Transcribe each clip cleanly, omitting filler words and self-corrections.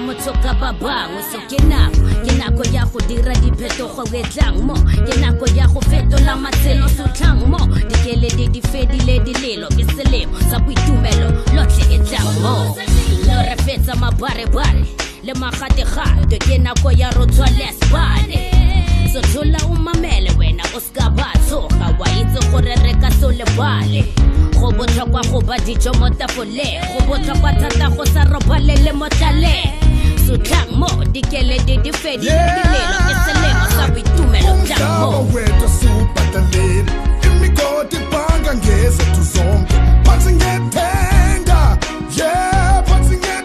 mothoka ba bangwe so ke nako ya go dira diphetogo getlang mo ke nako ya go fetola matshelo sotlang mo dikele di fedile dilelo ke selemo sa boitumelo lotlhe getlang mo lo re fetsa mabare le magategate ke nako ya rotswa lesbane so thola umamele wena o ska ba tsoga wa itse gore re ka so lebale go botlhokwa go ba dijo mo tafoleng go botlhokwa thata go sa robalele mo tlaleng sotlang mo dikele di fedile dilelo ke selemo sa boitumelo tlang mo wethu suphataleni imigodi bhanga ngezethu zonke phansi ngethenda phansi ngethenda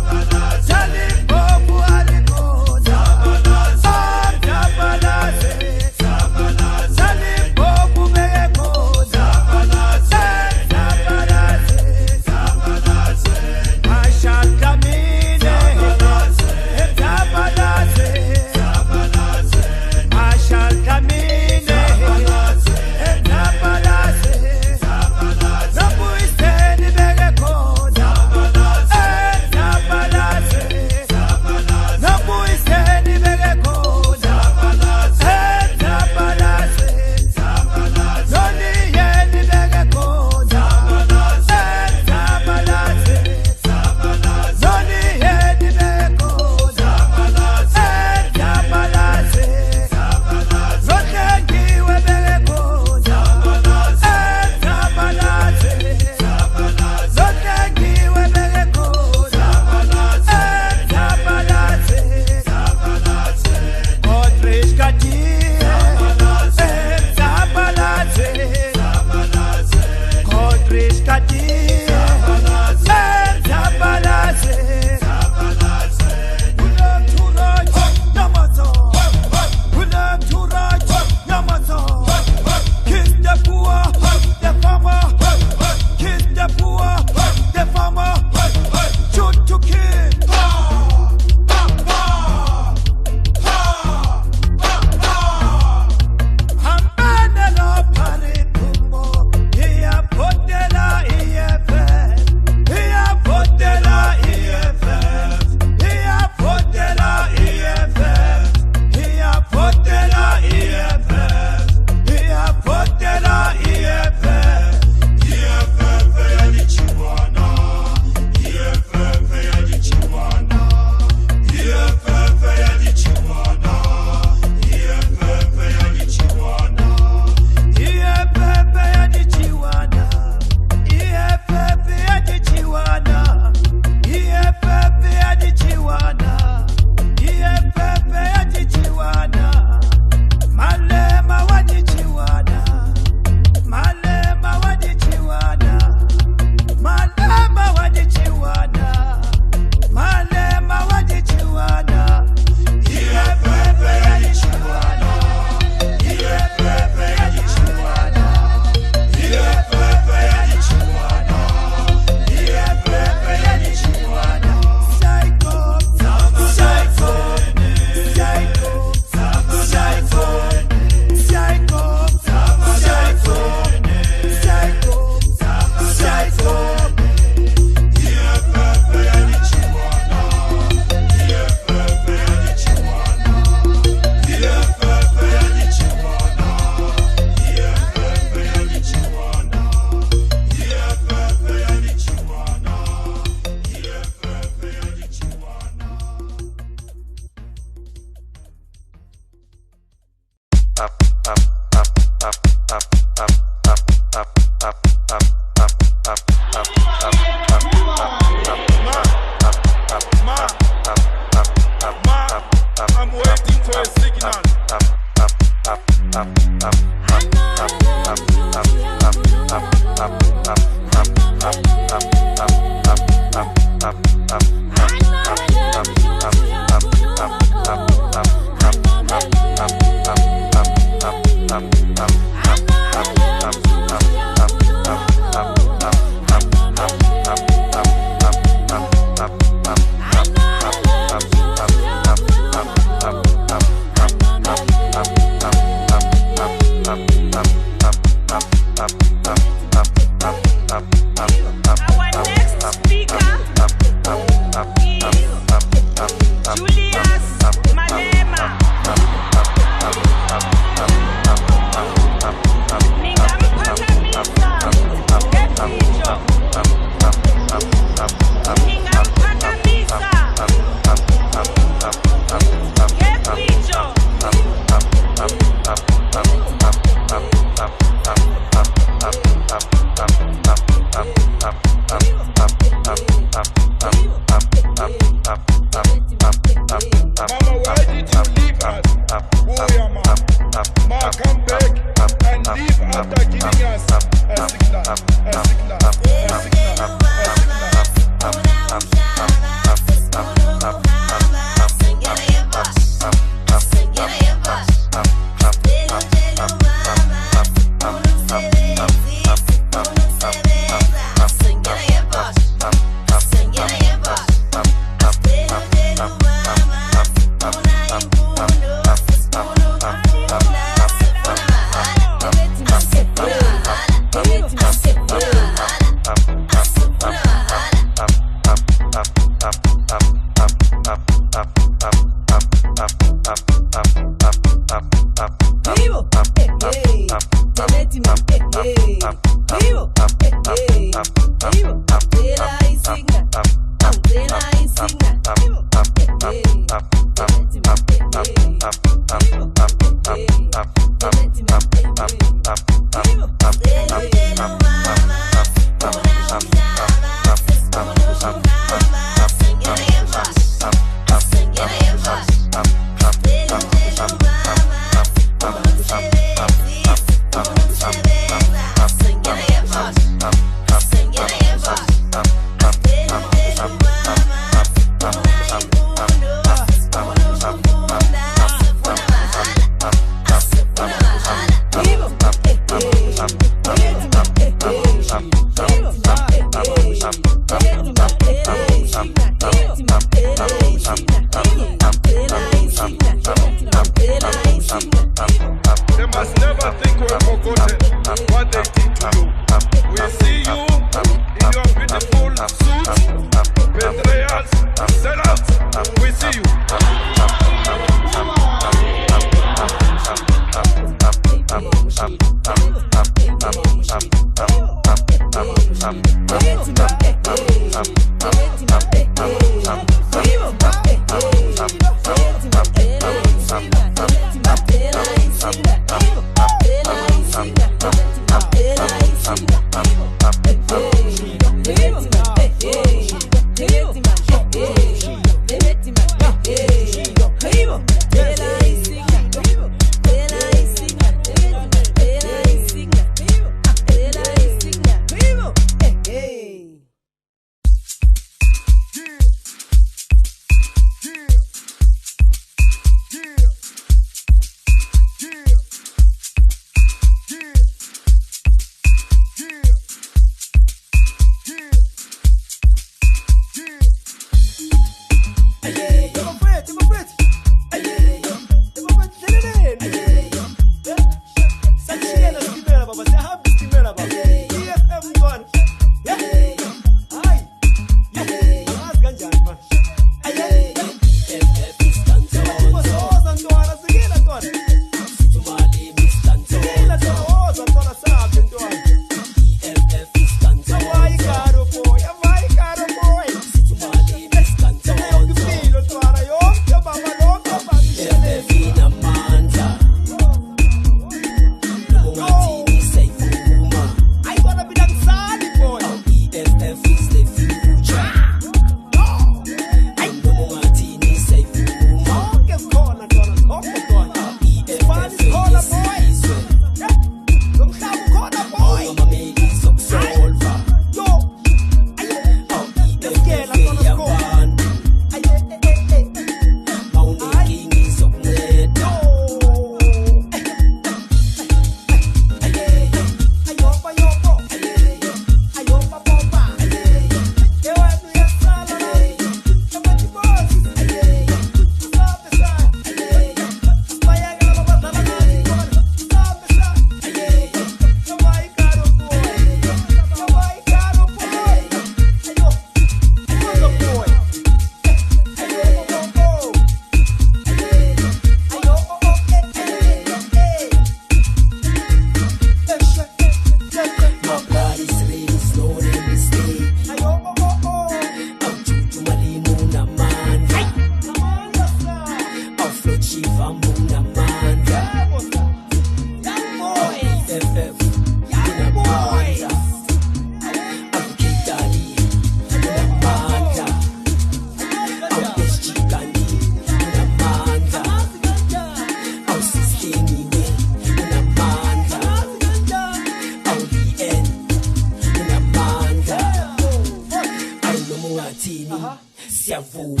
siyavuma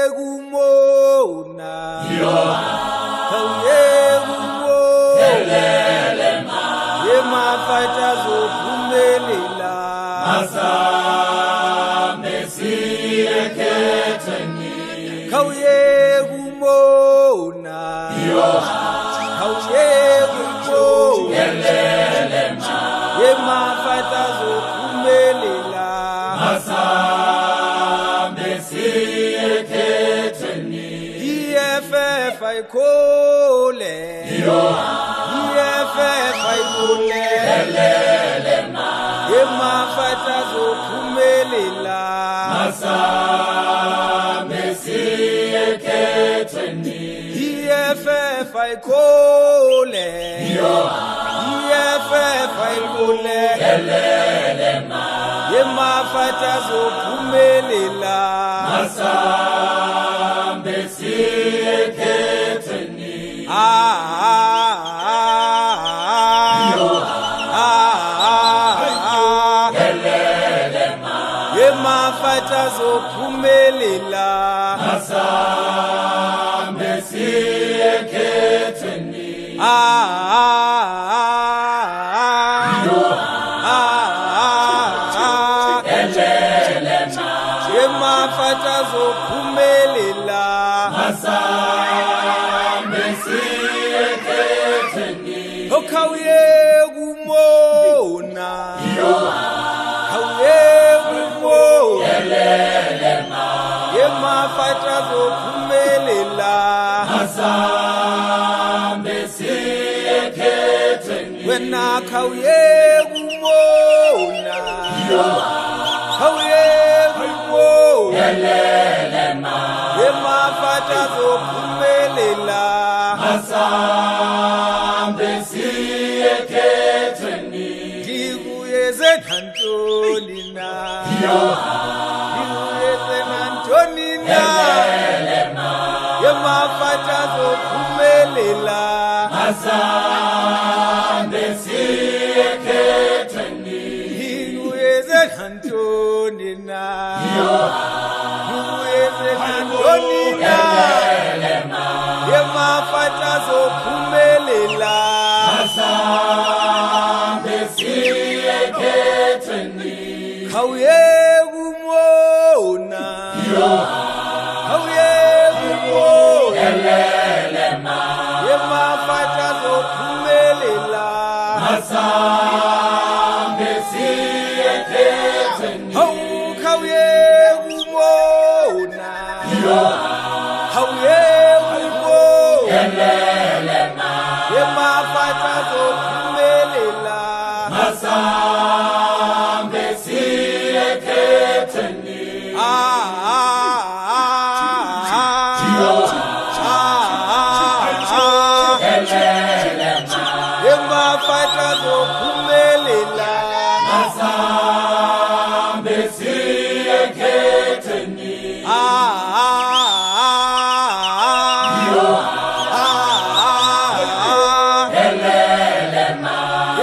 Khawuyegumona khawuyegumona yemafata zophumelela Masamesieketheni khawuyegumona khawuyegumona yemafata zophumelela Eff ayikole Eff ayikole yemafata zophumelela Eff ayikole Eff ayikole yemafata zophumelela yemafata zophumelela yemafata zophumelela khawuyegumona khawuyegumona yemafata zophumelela wena khawuyegumona khawuyegumona yemafata zophumelela ndikuyeze nantoni na ndikuyeze nantoni na yemafata zophumelela ndikuyeze nantoni na ndikuyeze nantoni na yemafata zophumelela khawuyegumona khawuyegumona yemafata zophumelela khawuyegumona khawuyegumona yemafata zophumelela Emafaca zophumelela Masambe siyeketheni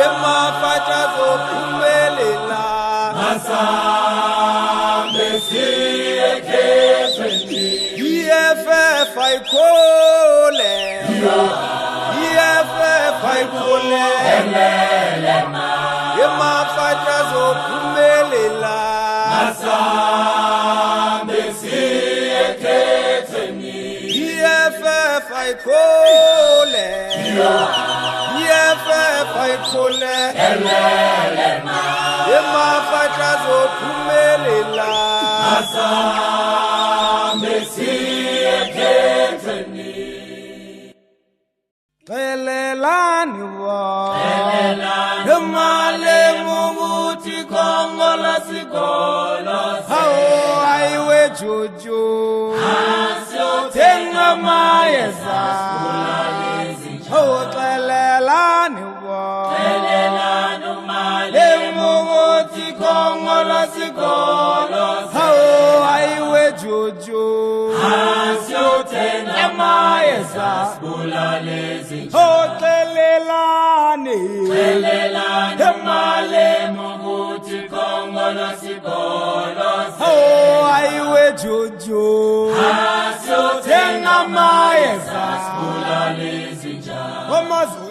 Emafaca zophumelela Masambe siyeketheni Eff ayikhole Eff ayikhole Emafaca zophumelela Masambe siyeketheni Eff ayikhole Eff ayikhole Emafaca zophumelela Masambe siyeketheni Xelelani wa Emale mukuthi kongola sikolo Hawo ayiwe jojo Asiyothenga mayeza Hawo xelelani wa Mukuthi kongola sikolo Hawo ayiwe jojo Asiyothenga mayeza Xelelani Emale mukuthi kongola sikolo Oh ayiwe jojo Asiyothenga mayeza Omazo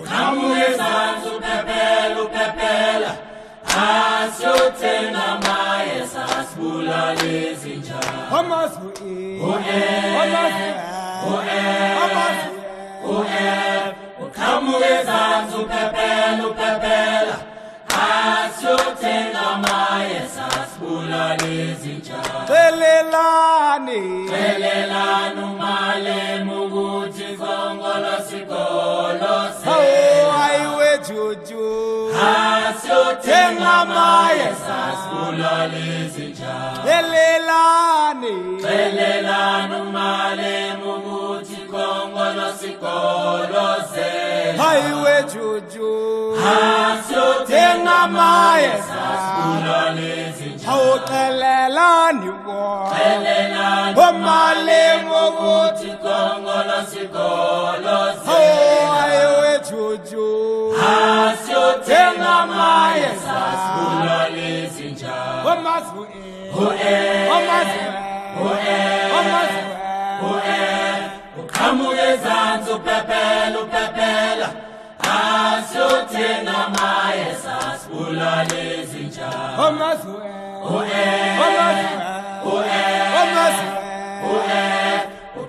Kamuyezansi uphepela asiyothenga mayeza asibulale izinja Omazo Kamuyezansi uphepela asiyothenga mayeza asibulale izinja Xelelani umale mukuthi kongola sikolo Oh ayiwe jojo asiyothenga mayeza asibulale izinja Xelelani umale mukuthi kongola sikolo ayiwe jojo asiyothenga mayeza asibulale izinja Xelelani wo Omale mukuthi kongola sikolo Oh ayiwe jojo asiyothenga mayeza asibulale izinja Omazo Kamuyezansi uphepela asiyothenga mayeza asibulale izinja Omazo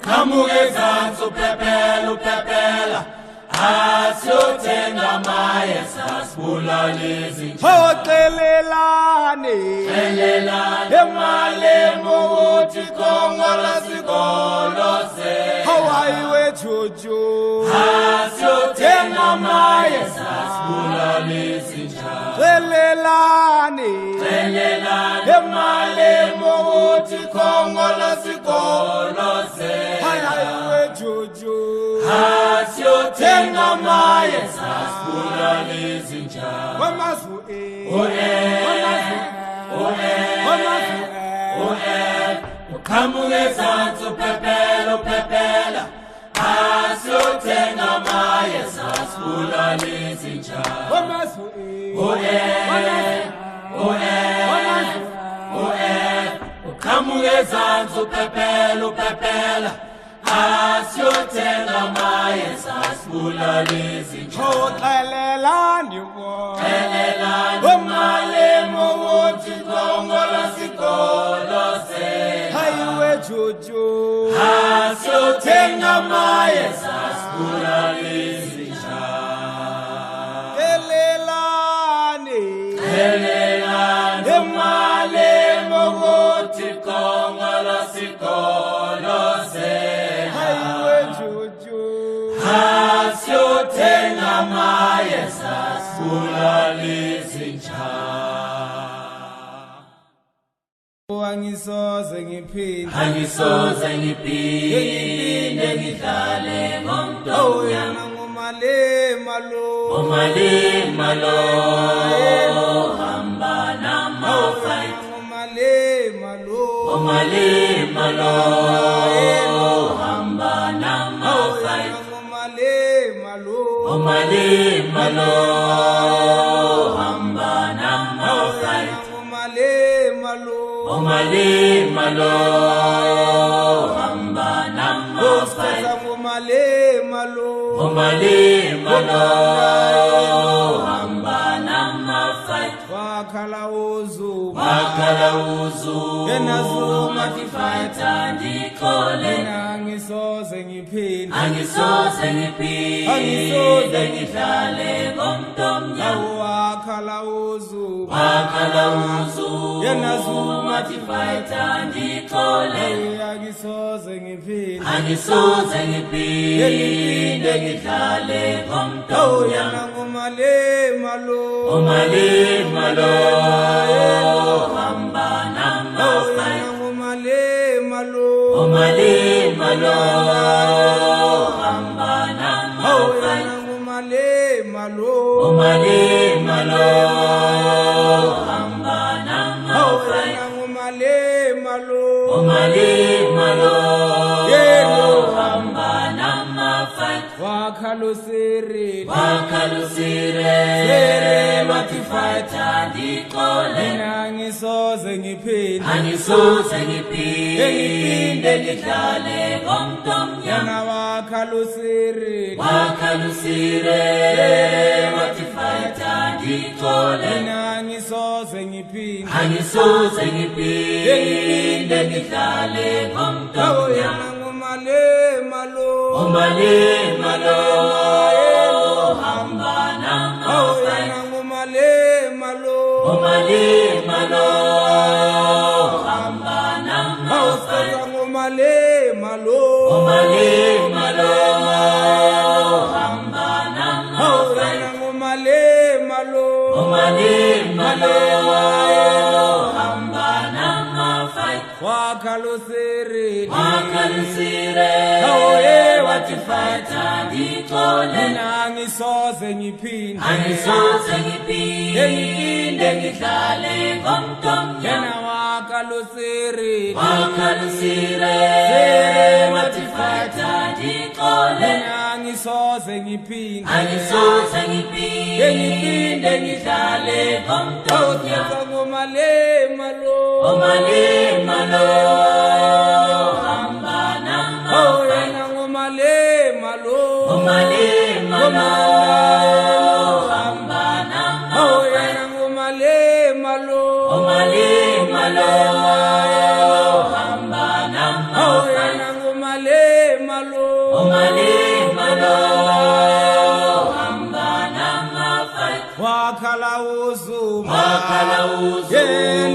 Kamuyezansi uphepela asiyothenga mayeza asibulale izinja Xelelani Emale mukuthi kongola sikolo ayiwe jojo asiyothenga mayeza asibulale izinja Xelelani Emale mukuthi kongola sikolo ayiwe jojo asiyothenga mayeza asibulale izinja Omazo Kamuyezansi uphepela asiyothenga mayeza asibulale izinja Omazo Kamuyezansi uphepela asiyothenga mayeza asibulale izinja Xelelani wo Omale mukuthi kongola sikolo ayiwe jojo asiyothenga mayeza asibulale izinja Xelelani Emale mukuthi kongola sikolo ayiwe jojo asiyothenga mayeza asibulale izinja Angisoze ngiphinde Angisoze ngiphinde ngihlale ngomntomnyama Umalema lo Umalema lo hamba nama-fight Umalema lo Umalema lo hamba nama-fight Umalema lo Umalema lo hamba nama-fight Umalema lo Umalema lo hamba nama-fight Umalema lo Umalema lo hamba nama-fight wakhala uzu Enazuma tifaita ndikole Angisoze ngiphinde Angisoze ngiphinde ngihlale ngomntomnyama wakhala uzu Enazuma tifaita ndikole Angisoze ngiphinde Angisoze ngiphinde ngihlale ngomntomnyama Umalema lo Umalema lo hamba nama-fight Umalema lo Umalema lo hamba nama-fight Umalema lo Umalema lo hamba nama-fight Umalema lo Umalema lo hamba nama-fight wakhala usiri Wakhalusire lwatifaita ndikole Angisoze ngiphinde Angisoze ngiphinde ngihlale ngomntomnyama wakhala usiri Wakhalusire lwatifaita ndikole Angisoze ngiphinde Angisoze ngiphinde ngihlale ngomntomnyama Umalema lo Umalema lo hamba nama-fight Umalema lo Umalema lo hamba nama-fight Umalema lo Umalema lo hamba nama-fight Umalema lo Umalema lo hamba nama-fight wakhala usiri Wakhalusire lwatifaita ndikole Angisoze ngiphinde Angisoze ngiphinde ngihlale ngomntomnyama wakhala usiri Wakhalusire lwatifaita ndikole Angisoze ngiphinde Angisoze ngiphinde ngihlale ngomntomnyama Umalema lo Umalema lo hamba nama-fight Umalema lo Umalema lo hamba nama-fight Umalema lo Umalema lo hamba nama-fight Umalema lo Umalema lo hamba nama-fight wakhala uzu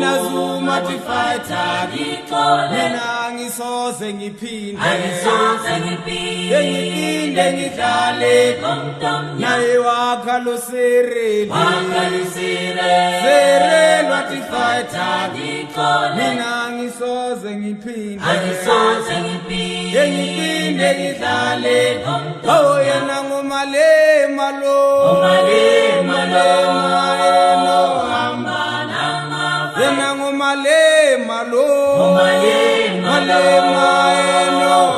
Nazuma tifaita ndikole Angisoze ngiphinde Angisoze ngiphinde ngihlale ngomntomnyama naye wakhala usiri Wakhalusire lwatifaita ndikole Angisoze ngiphinde Angisoze ngiphinde ngihlale ngomntomnyama yena ngumalema lo Umalema lo hamba nama-fight yena ngumalema lo Umalema lo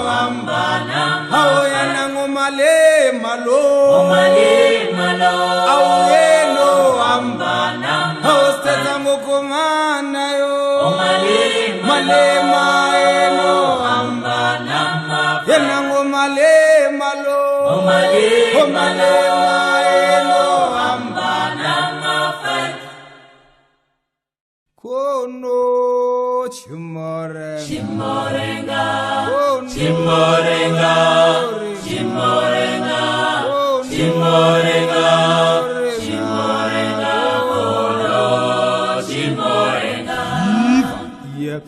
hamba nama-fight yena ngumalema lo Umalema lo awuyelo hamba hamba nama-fight sithetha ngokumana yo Umalema malema hamba nama-fight yena ngumalema lo Umalema lo hamba nama-fight kono chimore Chimorenga kono Chimorenga Chimorenga Chimorenga Chimorenga Kolo Chimorenga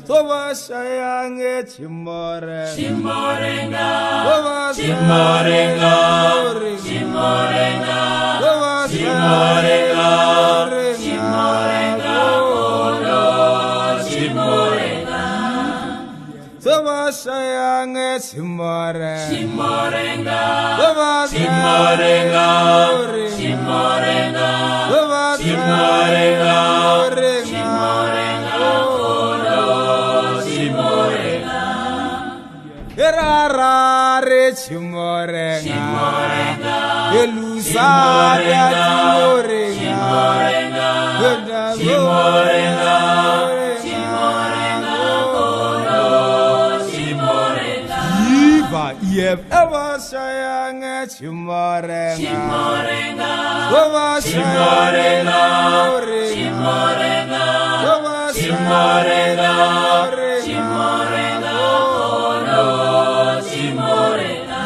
Tobashayange chimore Chimorenga Tobashayange Chimorenga Tobashayange Chimorenga Kolo Chimorenga Shayange Chimore Chimorenga Baba Chimorenga Chimorenga Baba Chimorenga Chimorenga Kono Chimorenga Erarare Chimorenga Chimorenga Elusaya Chimorenga Chimorenga Chimorenga Chimorenga Kono Chimorenga Iva Eff Ever Shayange Chimorenga Chimorenga Baba Chimorenga Chimorenga Chimorenga Chimorenga Kono Chimorenga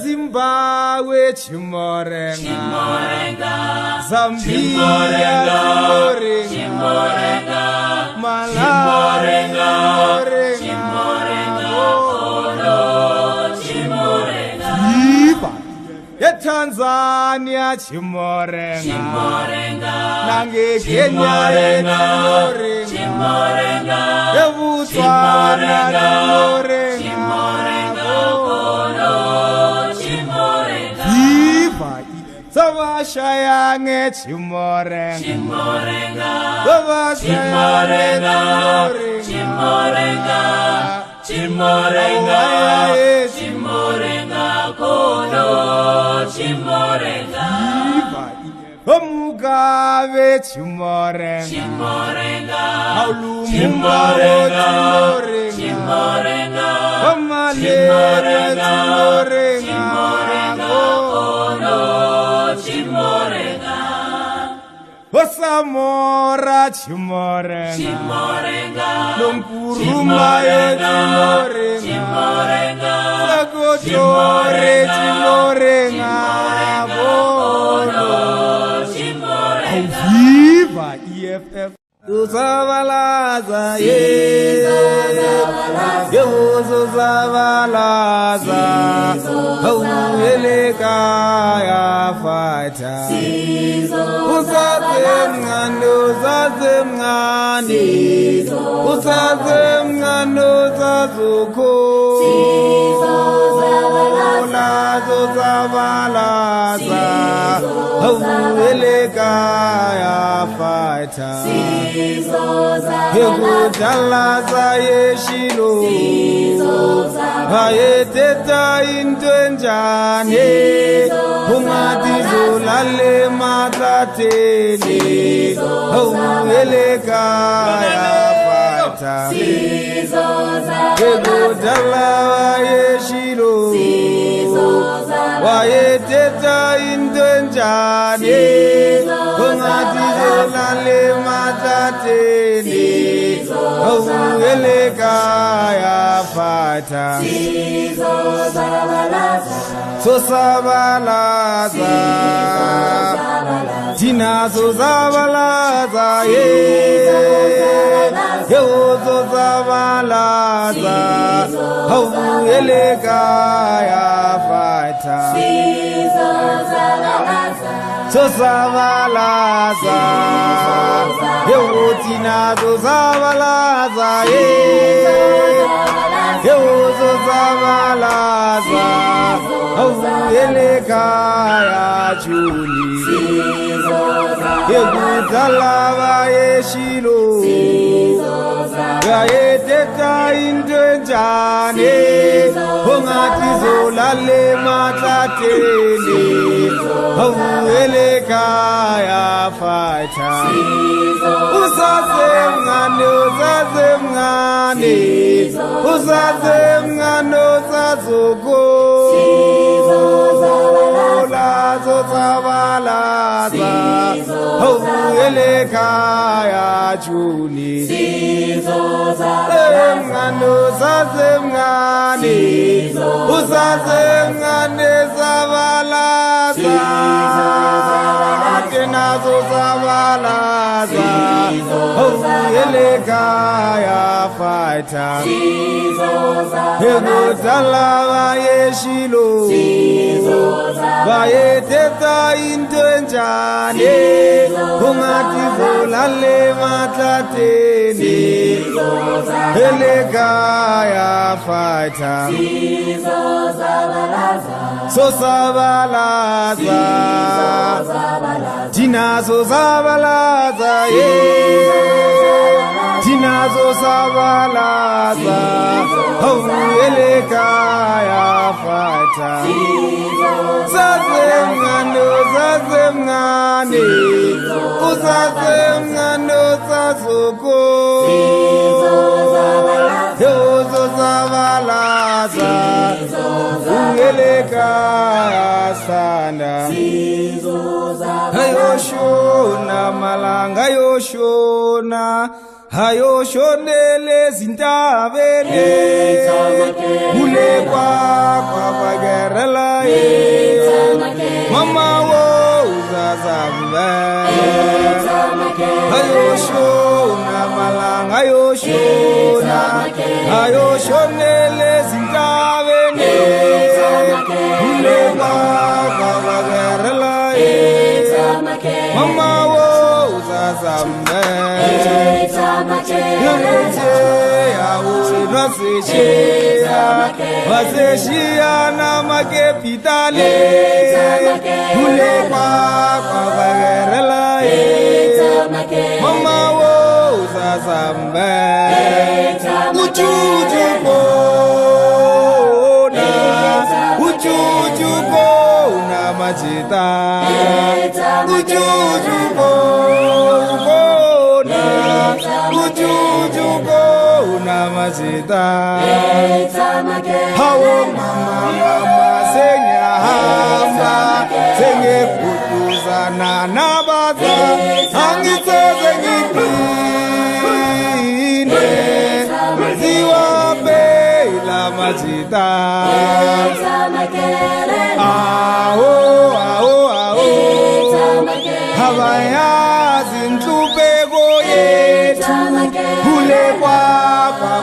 Zimbabwe Chimorenga Chimorenga Zambia Chimorenga Malawi Chimorenga Kono Chimorenga Tanzania Chimorenga Chimorenga Nange Kenya Chimorenga Botswana Chimorenga Kono Chimorenga Shayange Chimorenga Chimorenga Chimorenga Chimorenga Chimorenga Chimorenga Kono Chimorenga Mugabe Chimorenga Chimorenga Lumumba Chimorenga Chimorenga Kono Chimorenga Samora Chimorenga Chimorenga Nonkuruma Chimorenga Sagotore Chimorenga Kono Chimorenga Viva EFF Uzabalaza Uzabalaza Haweleka ya fata Uzazemngani Uzazukho Uzabalaza Haweleka ya fata Yekudalaza yeshilo Hayeteta intwenjane Ungatizulale matatele Haweleka ya fata Yekudalaza yeshilo Hayeteta intwenjane Ungatizulale matatele Haweleka ya fata Sosabalaza Tina Sosabalaza Sosabalaza Haweleka ya fata Sosabalaza Tina Sosabalaza Sosabalaza Haweleka ya chuli Yekudalaba yeshilo Gayeteta intwenjane Ungatizolale matatele Haweleka ya fata Uzazemngane Uzazukho Uzabalaza Haweleka ya chuli Uzazemngane Zabalaza Tenazo Zabalaza Haweleka ya fata Yekudalaba yeshilo Bayeteta intwenjane Ungatizolale matatele Elegaya fighter So Sabalaza Tinazo Sabalaza Tinazo Sabalaza Oh Elegaya fighter Zazemngano Zazemngane Uzazemngano Zazuko Yozo Zabalaza Ueleka Sanda Hayoshona Malanga Yoshona Hayoshonele Zintabele Ulekwa Kwa Bagerela Mama wo Zazambe Hayoshona Malanga Hayoshona Hayoshonele Zintabele Ulekwa Kwa Bagerela Mama wo Zazambe Waseshia na makepitale Ulekwa kwa bagerela Mama wo Zazambe Uchuju bona Majita Uchuju bona Namazita Hawo mama senya hamba Senge kutuza na nabaza Angitse zengipine Ziwa beila mazita Aho Havaya zintlupeko yetu Ulekwa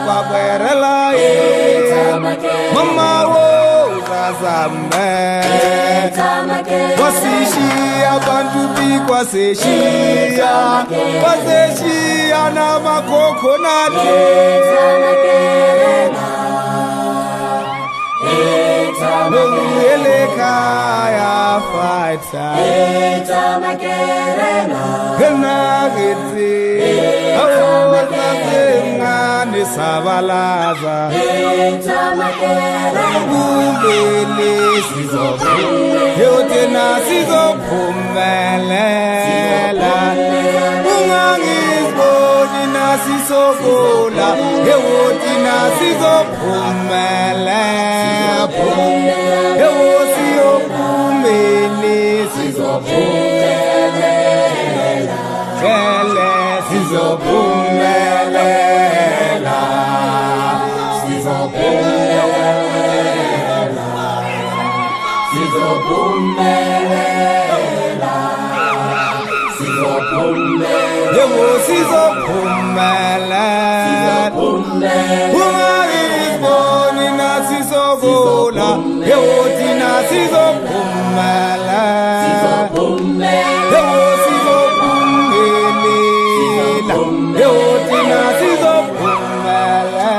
kwa berela Mama wo Zazambe Wasishia bantu bi Waseshia na makokonati Elekaya fighter Genagiti Awazazengane Sabalaza Ubele Sizopu Yotena Sizopumelela Ungangizboni Nasisogola Yewotina Sizopumelela Yewosiyopumele Sizopumelela Sizopumelela Ungangizboni Nasisogola Yewotina Sizopumelela Yewotina Sizopumelela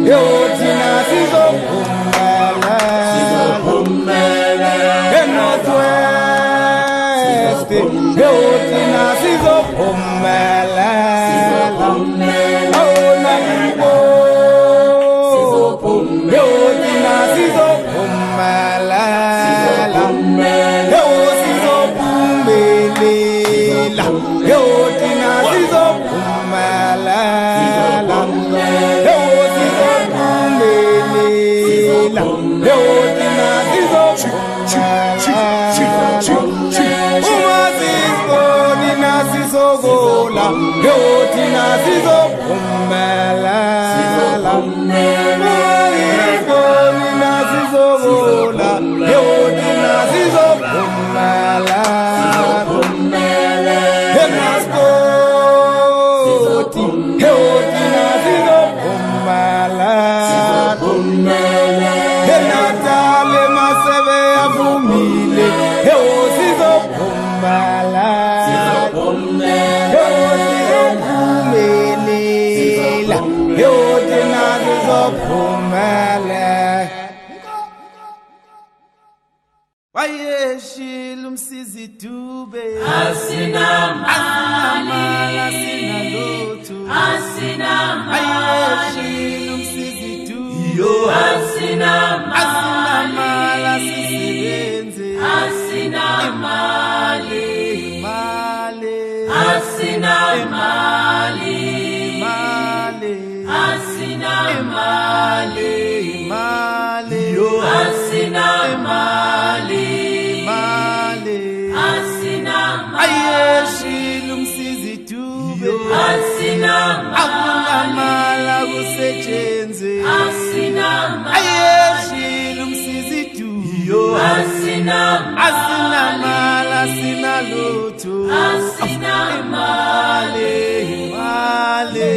Yewotina Sizopumelela Northwest Yewotina Sizopumelela Limpopo Yewotina Sizopumelela Yewotina Sizopumelela Umazizboni Nasisogola Yewotina Sizopumelela Umazizboni Nasisogola Yewotina Sizopumelela Yewotina Sizopumelela Masebe avumile Sizopumelela ayeshilo msizi dube asina mali asina lotu asina mali ayeshilo msizi dube yo asina mali asisebenze asina mali asina mali asina mali yo asina mali asina ayeshilo msizi dube asina akuna mala kusetshenzwe asina ayeshilo msizi dube yo asina mala asina lutho asina mali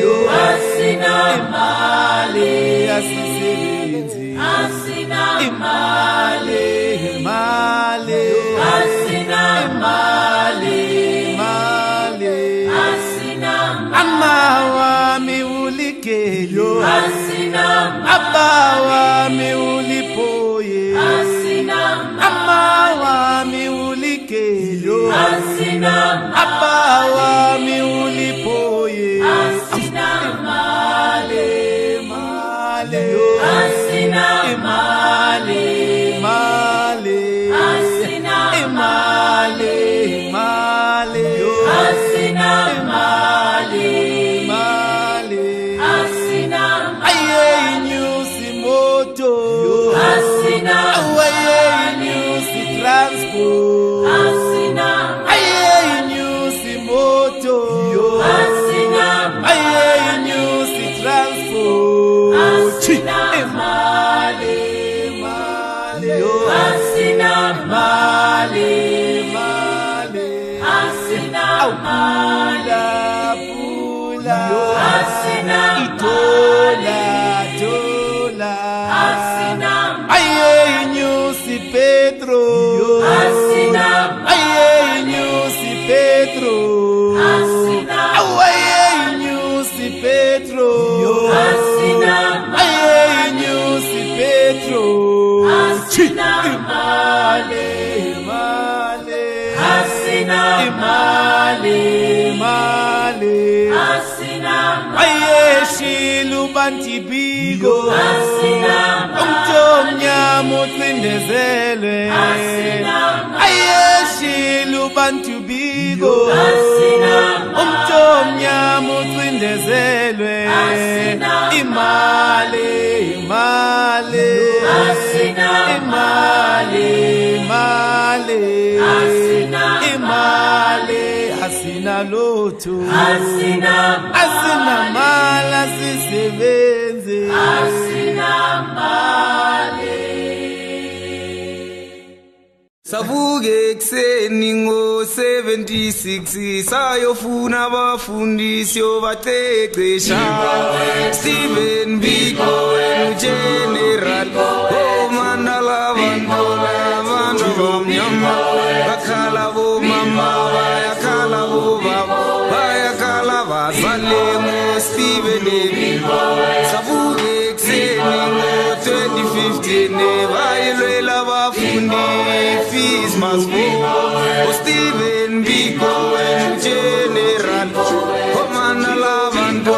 yo asina mali asisebenzi asina mali asina mali asina amawami ulikelo asina abawami ulipoye asina amawami ulikelo asina abawami ulipoye asina mali asina asina asina asina ayenyusi moto asina ayenyusi transport asina ayenyusi moto asina ayenyusi transport asina mali asina mali asina pula asina tola asina ayenyusi Pedro asina ayenyusi Pedro asina ayenyusi Pedro asina ayenyusi Pedro asina asina asina ayeshilo bantibiko asina umthomnyama ucindezelwe ayeshilo bantibiko umthomnyama ucindezelwe imali asina lutho asina mala sisebenze asina mali Savuke ekuseni ngo-76 sayofuna abafundisi obaqeqesha Stephen Biko uGeneral Mandala abantu abamnyama bakhala bomama bayakhala bobaba bayakhala bazali ngoStephen Biko Savuke ekuseni ngo-2015 bayilwela abafundi fees must go Stephen Biko General Mandala abantu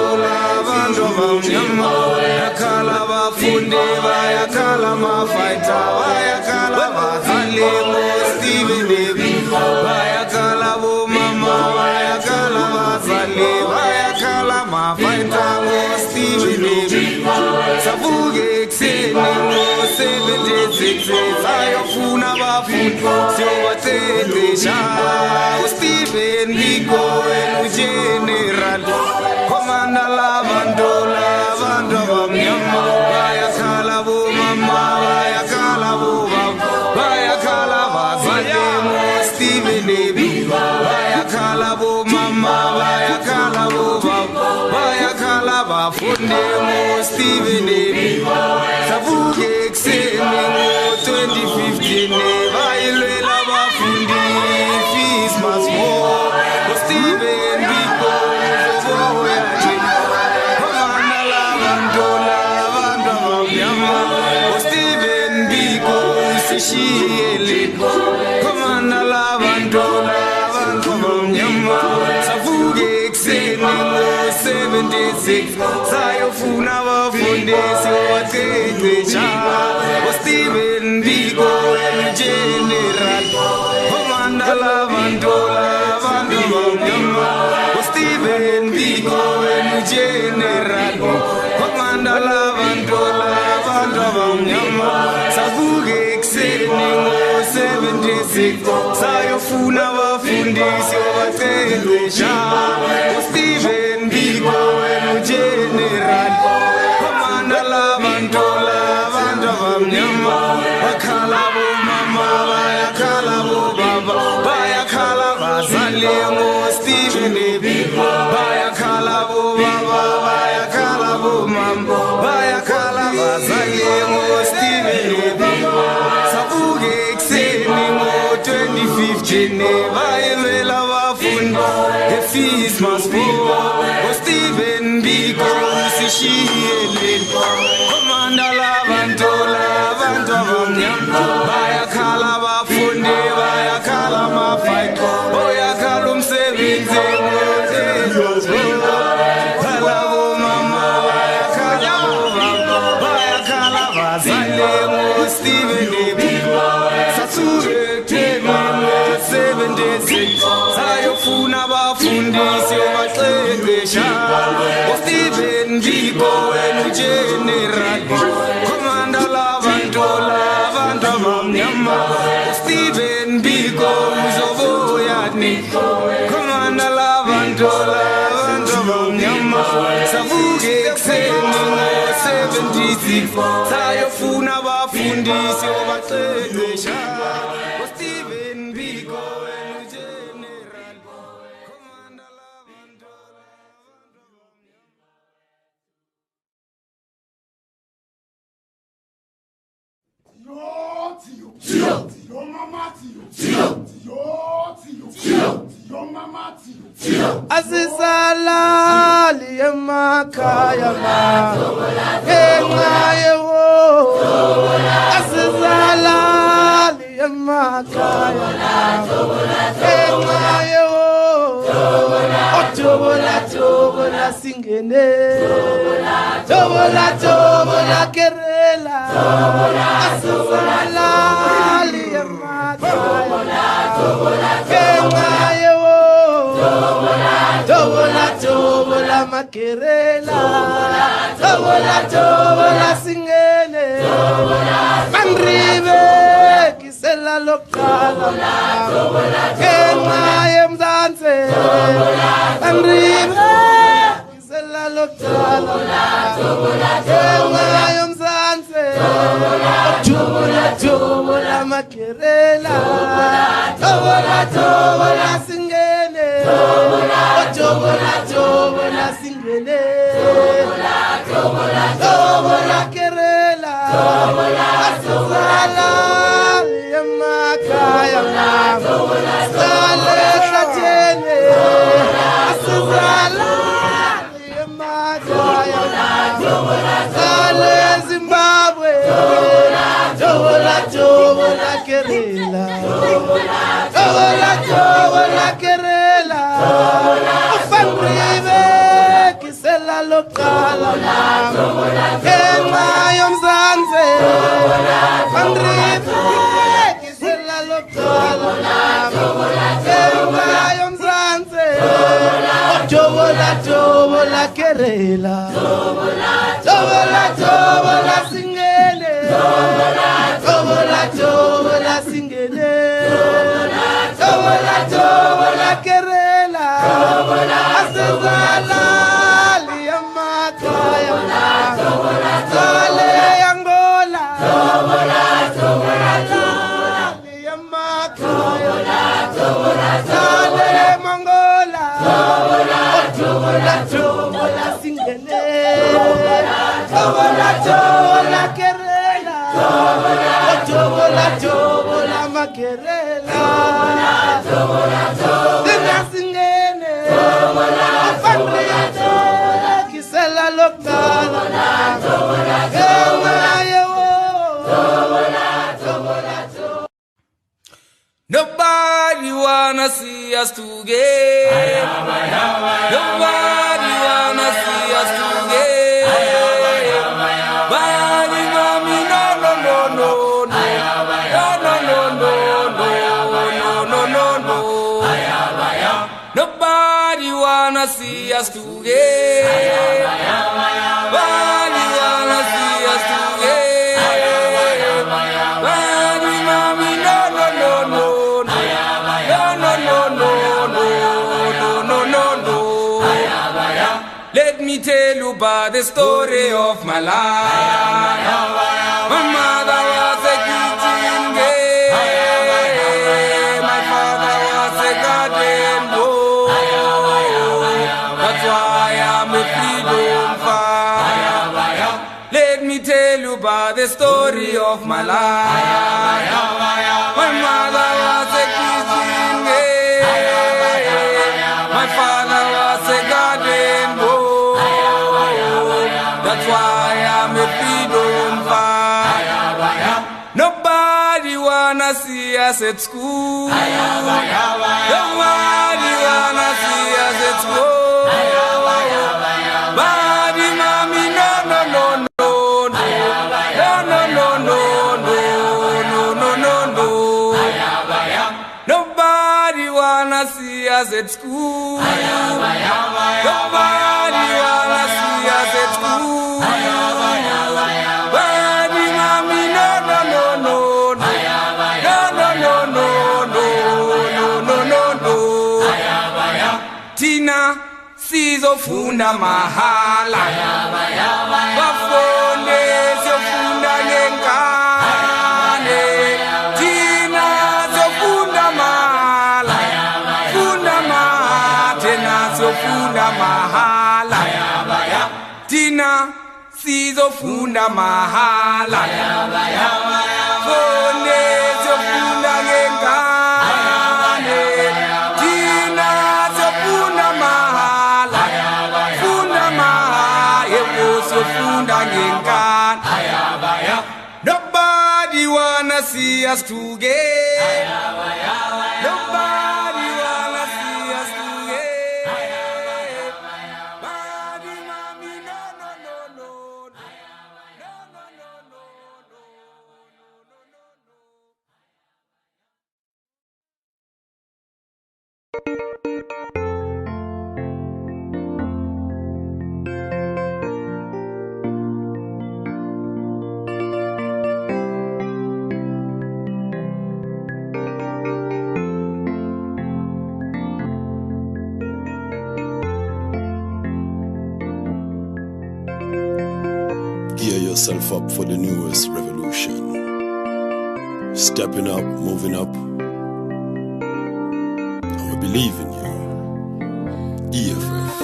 abamnyama bayakhala abafundi bayakhala amafighter bayakhala abazali ngoStephen Biko bayakhala bomama bayakhala abazali bayakhala amafighter ngoStephen Biko Savuke ekuseni ngo-76 sayofuna abafundi siyobaqeqesha uStephen Biko uGeneral Mandala abantu abamnyama bayakhala bomama bayakhala bobaba bayakhala abazali ngoStephen Biko bayakhala bomama bayakhala bobaba bayakhala abafundi ngoStephen Biko Savuke ekuseni ngo-2015 bayilwela abafundi fees must go uStephen Biko uStephen Biko sishiyele komana la 76 sayofuna abafundisi obaqeqesha uSteven Biko General Mandala Bandola Bandama uSteven Biko General Mandala Bandola Bandama savuke ekseni ngo-76 sayofuna abafundisi obaqeqesha uSteven Biko General Mandala Bandola Bandama bakhala bomama bayakhala bobaba bayakhala bazali ngoSteven Biko bayakhala bobaba bayakhala bomama bayakhala bazali ngoSteven Biko savuke ekseni ngo-2015 bayemela abafundi the-fees must be uSteven Biko usishiyeleni komanda labantola abantu abamnyama bayakhala abafundi bayakhala amafight oyakhala umsebenzi khala bomama bayakhala obaba bayakhala bazali ngoSteven Biko sathuke ngo-76 sayofuna abafundisi obaqeqesha uSteven Biko General Komanda labantola abantu abamnyama uSteven Biko uzoboyani Komanda labantola abantu abamnyama savuke ekseni ngo-76 sayofuna abafundisi obaqeqesha uSteven Biko General Komanda labantola Tio mama tio mama tio Asizalali emakhaya engayewo asizalali emakhaya engayewo otobola singene tobola kerela asizalali emakhaya engayewo tobola makerela tobola singene mandribe kisela lokala engaye mzanse mandribe kisela lokala engaye mzanse tobola makerela tobola singene tobola singene tobola kerela asizala emakhaya sale khatene asizala emakhaya sale Zimbabwe tobola kerela tobola kerela ufandribe kisela lokala engayo mzanse ufandribe kisela lokala engayo mzanse tobola kerela tobola singene tobola singene tobola kerela asizala liyamakaya sale Angola liyamakaya sale Mongola tobola singene tobola kerela tobola makerela tobola singene kisela lokala nobody wanna see us together. Nobody wanna see us together. wanna see us together. Body wanna see us together. Body mommy, no, no, no, no, no, no, no, no, no, no. Let me tell you about the story of my life. My mother was a kitchen girl. My father was a garden boy. That's why I'm a freedom fighter. Let me tell you about the story of my life. My mother was a kitchen girl. My father was a garden boy. That's why I'm a freedom fighter. Nobody wanna see us at school. Nobody wanna see us at school. Body mommy, no, no, no, no, no, no, no, no, no, no, no, no. Nobody wanna see us at school. Nobody wanna see us at school. Body mommy, no, no, no, no, no, no, no, no, no, no, no, no. Tina sizofunda mahala. Bafunde sofunda ngenkane. Tina sofunda mahala. Funda mahala. Tina sofunda mahala. Tina sizofunda mahala. Funde sofunda ngenkane. Tina sofunda mahala. Funda mahala. Yebo sofunda ngenkane. Nobody wanna see us together. Nobody wanna see us together. Body mommy, no, no, no, no, no, no, no, no, no, no, Gear yourself up for the newest revolution. Stepping up, moving up. And we believe in you. EFF.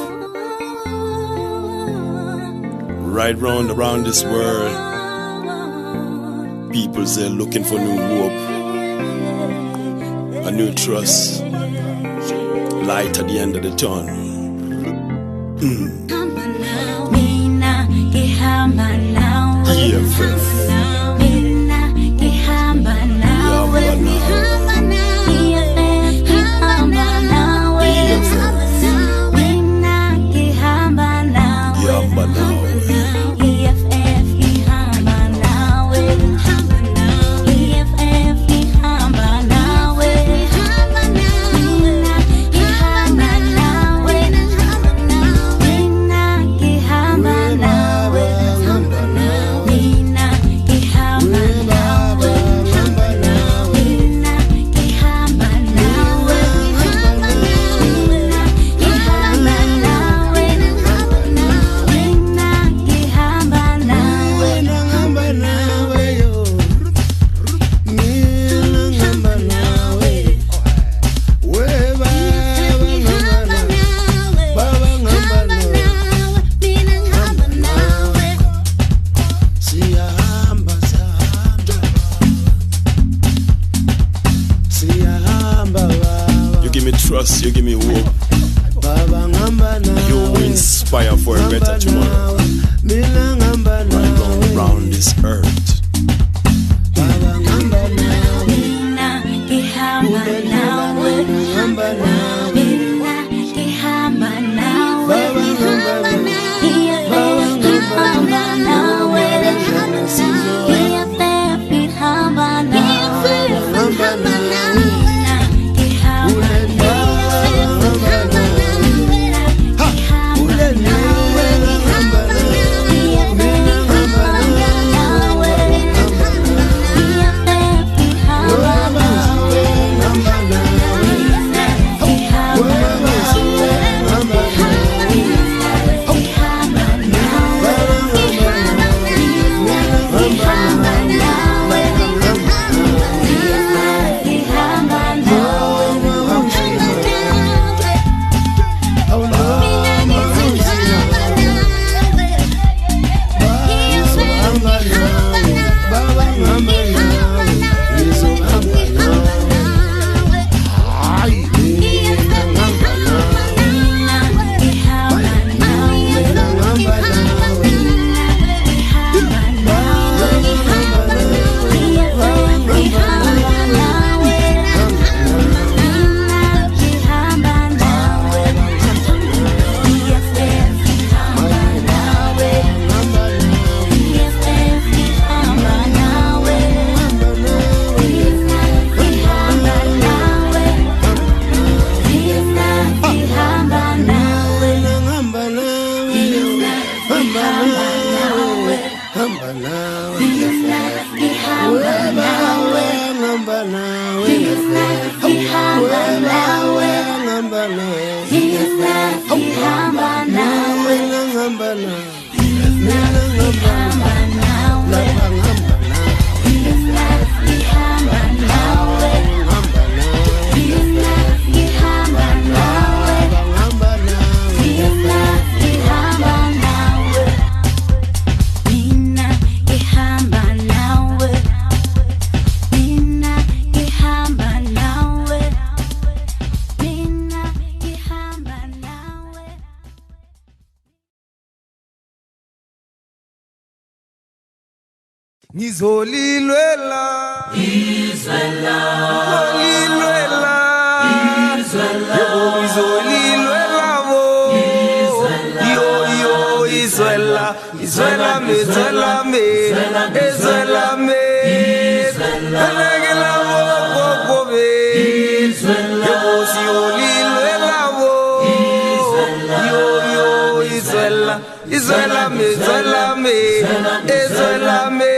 Right round around this world, people say looking for new hope, a new trust, light at the end of the tunnel. EFF. You give me hope. You inspire for a better tomorrow. Right round this earth. Ngizolilwela Izwela Ngizolilwela Izwela Ngizolilwela bo Yo yo Izwela Izwela me Izwela me Izwela me Izwela bo bo be Izwela Yo Izolilwela bo Yo yo Izwela Izwela me Izwela me Izwela me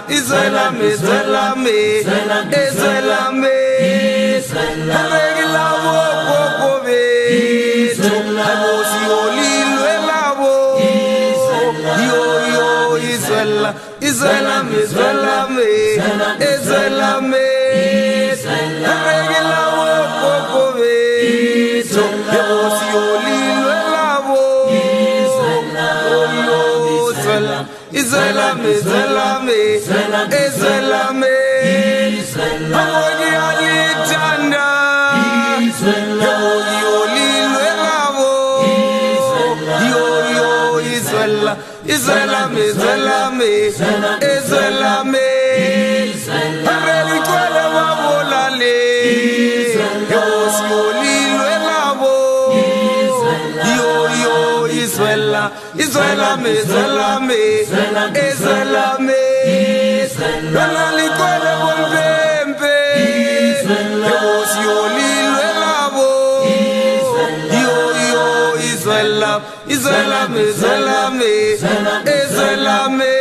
Izwela me, Izwela me, Izwela me, Regila wo koko be, Abosi olilwela wo, yo yo Izwela, Izwela me, Izwela me, Izwela me, Regila wo koko be, Abosi olilwela wo, yo Izwela. Izwela me, Izwela me, Izwela me, Abogi alithanda, Abogi olilwela wo, yo yo Izwela, Izwela me, Izwela me, Izwela me, Abeli kwele wabolale, Abogi olilwela wo, yo yo Izwela. Izwela me, Izwela me, Izwela me, Donali kwele bompempe, Ebosi olilwela bo, yo yo Izwela, Izwela me, Izwela me, Izwela me,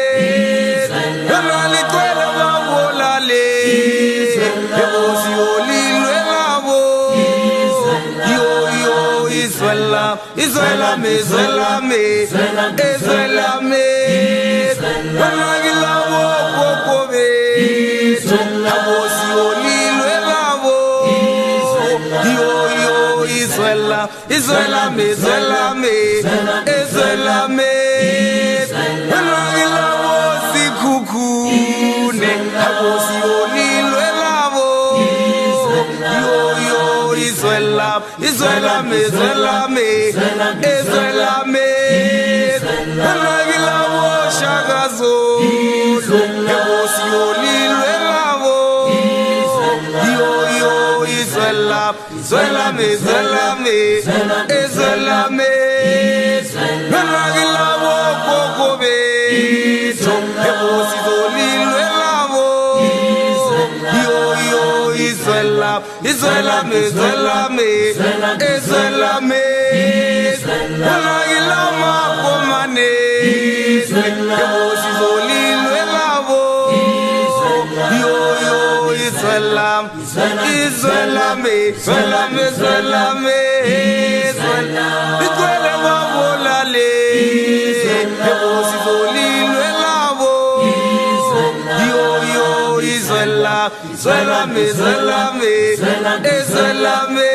Donali kwele babolale, Ebosi olilwela bo, yo yo Izwela, Izwela me, Izwela me, Izwela me, Banagila wo koko be, Abosi olilwela wo, yo yo Izwela, Izwela me, Izwela me, Izwela me, Banagila wo sikukune, Abosi olilwela wo, yo yo Izwela, Izwela me, Izwela me, Izwela me, Banagila wo shagazolo, Ebosi olilwela wo, yo yo Izwela, Izwela me, Izwela me, Izwela me, Banagila wo koko be, Ebosi olilwela wo, yo yo Izwela, Izwela me, Izwela me, Izwela me, Banagila makomane, Ebosi olilwela wo, yo yo Izwela, Izwela me, Izwela me, Izwela me, Izwela wabolale, Ebosi olilwela wo, yo yo Izwela, Izwela me, Izwela me, Izwela me,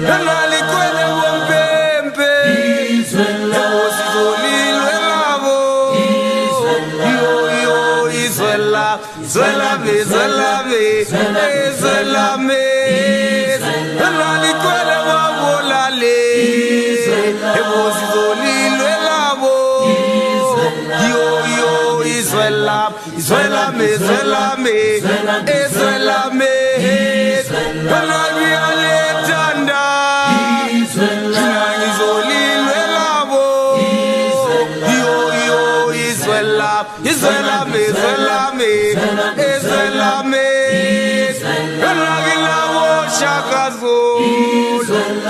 Donali kwele bompempe, Ebosi olilwela wo, yo yo Izwela, Izwela me, Izwela me, Izwela me, Donali kwele wabolale, Ebosi olilwela wo, yo yo Izwela, Izwela me, Izwela me, Izwela me, Banagi alethanda, Ngizolilwela wo, yo yo Izwela, Izwela me, Izwela me, Izwela me, Banagi lawo shakazolo,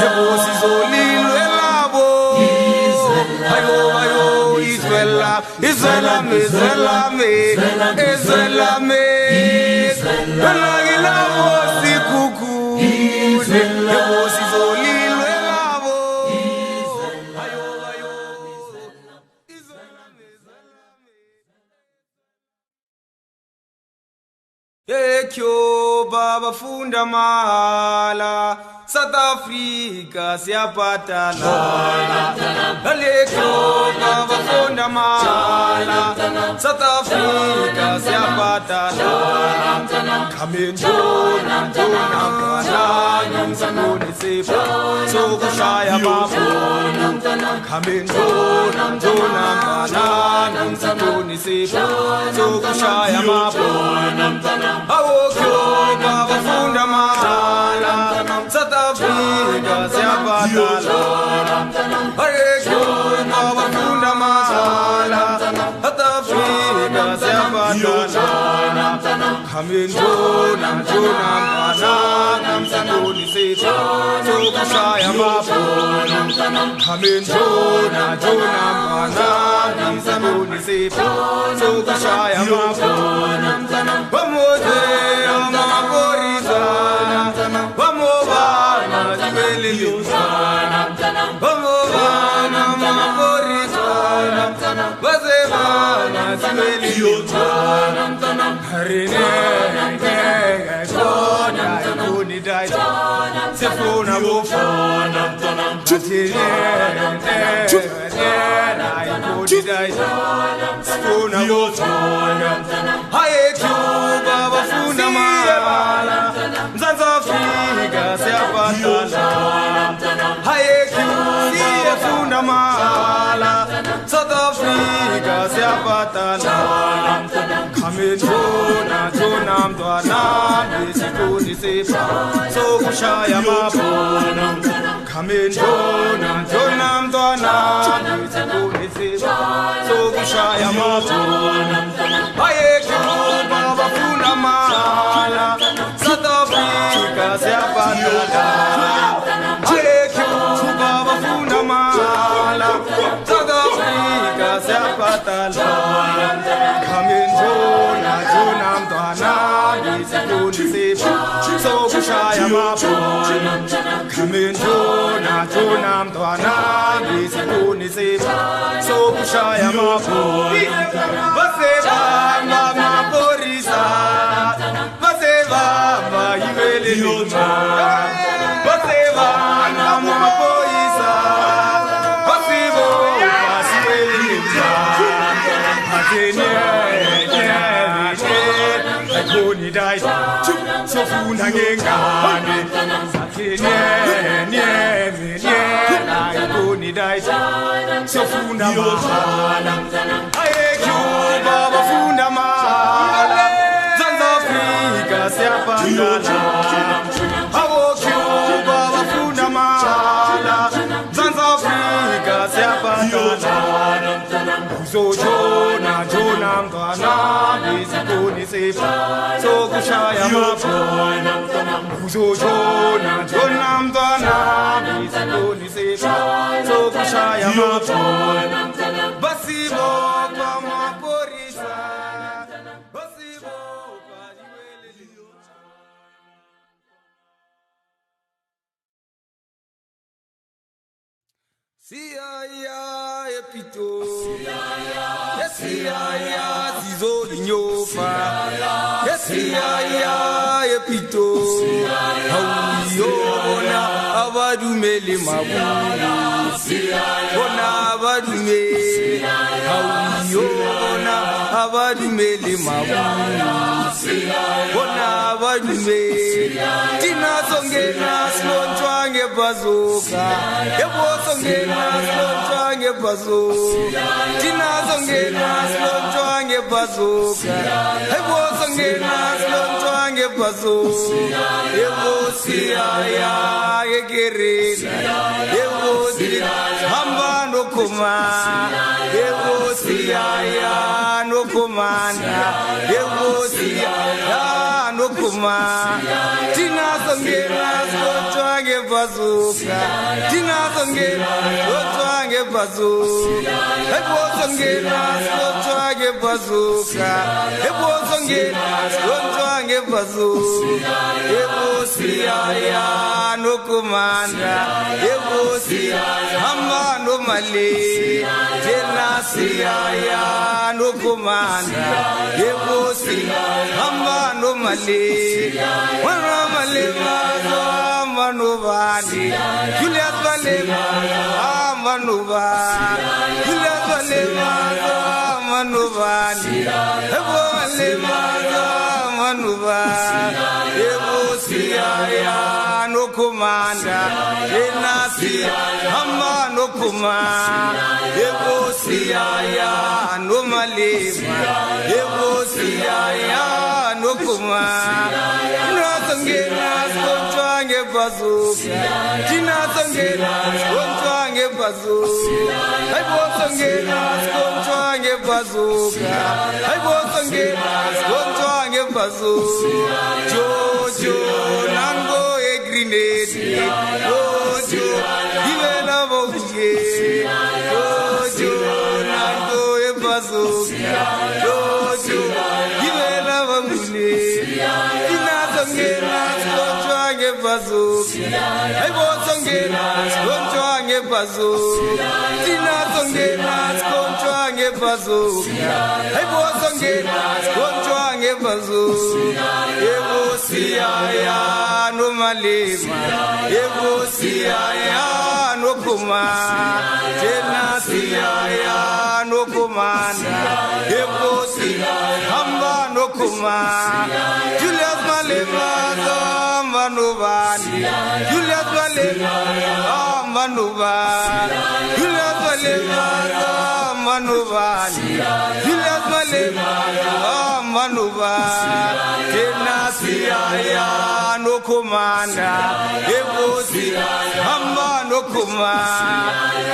Ebosi olilwela wo, ayo ayo Izwela, Izwelami, izwelami, izwelami. Nangila vosi kukule, vosi zolilwe lavo. Ayo, ayo. Izwelami, izwelami. Ekyo baba funda mahala. South Africa siyapatala Alekyo bafunda mahala South Africa siyapatala Kamendona ndona mkanani mzangoni sepa Sokushaya mabona Kamendona ndona mkanani mzangoni sepa Sokushaya mabona Awokyo bafunda mahala South Africa siyapatala Ayekyo bafunda mahala South Africa siyapatala Kamendona ndona mkanani mzangoni sepa Sokushaya mabona Kamendona ndona mkanani mzangoni sepa Sokushaya mabona Bamoje amaporizana Bamobana Jibeliyuzana Bamobana amaporizana Bazebana Jibeliyuzana Harine Kona Ikuni Daita Sefuna Wofana Atine Ikuni Daita Sefuna Wofana Hayekyo Baba Funa Mala South Africa siyapatala Hayekyo Baba Funa Mala South Africa siyapatala Kamendona Jona Mdwana Bisikuni sepa Sokushaya mabona Kamendona Jona Mdwana Bisikuni sepa Sokushaya mabona Hayekyo Baba Funa Mala South Africa siyapatala Hayekyo Baba Funa Mala South Africa siyapatala Kamendona Jona Mdwana Bisikuni sepa Sokushaya mabona Kamendona Jona Mdwana Bisikuni sepa Sokushaya mabona Basebanga maporisa Basebanga Yibeliyuma Basebanga maporisa Basebanga Yibeliyuma Atene Koni daita Sofuna ngengane Atene Koni daita Sofuna mahala Ayekyo baba funda mahala South Africa siyapatala Awokyo baba funda mahala South Africa siyapatala Uzojona Jona Mdwana Bisikuni sepa Sokushaya mabona Uzojona Jona Mdwana Bisikuni sepa Sokushaya mabona Basibo kwa maporisa Basibo kwa Yibeliyuma Siaya epito Siaya zizo inyofa Siaya epito Hauyona abadumeli mabuli Bona abadume Hauyona abadumeli mabuli Bona abadume Tina songena slontwange bazoka Ebo songena slontwange bazoka Tina songena slontwange bazoka Ebo songena slontwange bazoka Ebo siaya egerena Ebo siaya hamba no kuma Ebo siaya no kumanda Ebo siaya no kuma Tina songena slontwange bazoka Tina songena slontwange bazoka ebosongena skontwange bazuka ebosongena skontwange bazuka ebosiyaya nokumanda ebosiyaya amano male jenasiyaya nokumanda ebosiyaya amano male wana male mazo amano bani Julius Balema amano bani Julius Balema amano bani ebo Balema amano bani ebosiyaya nokumanda jenasiyaya amano kumanda ebosiyaya no malema ebosiyaya no kumanda tinasongena skontwange bazuka tinasongena skontwange bazuka ebosongena skontwange bazuka ebosongena skontwange bazuka jojo nango e grenade jojo ivela boje jojo nango e bazuka jojo ivela bamule tinasongena skontwange bazuka ebosongena skontwange bazuka tinasongena skontwange bazuka ebosongena skontwange bazuka ebosiyaya no malema ebosiyaya no kumanda jenasiyaya no kumanda ebosiyaya amba no kumanda Julius Malema amba no bani Julius Malema amba no bani Julius Malema amba no bani Julius Malema amba no bani jenasiyaya no kumanda ebosiyaya amba no kumanda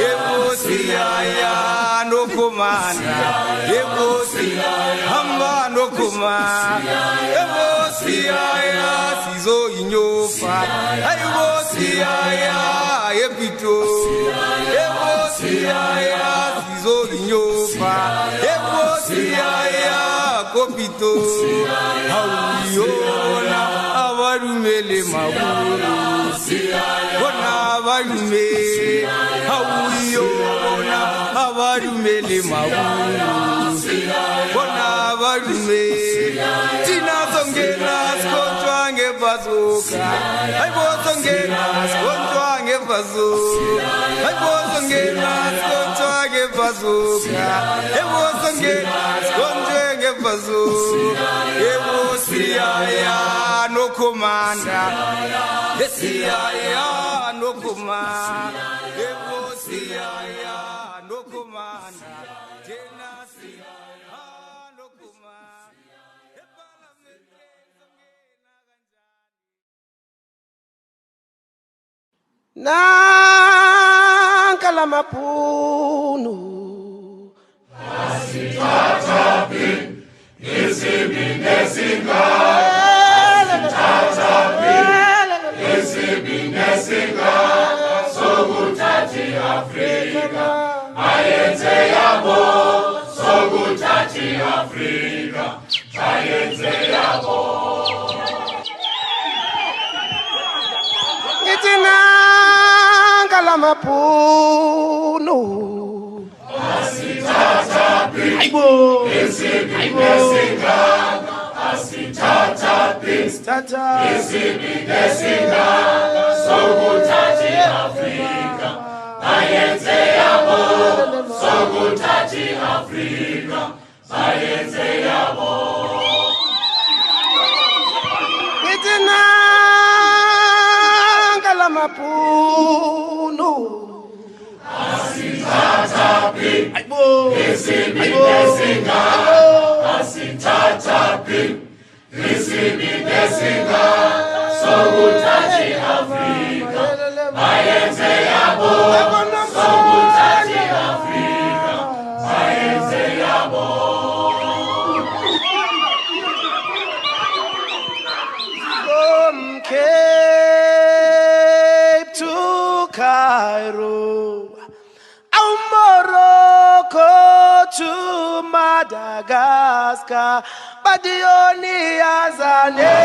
ebosiyaya no kumanda ebosiyaya amba no kumanda ebosiyaya sizo inyofa ebosiyaya epito ebosiyaya sizo inyofa ebosiyaya kopito hawiyona abarumele maburu bona abarume hawiyona abarumele maburu bona abarume tinasongena skontwange bazuka ebosongena skontwange bazuka ebosongena skontwange bazuka ebosongena skontwange bazuka ebosiyaya no kumanda esiyaya no kumanda ebosiyaya no kumanda jenasiyaya no kumanda Nankala mapunu Asitatapi isibinesinga isibinesinga sokuthathi Afrika ayenze yabo sokuthathi Afrika ayenze yabo ngithi nankala mapunu asitatapi ayibo isibinesinga asitatapi tata isibinesinga sokuthathi Afrika ayenze yabo sokuthathi Afrika ayenze yabo ngithi nankala mapunu asitatapi ayibo isibinesinga asitatapi isibinesinga sokuthathi Afrika ayenze yabo sokuthathi Afrika ayenze yabo from Cape to Cairo, Morocco Madagascar, Badioni Azane,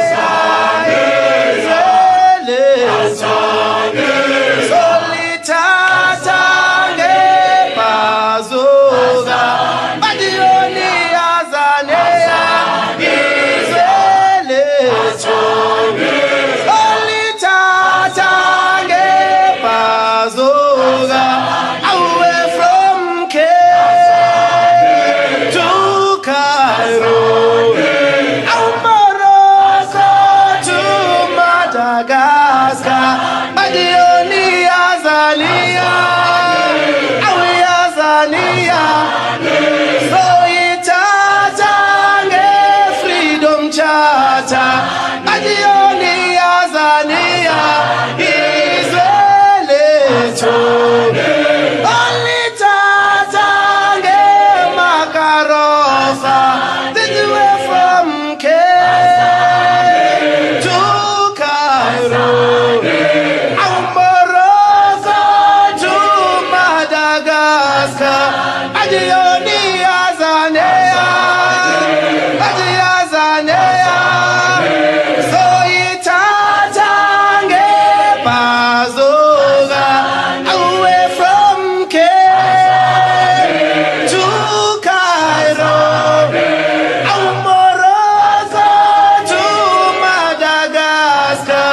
Solitata Bazoga, Badioni Azane, Solitata Bazoga, away from Cape to Cairo, Morocco to Madagascar, Badioni Azania, Awi Azania, so itatange freedom charter, Badioni Azania, Israeli only tatange Makarofa, did you from Cape to Cairo, Morocco to Madagascar, Adioni Azanea, so itatange Bazoga, away from Cape to Cairo, Morocco to Madagascar,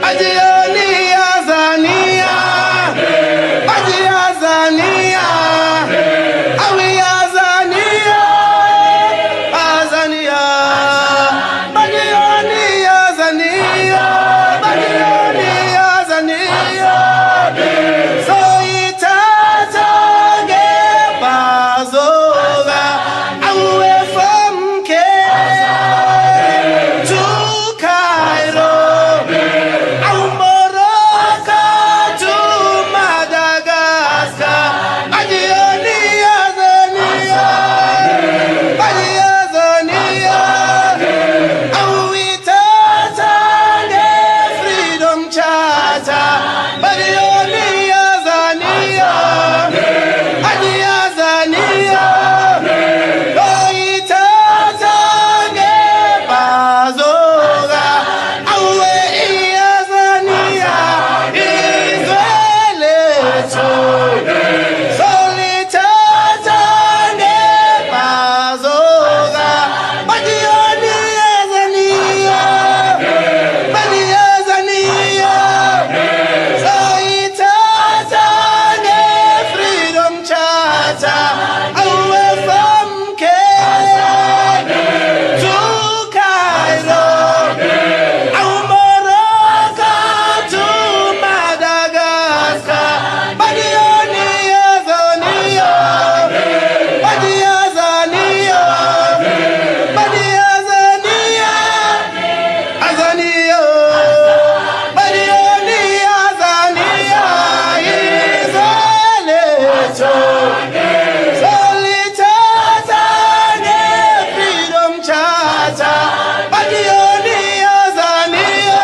Adioni Azania, Awi Azania, Azania, Badioni Azania, so itatange Bazoga, away from Cape to Cairo, Morocco to Madagascar, Badioni Azania, awi tatange freedom charter, Badioni Azania, itatange Bazoga, awe Azania, Israeli solitatange Bazoga, Badioni Azania, so itatange freedom charter, away from Cape to Cairo, Morocco to Madagascar, Badioni Azania, Azania, Badioni Azania, Israeli solitatange freedom charter, Badioni Azania,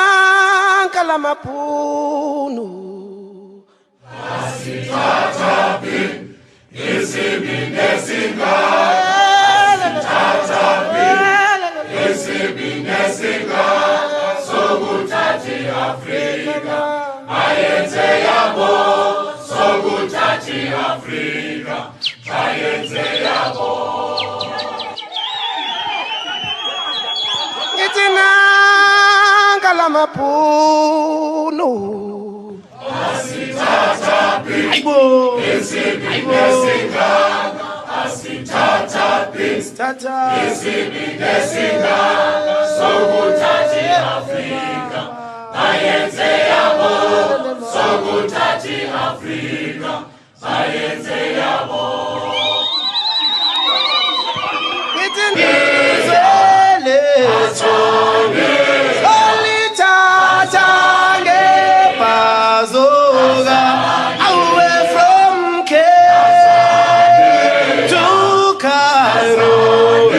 Nankala Mapunu, Iti Nankala Mapunu, Aibo, Stata, Cairo.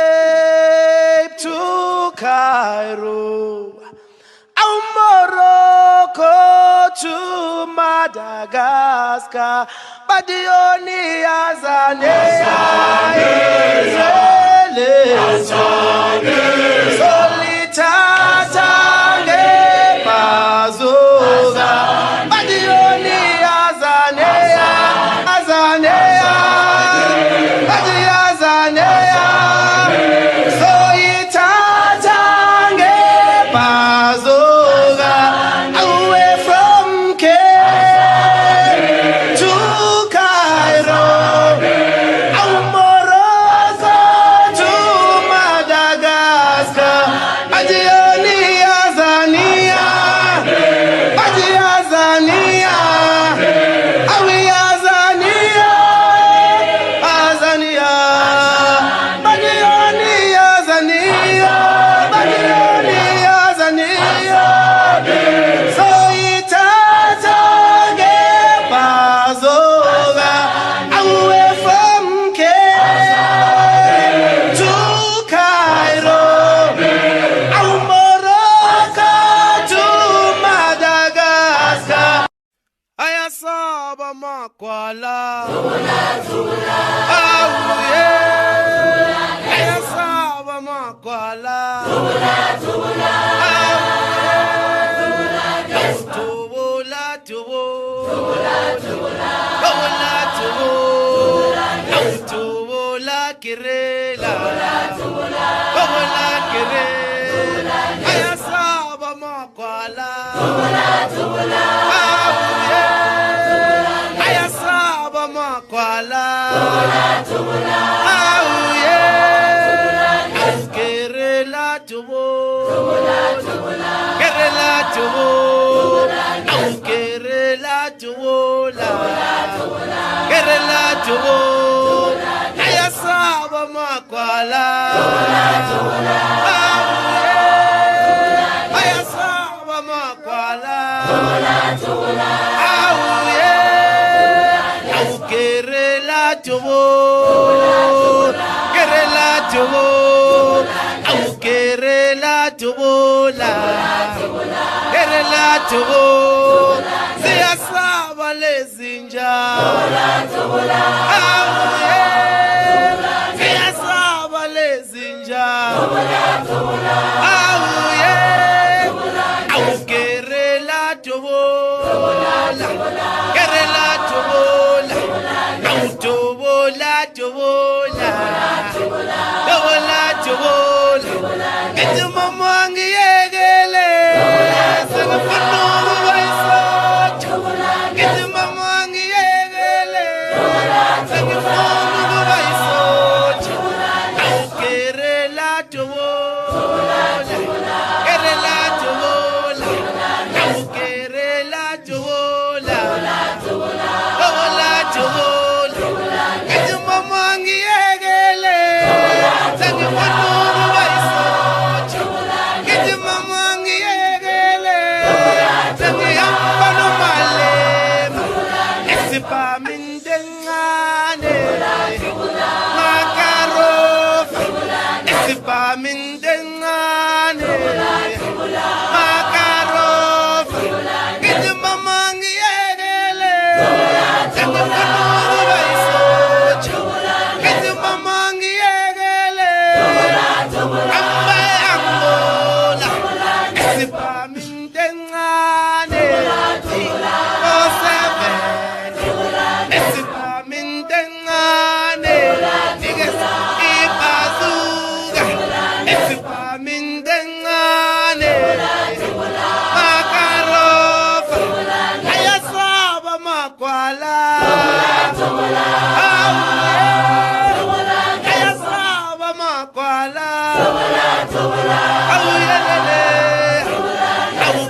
Cape to Cairo, Morocco to Madagascar, but the only Azane, Solitata, Pazoga, but the only Azane, away from Cape to Cairo, Morocco to Madagascar, Makwala, Ayasaba Makwala, Kirela, Ayasaba Makwala, Ayasaba Makwala, Kerela tubo, Kerela tubo, Kerela tubo, Kerela tubo, Ayasaba Makwala, Ayasaba Makwala, Kerela tubo, Kerela tubo, Kerela tubo, Kerela tubo, Siyasaba lezinja, Siyasaba lezinja, Kerela tubo, Kerela tubo, Tubola, tubola, tubola, tubola, get your mama and yegele, send a phone over, get your mama and yegele, send a phone over, Kerela tubola, Kerela tubola, Kerela tubola, tubola, tubola.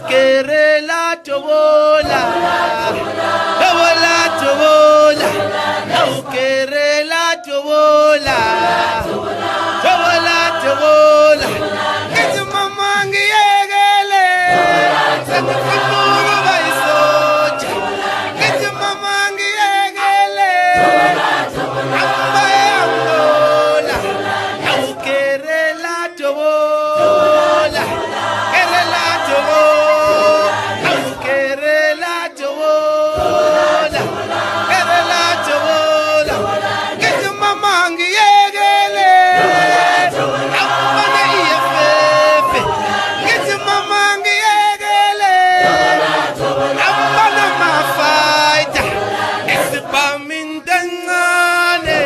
Kerela tobola, tobola, tobola, aukerela tobola, tobola, tobola, kitu mamangi yegele, sekufunuga baisoja, kitu mamangi yegele, ambaye angola, aukerela tobola, kerela tobola, aukerela tobola, kerela tobola, kitu mamangi yegele, ambana iefefe, kitu mamangi yegele, ambana mafaita, esipamindengane,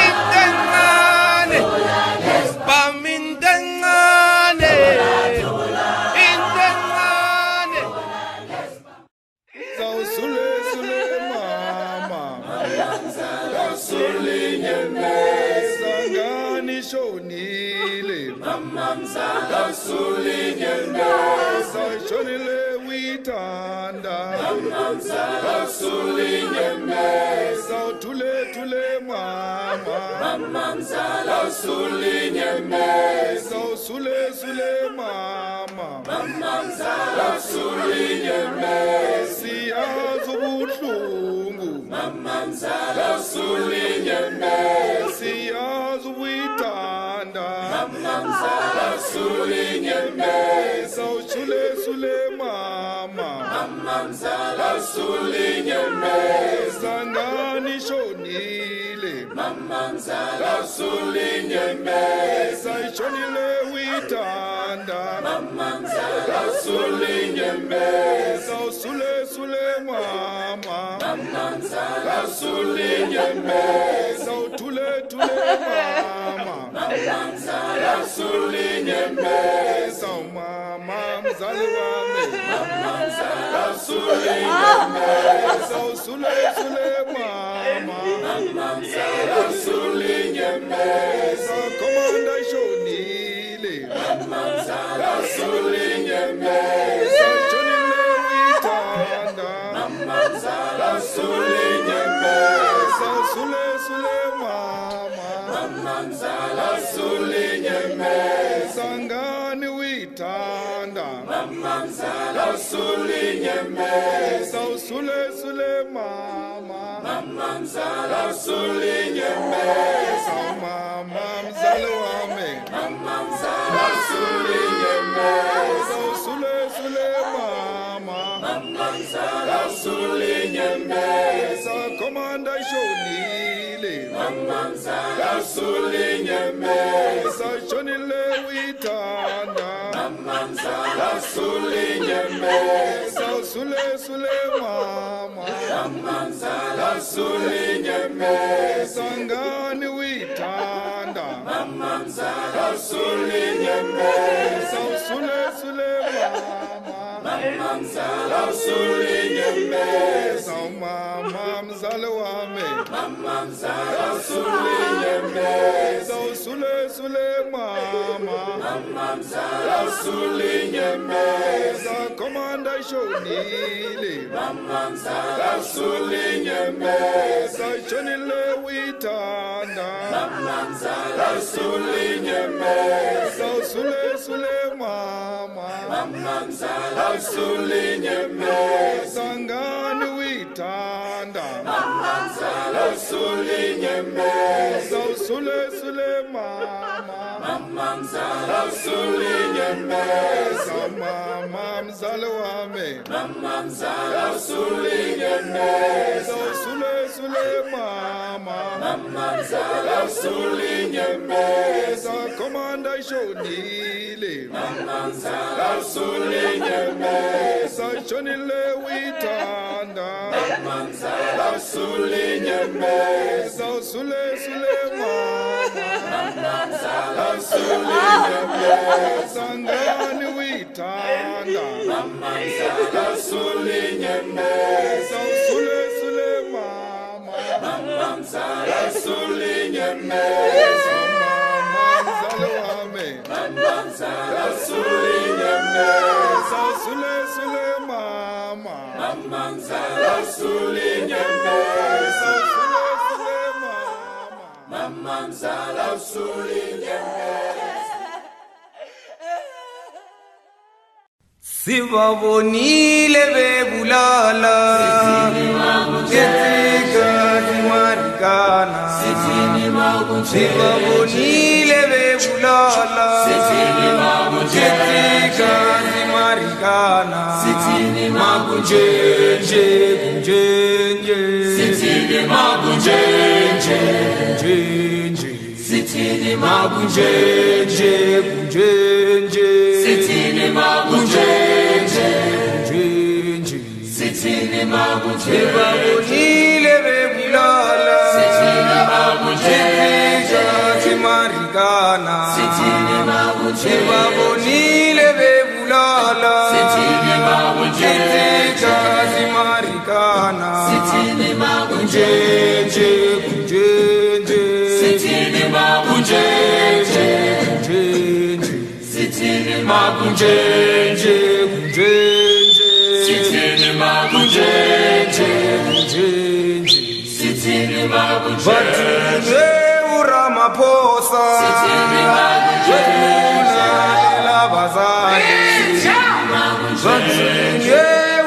indengane, esipamindengane, indengane. Sawusule sule mama, sawusule nyemeza ngani shonile, sawusule nyemeza shonile witanda, sawusule nyemeza tule tule mama, sawusule nyemeza sawusule sule mama, sawusule nyemeza siyazi ubuhlungu, sawusule nyemeza siyazi uyithanda, sawusule nyemeza sawusule sule mama, sawusule nyemeza ngani shonile, sawusule nyemeza ishonile uyithanda, sawusule nyemeza sawusule sule mama, sawusule nyemeza uthule thule mama, sawusule nyemeza umama mzali wami, sawusule nyemeza usule sule mama, sawusule nyemeza komanda ishonile, sawusule nyemeza ishonile uyithanda, sawusule nyemeza sule sule mama, sawusule nyemeza ngani uyithanda, sawusule nyemeza usule sule mama, sawusule nyemeza mama mzali wami, sawusule nyemeza usule sule mama, sawusule nyemeza komanda ishonile, sawusule nyemeza ishonile uyithanda, sawusule nyemeza usule sule mama, sawusule nyemeza ngani uyithanda, sawusule nyemeza usule sule mama, sawusule nyemeza umama mzali wami, sawusule nyemeza usule sule mama, sawusule nyemeza komanda ishonile, sawusule nyemeza ishonile uyithanda, sawusule nyemeza usule sule mama, sawusule nyemeza ngani uyithanda, sawusule nyemeza usule sule mama, sawusule nyemeza mama mzali wami, sawusule nyemeza usule sule mama, sawusule nyemeza komanda ishonile, sawusule nyemeza ishonile uyithanda, sawusule nyemeza usule sule mama, sawusule nyemeza ngani uyithanda, sawusule nyemeza usule sule mama, sawusule nyemeza mama mzali wami, sawusule nyemeza usule sule Sibabonile bebulala Ketika dimarikana Sibabonile bebulala Ketika dimarikana Magunjenje kunjenje Magunjenje kunjenje Magunjenje kunjenje Magunjenje kunjenje Sibabonile bebulala Ketika dimarikana Sibabonile bebulala Ketika dimarikana Kunjenje kunjenje Kunjenje kunjenje Magunjenje kunjenje Kunjenje kunjenje Batune uramaphosa Batune bazali Batune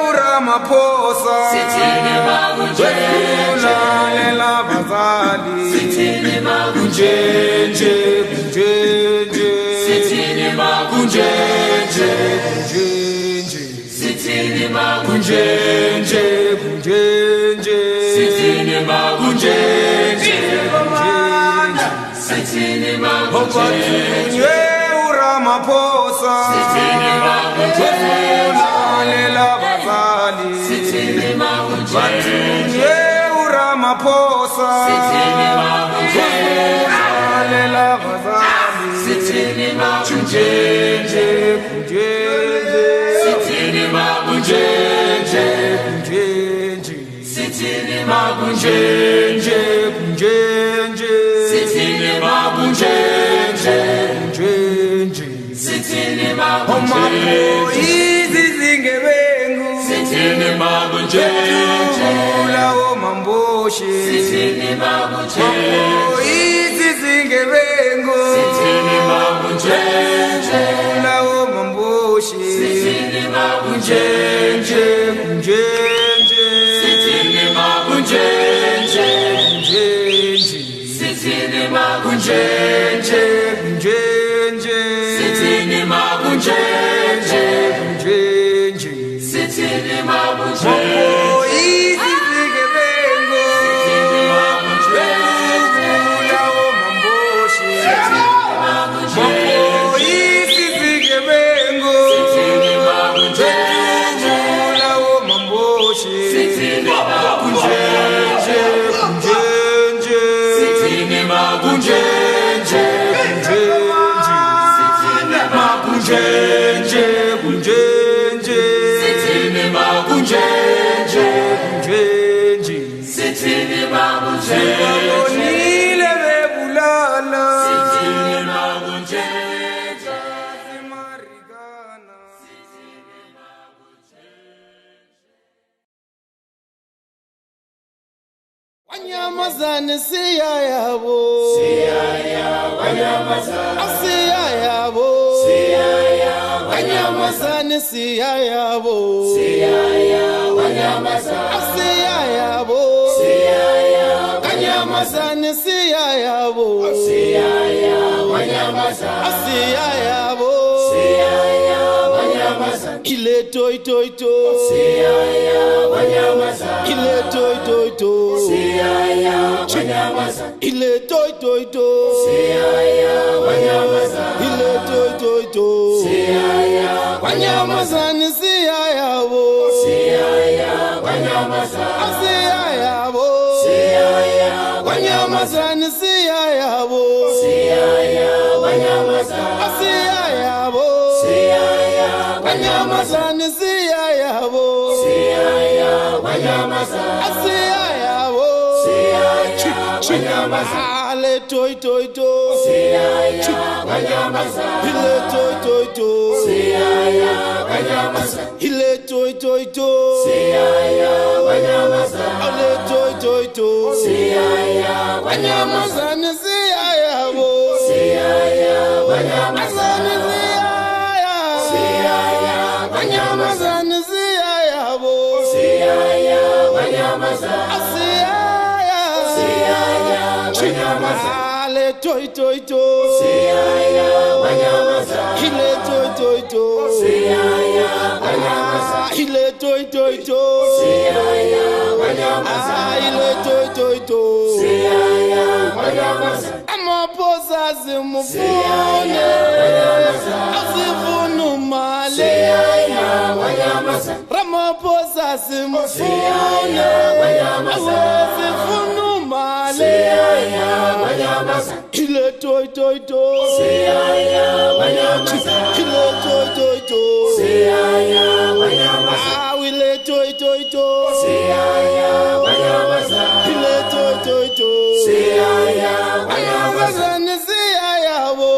uramaphosa Batune bazali Kunjenje kunjenje Kunjenje kunjenje Kunjenje kunjenje Kunjenje kunjenje Batune uramaphosa Batune bazali Batune uramaphosa Batune bazali Kunjenje kunjenje Kunjenje kunjenje Magunjenje kunjenje Magunjenje kunjenje Omapo izizingebengu Ula omamboshe Omapo izizingebengu Ula omamboshe Kunjenje kunjenje Kunjenje kunjenje Kunjenje kunjenje Kunjenje kunjenje Mapo izizingebengu Ula omamboshe Mapo izizingebengu Ula omamboshe Kunjenje kunjenje Kunjenje kunjenje Magunjenje kunjenje Kunjenje kunjenje Sibabonile bebulala Dimarikana Wanyamazane siya yabo Asiya yabo Wanyamazane siya yabo Asiya yabo Wanyamazane siya yabo Asiya yabo Ile toy toy to Ile toy toy to Ile toy toy to Ile toy toy to Wanyamazane siya yabo Asiya yabo Wanyamazane siya yabo Asiya yabo Wanyamazane siya yabo Asiya yabo Ale toy toy to Ile toy toy to Ile toy toy to Wanyamazani siyayabo Wanyamazani Wanyamazani siyayabo Ale toy toy to Ile toy toy to Ile toy toy to Ile toy toy to Amaposa zimufune Azifunu male Ramaposa zimufune Azifunu male Ile toy toy to Ile toy toy to Ile toy toy to Ile toy toy to Wanyamazani siyayabo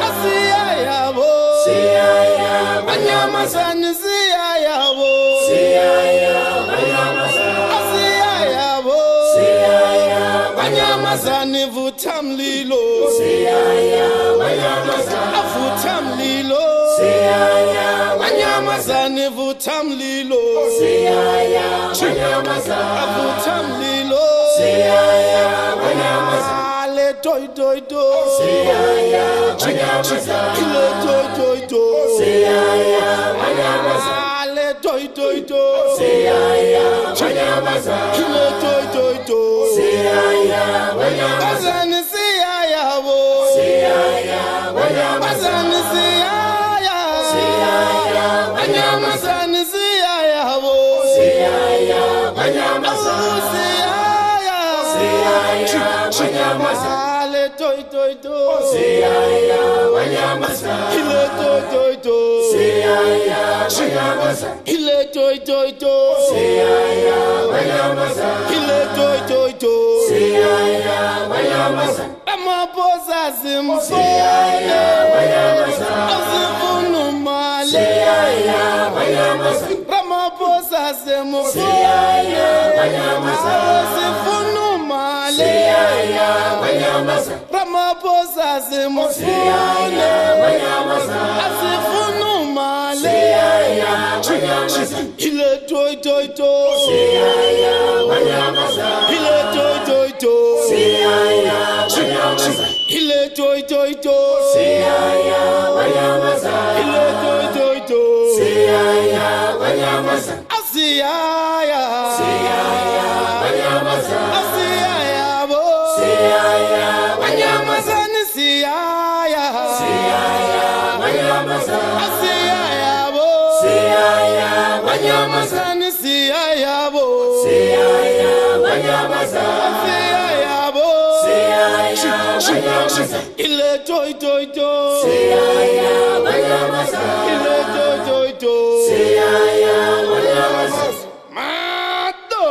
Asiyayabo Wanyamazani siyayabo Asiyayabo Wanyamazani vutamlilo Avutamlilo Wanyamazani vutamlilo Avutamlilo Ale toy toy to Ile toy toy to Ale toy toy to Ile toy toy to Wanyamazani siyayabo Wanyamazani siyayabo Wanyamazani siyayabo Ale toy toy to Ile toy toy to Ile toy toy to Ile toy toy to Amaposa zimufune Azifunu male Ramaposa zimufune Azifunu male Ramaposa zimufune Azifunu male Ile toy toy to Ile toy toy to Ile toy toy to Ile toy toy to Asiyaya Asiyayabo Wanyamazani siyaya Asiyayabo Wanyamazani siyayabo Asiyayabo Ile toy toy to Ile toy toy to Mato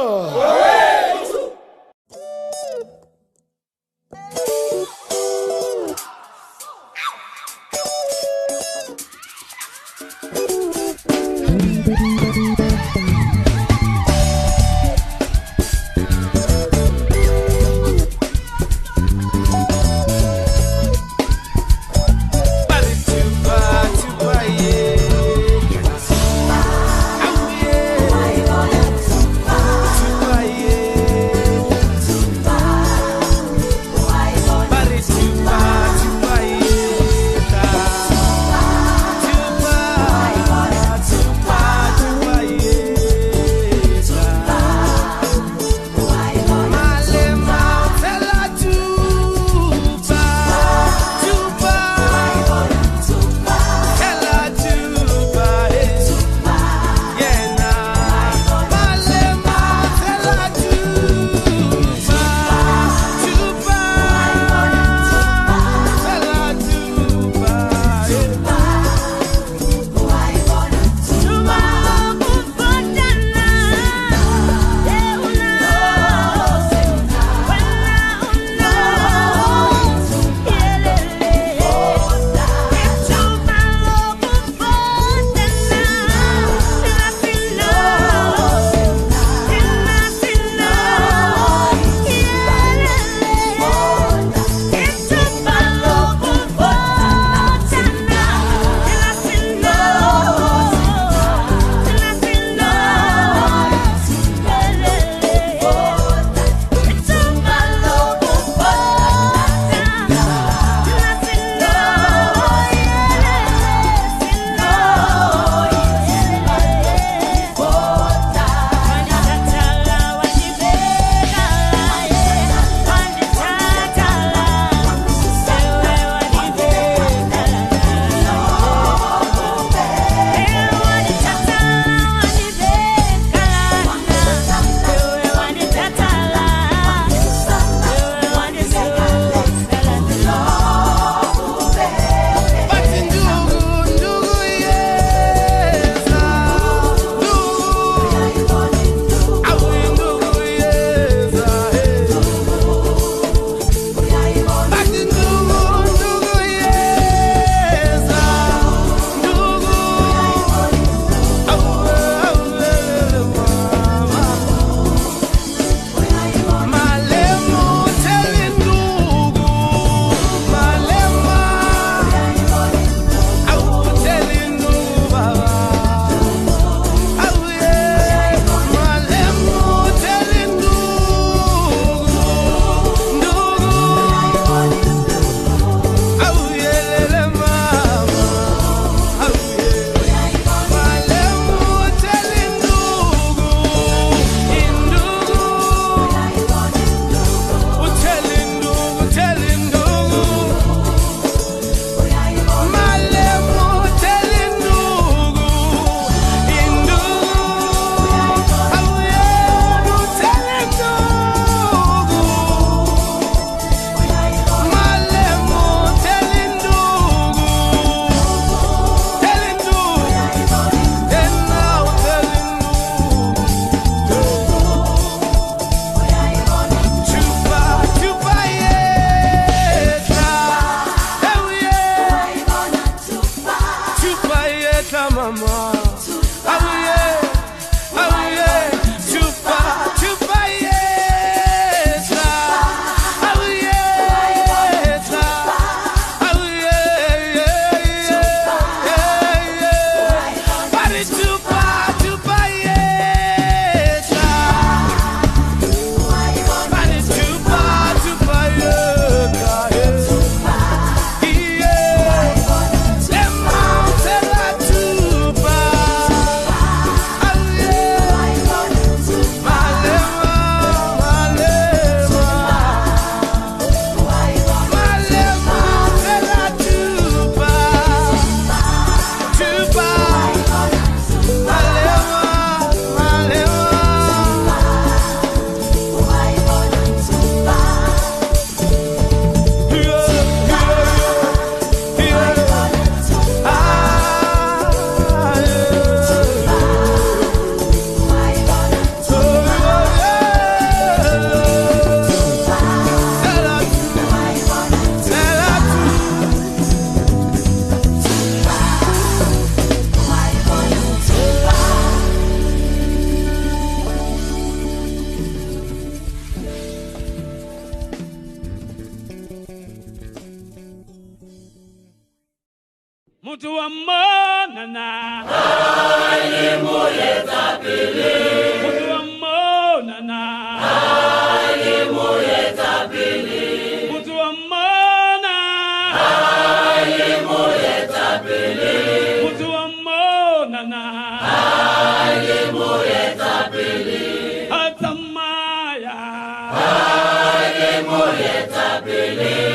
yeta mama. Oh yeah, chupa yeta. Oh yeta. Oh yeah. Body chupa yeta. Body chupa yeta. Mutu wa monana Alimueta pili Mutu wa monana Alimueta pili Mutu wa mona Alimueta pili Mutu wa monana Alimueta pili Atamaya Alimueta pili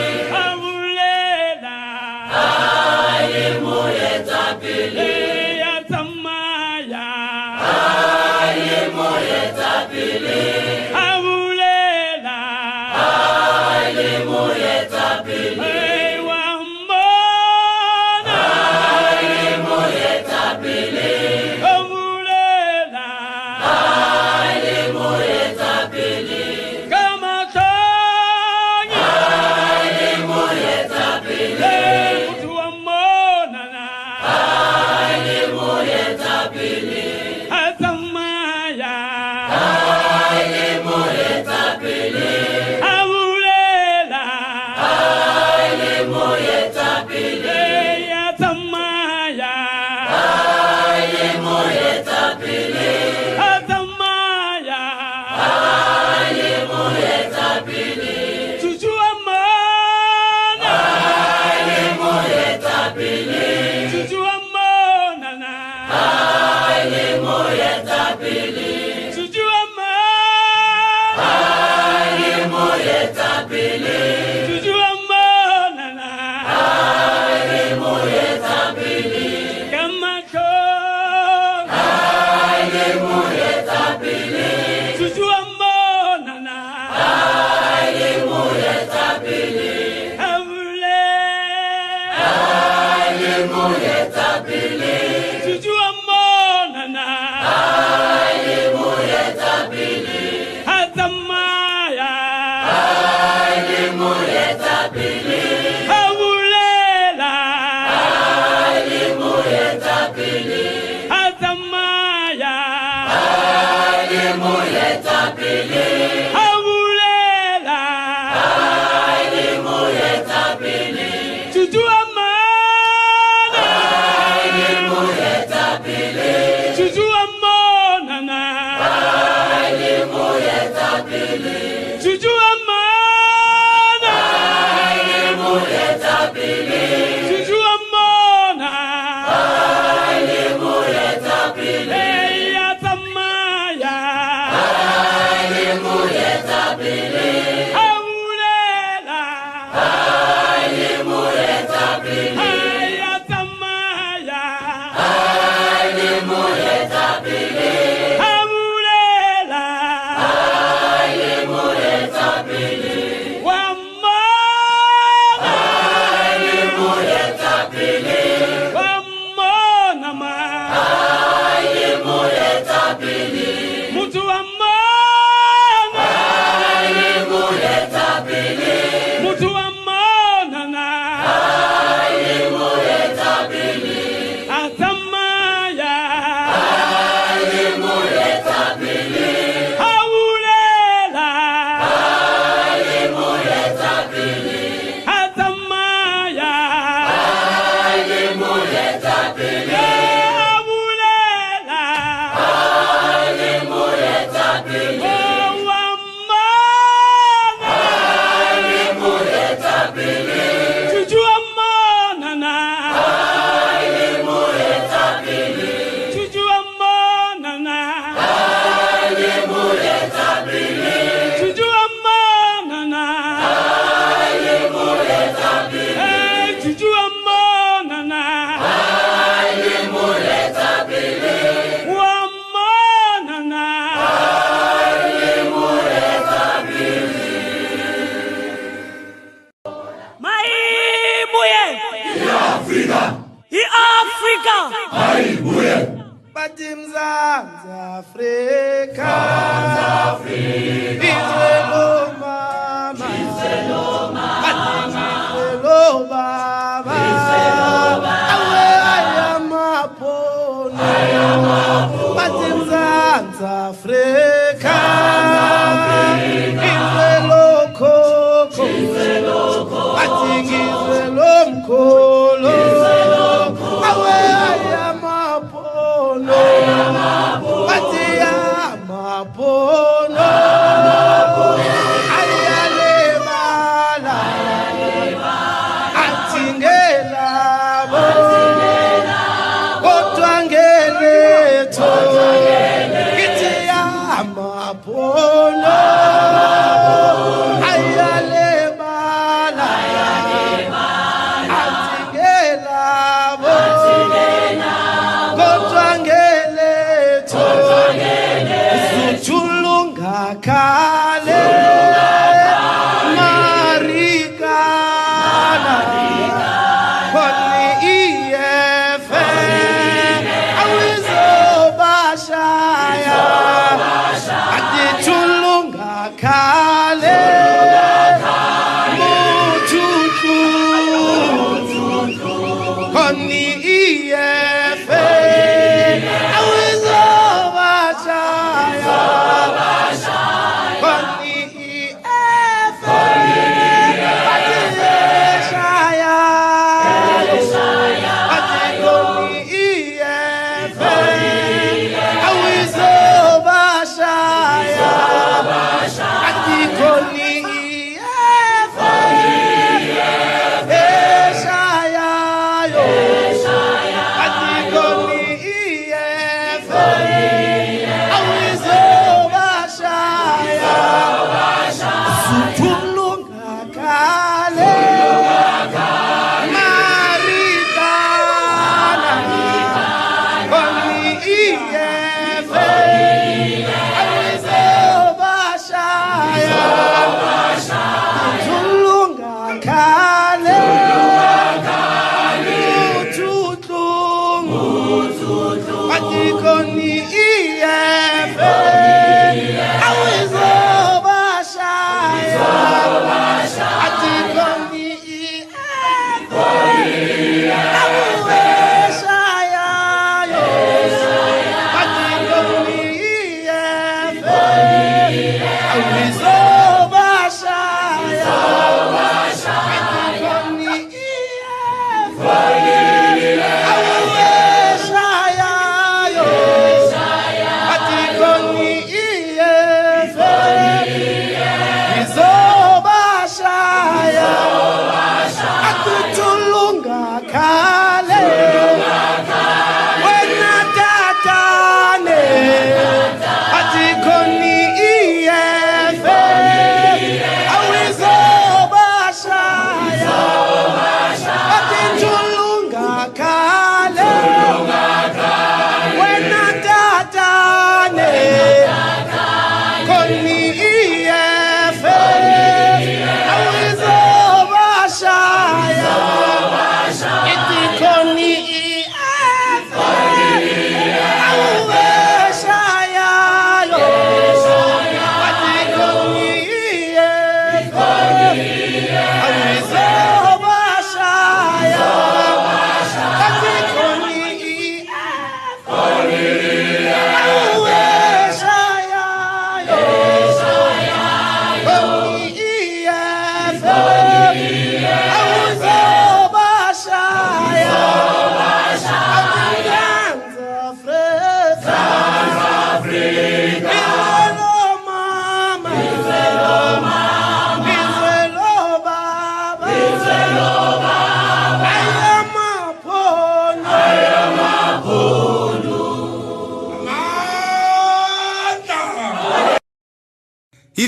Con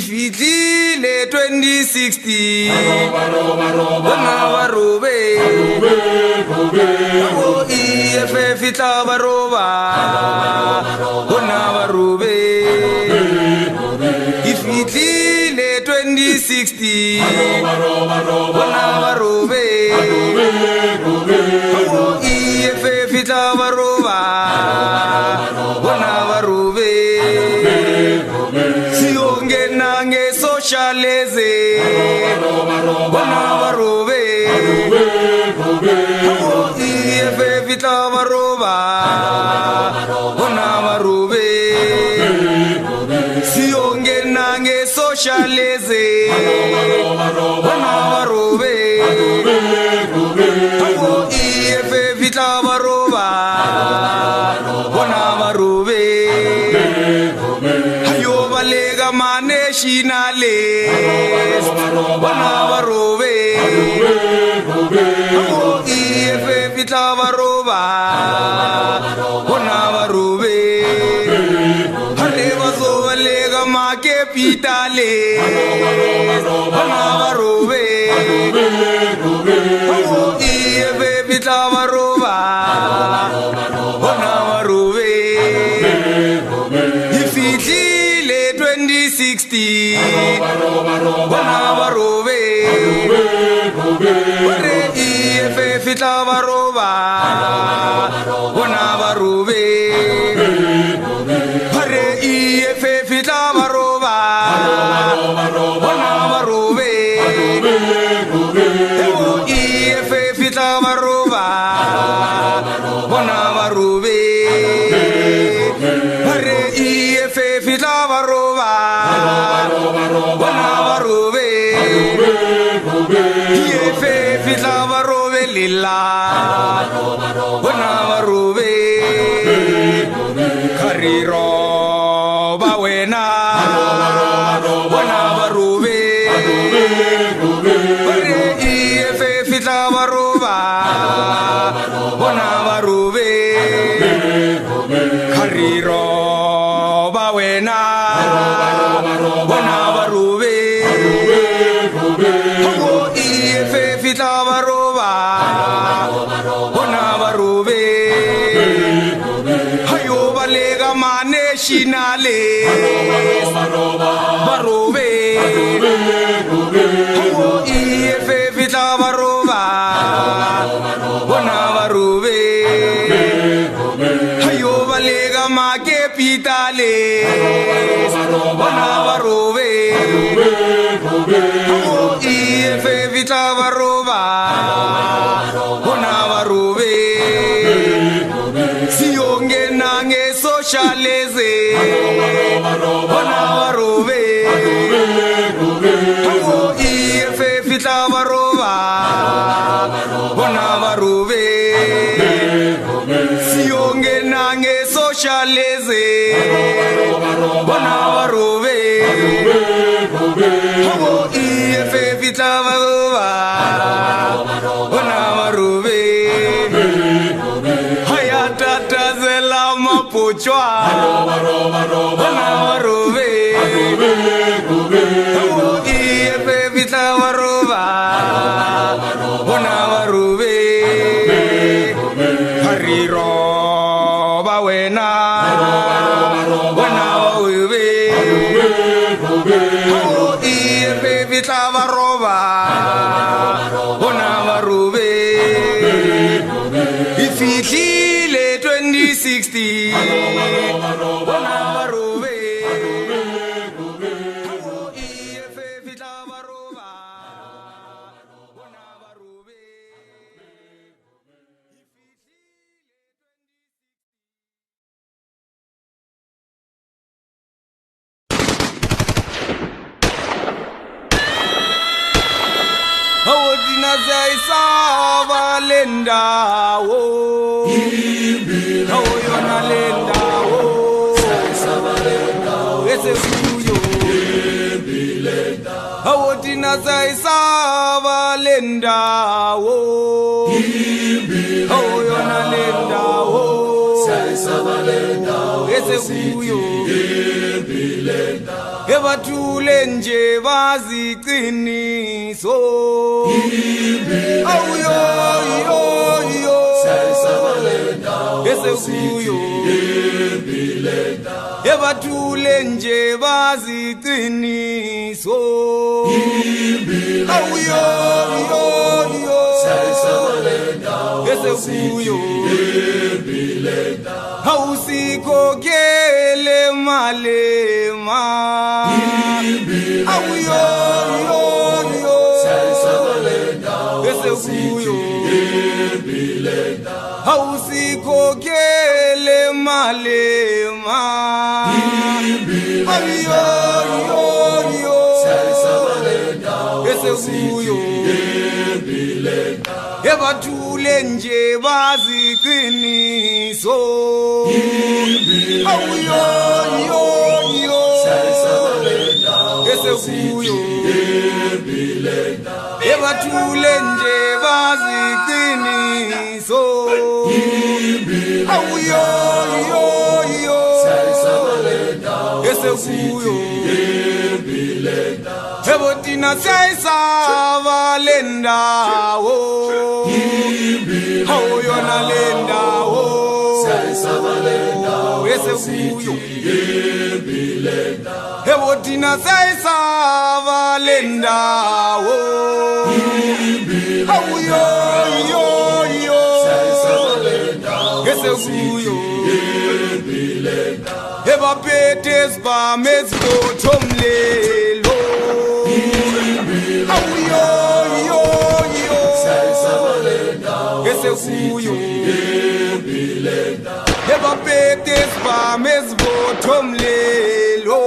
Ifidlile 2016 bona barobe abo Eff fitla baroba bona barobe Ifidlile 2016 bona barobe abo Eff fitla baroba bona barobe Siongena nge socialize bona barobe abo Eff fitla baroba bona barobe Siongena nge socialize bona barobe abo Eff fitla baroba bona barobe Hayo balega nationale bona barobe abo Eff fitla baroba bona barobe Balega makepitale bona barobe abo Eff fitla baroba bona barobe Ifidlile 2016 bona barobe Eff fitla baroba bona barobe Eff fitla baroba bona barobe Eff fitla baroba bona barobe Eff fitla baroba bona barobe Eff fitla barobe lila bona barobe Kariro bawena bona barobe Eff fitla baroba bona barobe Kariro bawena bona barobe Eff fitla baroba bona barobe hayo balega nationale barobe Eff fitla baroba bona barobe hayo balega makepitale bona barobe Eff fitla baroba bona barobe Siongena nge socialize bona barobe abo Eff fitla baroba bona barobe Siongena nge socialize bona barobe abo Eff fitla baroba bona barobe Hayatatazela mapochwa bona barobe abo Eff fitla baroba bona barobe Hariro bawena bona barobe abo Eff fitla baroba bona barobe Ifidlile 2016 bona barobe abo Eff fitla baroba bona barobe Awodina zaisaba lendawo Awoyona lendawo Zaisaba lendawo Ese kuyo Awodina zaisaba lendawo Awoyona lendawo Zaisaba lendawo Ese kuyo ebathule nje baziqiniso awuyo yo esekuyo ebathule nje baziqiniso awuyo esekuyo awusikhokhele malema awuyo esekuyo awusikhokhele malema awuyo esekuyo ebathule nje baziqiniso awuyo esekuyo ebathule nje baziqiniso awuyo esekuyo ebotina sayisabalendawo awuyona lendawo esekuyo ebotina sayisabalendawo awuyo esekuyo ebaphethe sibamezibotho-mlelo awuyo esekuyo ebaphethe sibamezibotho-mlelo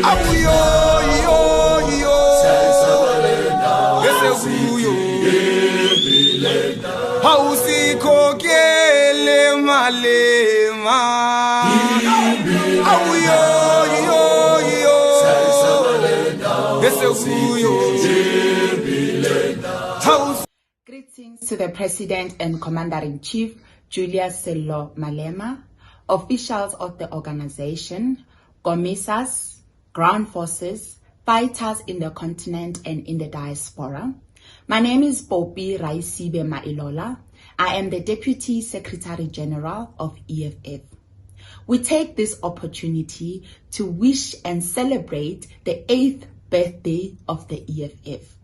awuyo esekuyo awusikhokhele malema awuyo esekuyo. Greetings to the President and Commander-in-Chief, Julius Sello Malema, officials of the organization, COMISAs, ground forces, fighters in the continent and in the diaspora. My name is Popi Raisibe Mailola. I am the Deputy Secretary General of EFF. We take this opportunity to wish and celebrate the 8th birthday of the EFF.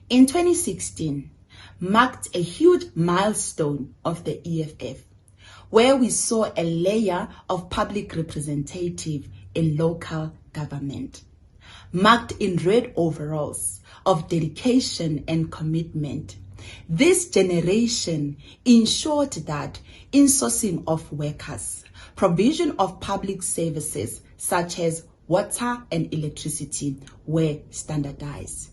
In 2016, marked a huge milestone of the EFF, where we saw a layer of public representative in local government, marked in red overalls of dedication and commitment. This generation ensured that insourcing of workers, provision of public services such as water and electricity were standardized.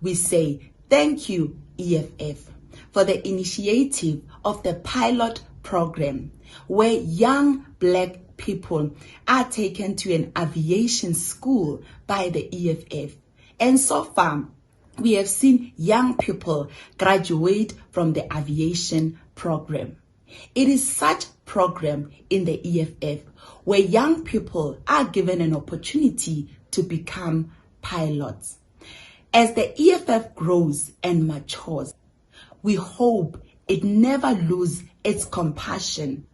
We say thank you, EFF, for the initiative of the pilot program where young black people are taken to an aviation school by the EFF. And so far, we have seen young people graduate from the aviation program. It is such program in the EFF where young people are given an opportunity to become pilots. As the EFF grows and matures, we hope it never loses its compassion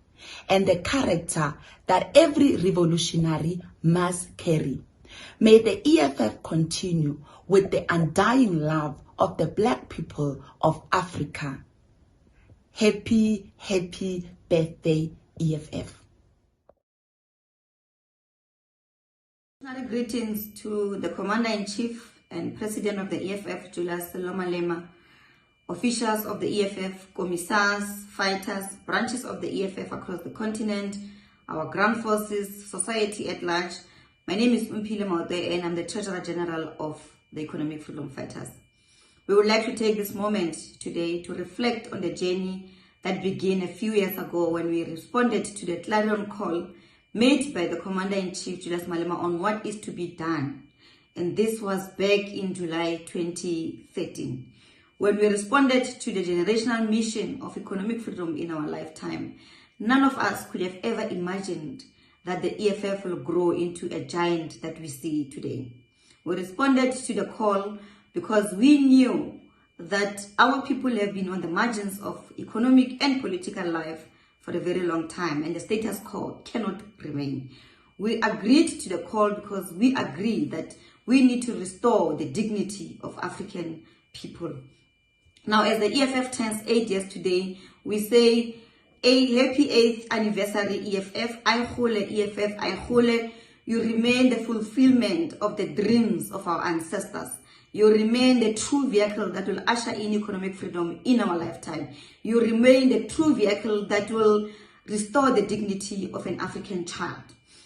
and the character that every revolutionary must carry. May the EFF continue with the undying love of the black people of Africa. Happy, happy birthday, EFF. Greetings to the Commander-in-Chief and President of the EFF, Julius Sello Malema, officials of the EFF, commissars, fighters, branches of the EFF across the continent, our ground forces, society at large. My name is Mpile Maude and I'm the Treasurer General of the Economic Freedom Fighters. We would like to take this moment today to reflect on the journey that began a few years ago when we responded to the clarion call made by the Commander-in-Chief Julius Malema on what is to be done. And this was back in July 2013. When we responded to the generational mission of economic freedom in our lifetime, none of us could have ever imagined that the EFF will grow into a giant that we see today. We responded to the call because we knew that our people have been on the margins of economic and political life for a very long time, and the status quo cannot remain. We agreed to the call because we agree that we need to restore the dignity of African people. Now, as the EFF turns 8 years today, we say a happy 8th anniversary EFF. Aikhole EFF, Aikhole. You remain the fulfillment of the dreams of our ancestors. You remain the true vehicle that will usher in economic freedom in our lifetime. You remain the true vehicle that will restore the dignity of an African child.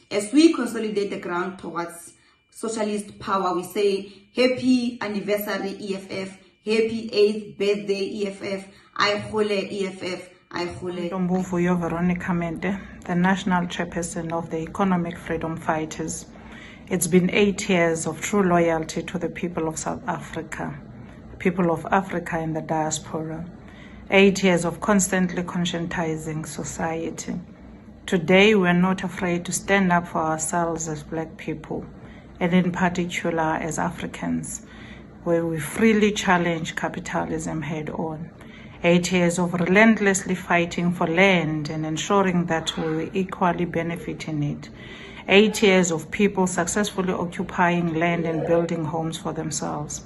As we consolidate the ground towards socialist power, we say happy anniversary EFF, happy 8th birthday EFF, Aikhole EFF, Aikhole. Ntombuvuyo Veronica Mende, the National Chairperson of the Economic Freedom Fighters. It's been 8 years of true loyalty to the people of South Africa, people of Africa in the diaspora. 8 years of constantly conscientizing society. Today, we're not afraid to stand up for ourselves as Black people, and in particular as Africans, where we freely challenge capitalism head on. 8 years of relentlessly fighting for land and ensuring that we equally benefit in it. 8 years of people successfully occupying land and building homes for themselves.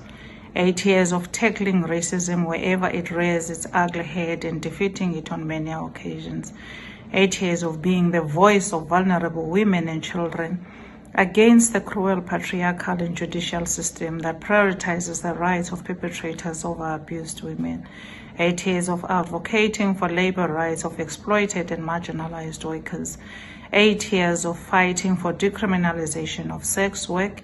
8 years of tackling racism wherever it rears its ugly head and defeating it on many occasions. 8 years of being the voice of vulnerable women and children against the cruel patriarchal and judicial system that prioritizes the rights of perpetrators over abused women. 8 years of advocating for labor rights of exploited and marginalized workers. 8 years of fighting for decriminalization of sex work.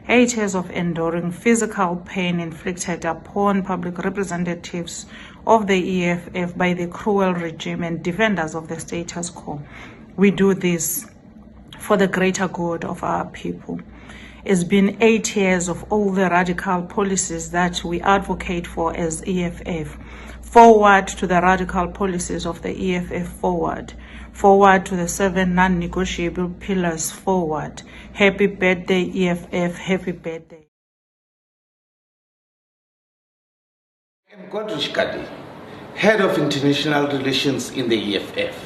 8 years of enduring physical pain inflicted upon public representatives of the EFF by the cruel regime and defenders of the status quo. We do this for the greater good of our people. It's been 8 years of all the radical policies that we advocate for as EFF. Forward to the radical policies of the EFF, forward. Forward to the 7 non-negotiable pillars, forward. Happy birthday, EFF, happy birthday. I'm Godrich Kadi, Head of International Relations in the EFF.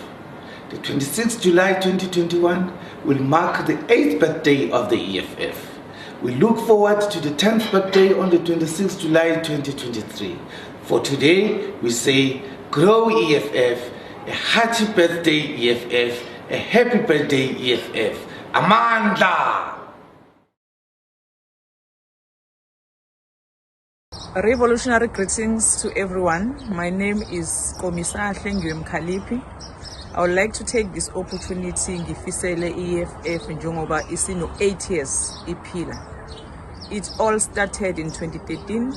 The 26th July 2021 will mark the 8th birthday of the EFF. We look forward to the 10th birthday on the 26th July 2023. For today, we say, grow EFF, a happy birthday EFF, a happy birthday EFF. Amanda! Revolutionary greetings to everyone. My name is Komisa Hlengwe Mkhalipi. I would like to take this opportunity ngifisele EFF njengoba isino 8 years iphila. It all started in 2013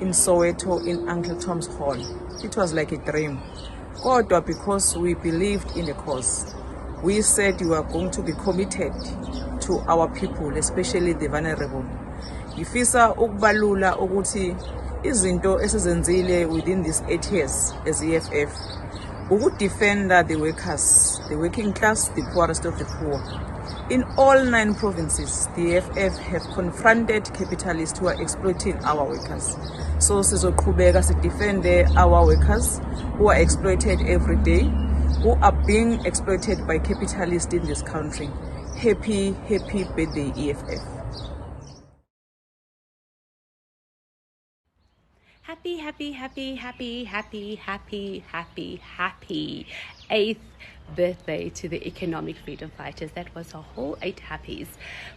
in Soweto in Uncle Tom's Hall. It was like a dream. Kodwa because we believed in the cause. We said we were going to be committed to our people, especially the vulnerable. Ngifisa ukubalula ukuthi izinto esizenzile within these 8 years as EFF defend the workers, the working class, the poorest of the poor. In all 9 provinces, the EFF have confronted capitalists who are exploiting our workers. So sizoqhubeka si defend our workers who are exploited every day, who are being exploited by capitalists in this country. Happy birthday, EFF. Happy 8th birthday to the Economic Freedom Fighters. That was a whole 8 happies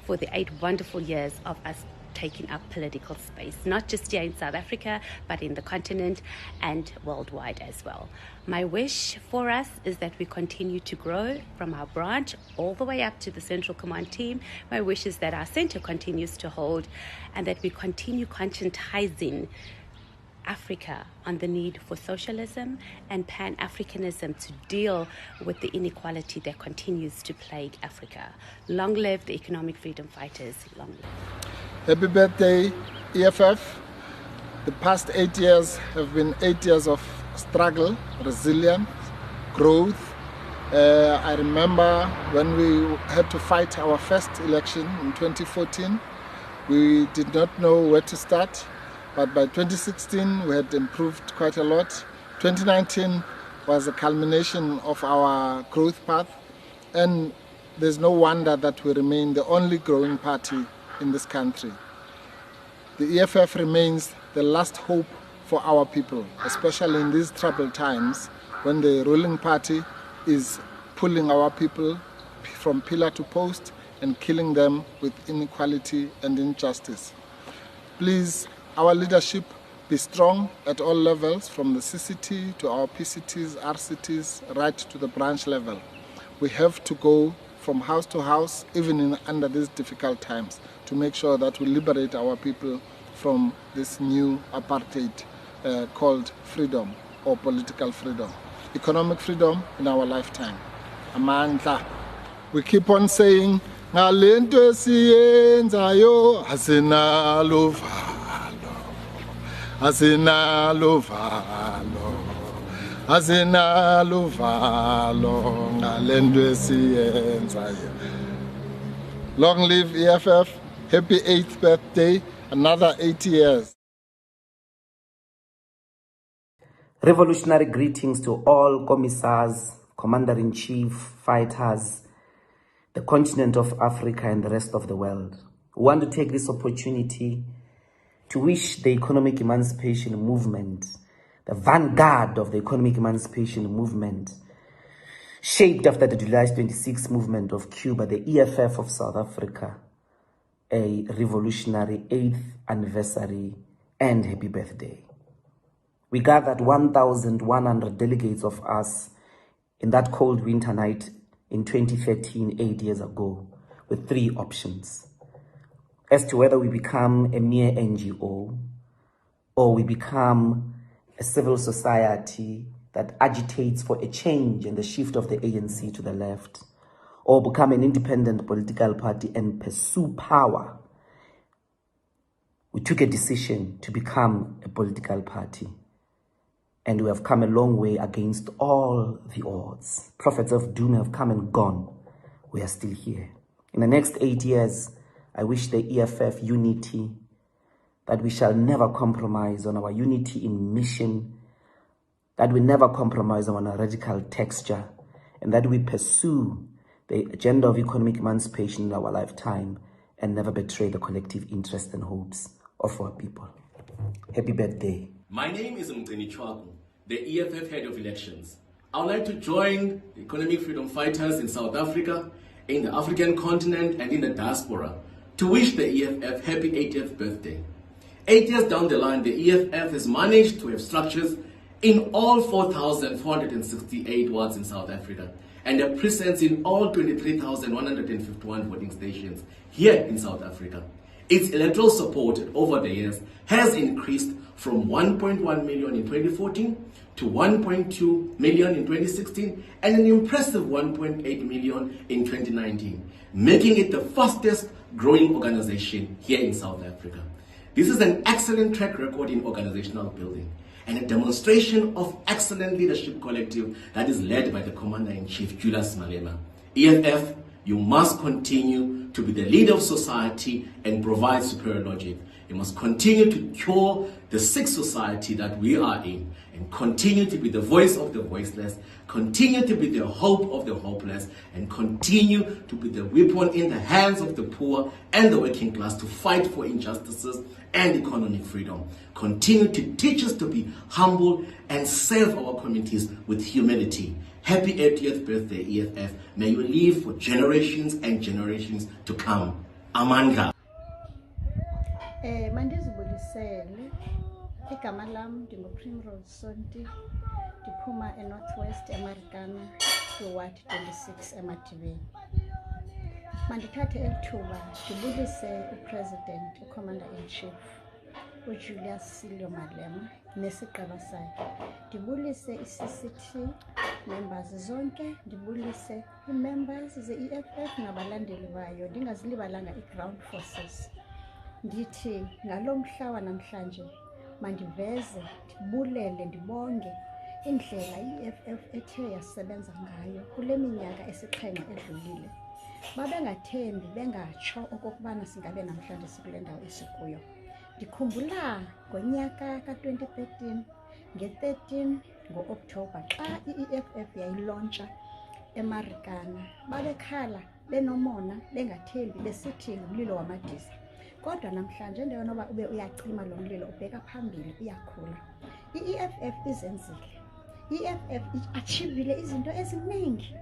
for the 8 wonderful years of us taking up political space, not just here in South Africa, but in the continent and worldwide as well. My wish for us is that we continue to grow from our branch all the way up to the Central Command team. My wish is that our center continues to hold and that we continue conscientizing Africa on the need for socialism and Pan-Africanism to deal with the inequality that continues to plague Africa. Long live the Economic Freedom Fighters. Long live. Happy birthday, EFF. The past 8 years have been 8 years of struggle, resilience, growth, I remember when we had to fight our first election in 2014, we did not know where to start, but by 2016 we had improved quite a lot. 2019 was a culmination of our growth path, and there's no wonder that we remain the only growing party in this country. The EFF remains the last hope for our people, especially in these troubled times when the ruling party is pulling our people from pillar to post and killing them with inequality and injustice. Please, our leadership, be strong at all levels, from the CCT to our PCTs, RCTs, right to the branch level. We have to go from house to house, even under these difficult times, to make sure that we liberate our people from this new apartheid called freedom or political freedom. Economic freedom in our lifetime. Amandla. We keep on saying, Ngalento esiyenzayo asinalo valo, asinalo valo, asinalo valo, ngalento esiyenzayo. Long live EFF, happy 8th birthday, another 80 years. Revolutionary greetings to all commissars, commander-in-chief, fighters, the continent of Africa and the rest of the world. We want to take this opportunity to wish the economic emancipation movement, the vanguard of the economic emancipation movement, shaped after the July 26 movement of Cuba, the EFF of South Africa, a revolutionary 8th anniversary and happy birthday. We gathered 1,100 delegates of us in that cold winter night in 2013, 8 years ago, with 3 options as to whether we become a mere NGO or we become a civil society that agitates for a change and the shift of the ANC to the left, or become an independent political party and pursue power. We took a decision to become a political party. And we have come a long way against all the odds. Prophets of doom have come and gone. We are still here. In the next 8 years, I wish the EFF unity, that we shall never compromise on our unity in mission, that we never compromise on our radical texture, and that we pursue the agenda of economic emancipation in our lifetime and never betray the collective interests and hopes of our people. Happy birthday. My name is Mgcini Chwaku, the Eff Head of Elections. I would like to join the economic freedom fighters in South Africa, in the African continent, and in the diaspora to wish the EFF happy 80th birthday. 8 years down the line, the EFF has managed to have structures in all 4,468 wards in South Africa and a presence in all 23,151 voting stations here in South Africa. Its electoral support over the years has increased from 1.1 million in 2014 to 1.2 million in 2016 and an impressive 1.8 million in 2019, making it the fastest growing organization here in South Africa. This is an excellent track record in organizational building and a demonstration of excellent leadership collective that is led by the Commander-in-Chief, Julius Malema. EFF, you must continue to be the leader of society and provide superior logic. You must continue to cure the sick society that we are in and continue to be the voice of the voiceless, continue to be the hope of the hopeless, and continue to be the weapon in the hands of the poor and the working class to fight for injustices and economic freedom. Continue to teach us to be humble and serve our communities with humility. Happy 80th birthday, EFF. May you live for generations and generations to come. Amandla. Mandizibulisele igama lam ndinguPrimrose Sonti, ndiphuma eNorthwest eMarikana kwiWard 26 eMadibeni. Mandithathe elithuba ndibulise uPresident, uCommander-in-Chief uJulius Malema nesigqeba sakhe. Ndibulise iCCT members zonke, ndibulise i-members ze-EFF nabalandeli bayo, ndingazilibalanga i-ground forces. Ndithi ngalo mhla wanamhlanje mandiveze, ndibulele, ndibonge indlela i-EFF ethe yasebenza ngayo kule minyaka esixhenxe edlulile. Babengathembi bengatsho okokubana singabe namhlanje sikule ndawo esikuyo. Ndikhumbula ngonyaka ka-2013 nge-13 ngo-Okthobha xa i-EFF yayilontsha eMarikana, babekhala benomona bengathembi besithi ngumlilo wamadiza. Kodwa namhlanje into yonoba ube uyacima lo mlilo ubheka phambili uyakhula. I-EFF izenzile. I-EFF iachivile izinto eziningi.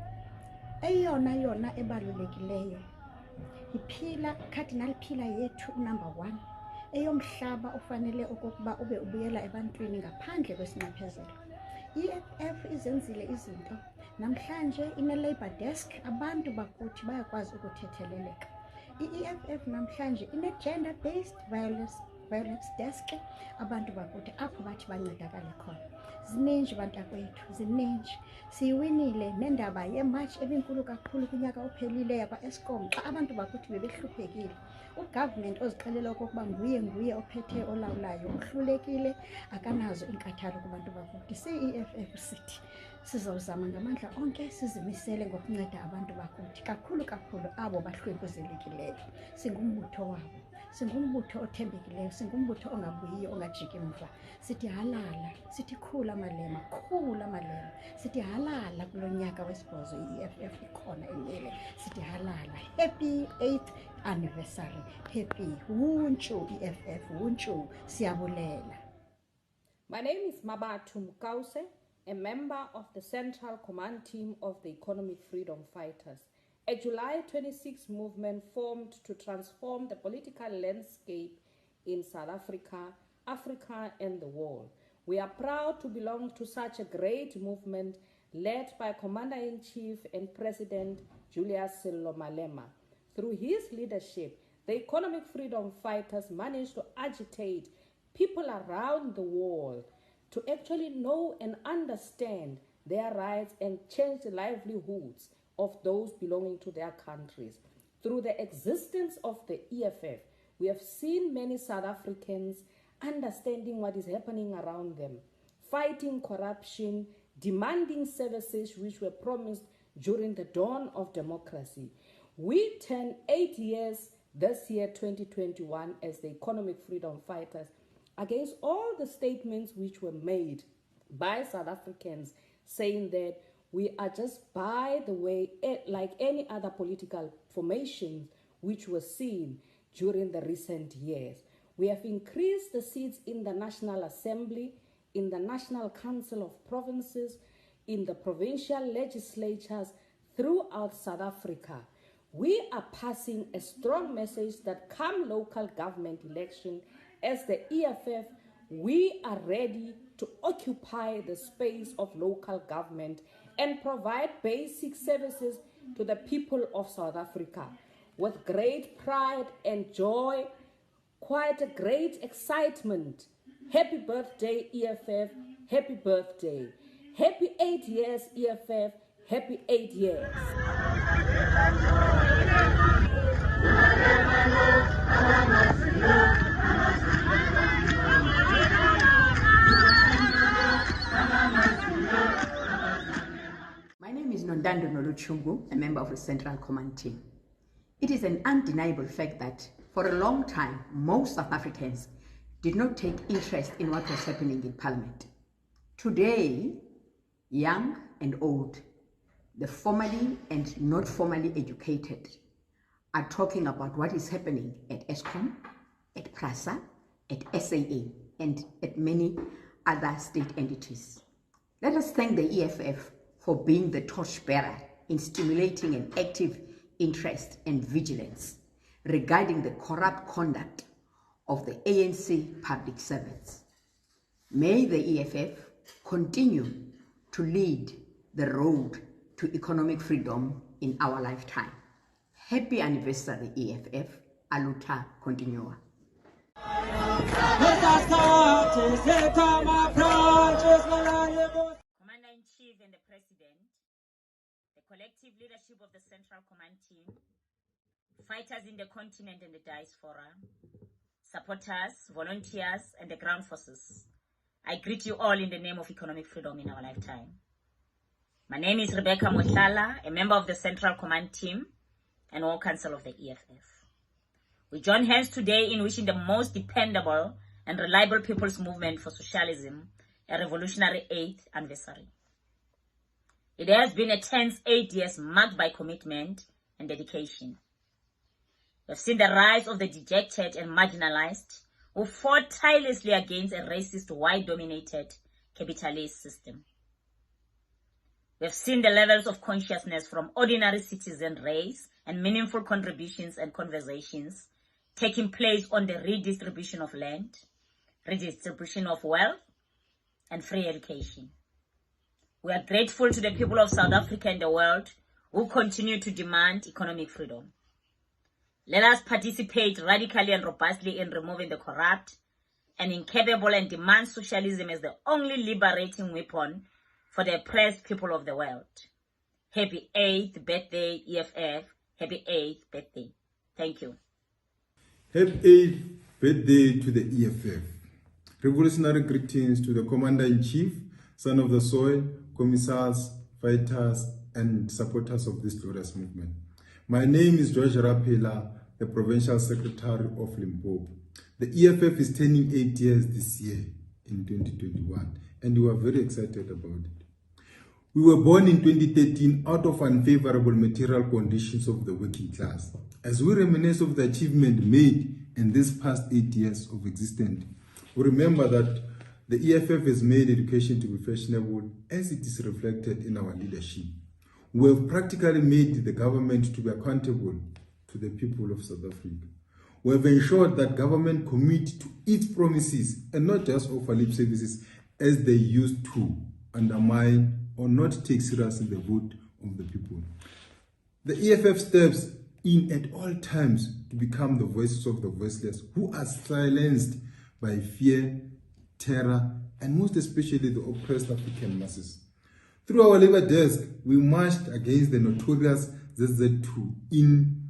Eyona yona ebalulekileyo iphila cardinal pillar yethu number 1 eyomhlaba ofanele okokuba ube ubuyela ebantwini ngaphandle kwesinxephezelo. I-EFF izenzile izinto. Namhlanje ine-labor desk, abantu bakuthi bayakwazi ukuthetheleleka. I-EFF namhlanje ine-gender based violence desk, abantu bakuthi apho bathi bancedakale khona. Zininji bantakwethu, zininji. Siyiwinile nendaba yemarch ebinkulu kakhulu kunyaka ophelile yakwa-Eskom xa abantu bakuthi bebehluphekile. Ugovernment ozixelela okokuba nguye ophethe olawulayo uhlulekile, akanazo inkathalo kubantu bakuthi. Si-EFF sithi sizawuzama ngamandla onke sizimisele ngokunceda abantu bakuthi, kakhulu abo bahlwempuzelekileyo. Singumbutho wabo, singumbutho othembekileyo, singumbutho ongabuyiyo, ongajiki mva. Sithi halala, sithi khula malema, sithi halala kulo nyaka wesibhozo i-EFF ikhona imele. Sithi halala, happy 8th anniversary, happy wunchu EFF, wunchu, siyabulela. My name is Mabatu Mukause, a member of the Central Command Team of the Economic Freedom Fighters, a July 26 movement formed to transform the political landscape in South Africa, Africa and the world. We are proud to belong to such a great movement led by Commander-in-Chief and President Julius Sello Malema. Through his leadership, the Economic Freedom Fighters managed to agitate people around the world to actually know and understand their rights and change the livelihoods of those belonging to their countries. Through the existence of the EFF, we have seen many South Africans understanding what is happening around them, fighting corruption, demanding services which were promised during the dawn of democracy. We turn 8 years this year, 2021, as the Economic Freedom Fighters, against all the statements which were made by South Africans saying that we are just by the way, like any other political formations which were seen during the recent years. We have increased the seats in the National Assembly, in the National Council of Provinces, in the provincial legislatures throughout South Africa. We are passing a strong message that come local government election, as the EFF, we are ready to occupy the space of local government and provide basic services to the people of South Africa. With great pride and joy, quite a great excitement. Happy birthday, EFF. Happy birthday. Happy 8 years, EFF. Happy 8 years. My name is Nondando Noluchungu, a member of the Central Command Team. It is an undeniable fact that for a long time, most South Africans did not take interest in what was happening in Parliament. Today, young and old, the formally and not formally educated, are talking about what is happening at Eskom, at PRASA, at SAA, and at many other state entities. Let us thank the EFF for being the torchbearer in stimulating an active interest and vigilance regarding the corrupt conduct of the ANC public servants. May the EFF continue to lead the road to economic freedom in our lifetime. Happy anniversary, EFF. Aluta continua. Commander-in-Chief and the President, the collective leadership of the Central Command Team, fighters in the continent and the diaspora, supporters, volunteers, and the ground forces. I greet you all in the name of economic freedom in our lifetime. My name is Rebecca Motlala, a member of the Central Command Team and All Council of the EFF. We join hands today in wishing the most dependable and reliable people's movement for socialism a revolutionary 8th anniversary. It has been a tense 8 years marked by commitment and dedication. We've seen the rise of the dejected and marginalized who fought tirelessly against a racist, white-dominated capitalist system. We've seen the levels of consciousness from ordinary citizen race and meaningful contributions and conversations taking place on the redistribution of land, redistribution of wealth, and free education. We are grateful to the people of South Africa and the world who continue to demand economic freedom. Let us participate radically and robustly in removing the corrupt and incapable and demand socialism as the only liberating weapon for the oppressed people of the world. Happy 8th birthday, EFF. Happy 8th birthday. Thank you. Happy 8th birthday to the EFF. Revolutionary greetings to the Commander-in-Chief, son of the soil, commissars, fighters, and supporters of this glorious movement. My name is George Rapela, the Provincial Secretary of Limpopo. The EFF is turning 8 years this year in 2021, and we are very excited about it. We were born in 2013 out of unfavorable material conditions of the working class. As we reminisce of the achievement made in these past 8 years of existence, we remember that the EFF has made education to be fashionable as it is reflected in our leadership. We have practically made the government to be accountable to the people of South Africa. We have ensured that government commit to its promises and not just offer lip services as they used to undermine or not take seriously the vote of the people. The EFF steps in at all times to become the voices of the voiceless who are silenced by fear, terror, and most especially the oppressed African masses. Through our labor desk, we marched against the notorious ZZ2 in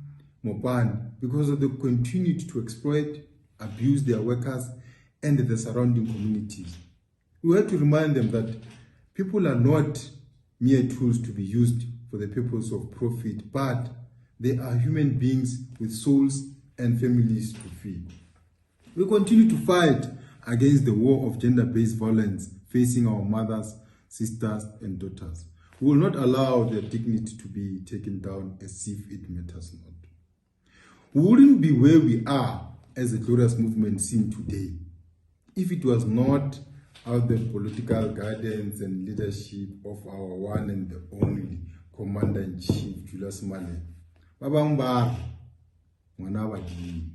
Mopane because they continued to exploit, abuse their workers and the surrounding communities. We had to remind them that people are not mere tools to be used for the purpose of profit, but they are human beings with souls and families to feed. We continue to fight against the war of gender-based violence facing our mothers, sisters, and daughters. We will not allow their dignity to be taken down as if it matters not. We wouldn't be where we are as a glorious movement seen today if it was not out the political guidance and leadership of our one and the only Commander-in-Chief, Julius Malema. Babangbar, Mwanawadi.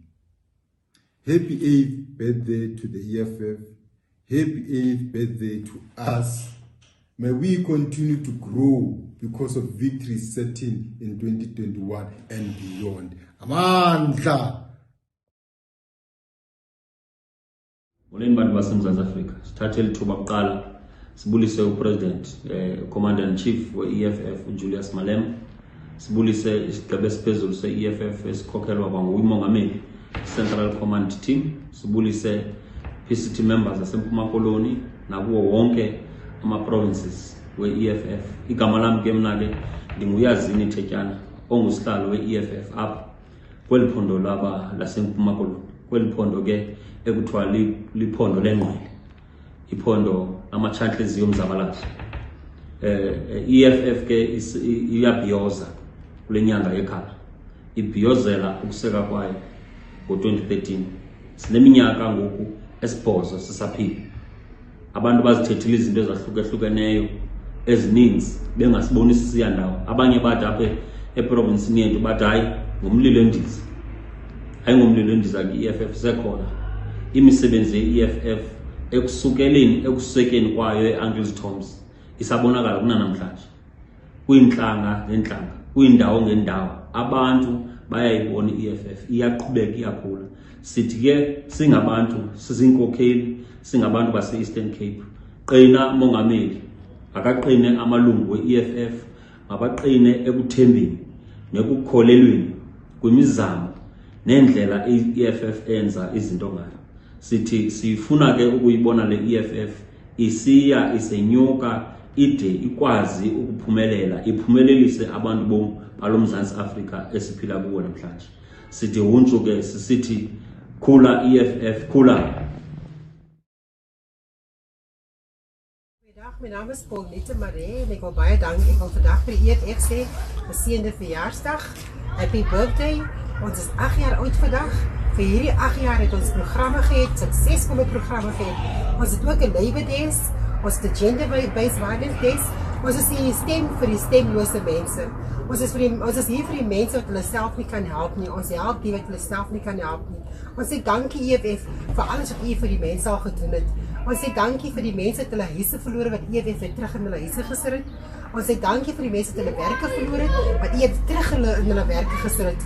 Happy 8th birthday to the EFF. Happy 8th birthday to us. May we continue to grow because of victory certain in 2021 and beyond. Amandla. Molweni bantu baseMzantsi Afrika. Sithathe lithuba kuqala sibulise uPresident Commander-in-Chief we-EFF uJulius Malema. Sibulise isigaba esiphezulu se-EFF esikhokhelwa kwangumongameli Central Command Team. Sibulise PCT members aseMpuma Koloni nakuwo wonke ama-provinces we-EFF. Igama lami ke mna ke ndinguyazini Thetyana ongusihlalo we-EFF apha kweli phondo laseMpuma Koloni. Kweli phondo ke ekuthiwa liphondo lengqele, iphondo lamatshantliziyo omzabalazo. EFF ke iyabhiyoza kule nyanga yekhala, ibhiyozela ukuseka kwayo ngo-2013. Sineminyaka ngoku esibhozo sisaphila. Abantu bazithethile izinto ezahlukahlukeneyo ezininzi bengasibonisi siyandawo. Abanye bathi apha eprovinsini yethu bathi hayi ngumlilo endiza. Hayi ngumlilo endiza ke-EFF sekhona imisebenzi ye-EFF ekusekeni kwayo e-Angleston's isabonakala kunanamhlanje. Kwiintlanga neentlanga, kwiindawo ngeendawo, abantu bayayibona i-EFF iyaqhubeka iyakhula. Sithi ke singabantu sizinkokheli, singabantu base-Eastern Cape, qina mongameli, akaqine amalungu we-EFF, mabaqine ekuthembeni nekukholelweni kwimizamo nendlela i-EFF enza izinto ngayo. sithi sifuna ke ukuyibona le EFF isiya isenyuka ide ikwazi ukuphumelela iphumelelise abantu balomzantsi Afrika esiphila kuwo namhlanje. Sithi huntshu ke sisithi khula EFF khula. Mijn naam is Paulette Marais en ik wil baie dankie. Ik wil vandaag voor de EFF sê, geseënde verjaarsdag. Happy birthday. Ons is 8 jaar oud vandag. Vir hierdie 8 jaar het ons programme gehad, suksesvolle programme gehad. Ons het ook 'n Labour Days, ons het 'n Gender-based Violence Days. Ons is die stem vir die stemlose mense. Ons is hier vir die mense wat hulle self nie kan help nie. Ons help die wat hulle self nie kan help nie. Ons sê dankie EFF vir alles wat u vir die mense al gedoen het. Ons sê dankie vir die mense wat hulle huise verloor wat EFF weer terug in hulle huise gesit het. Ons sê dankie vir die mense wat hulle werke verloor het wat EFF terug in hulle werke gesit het.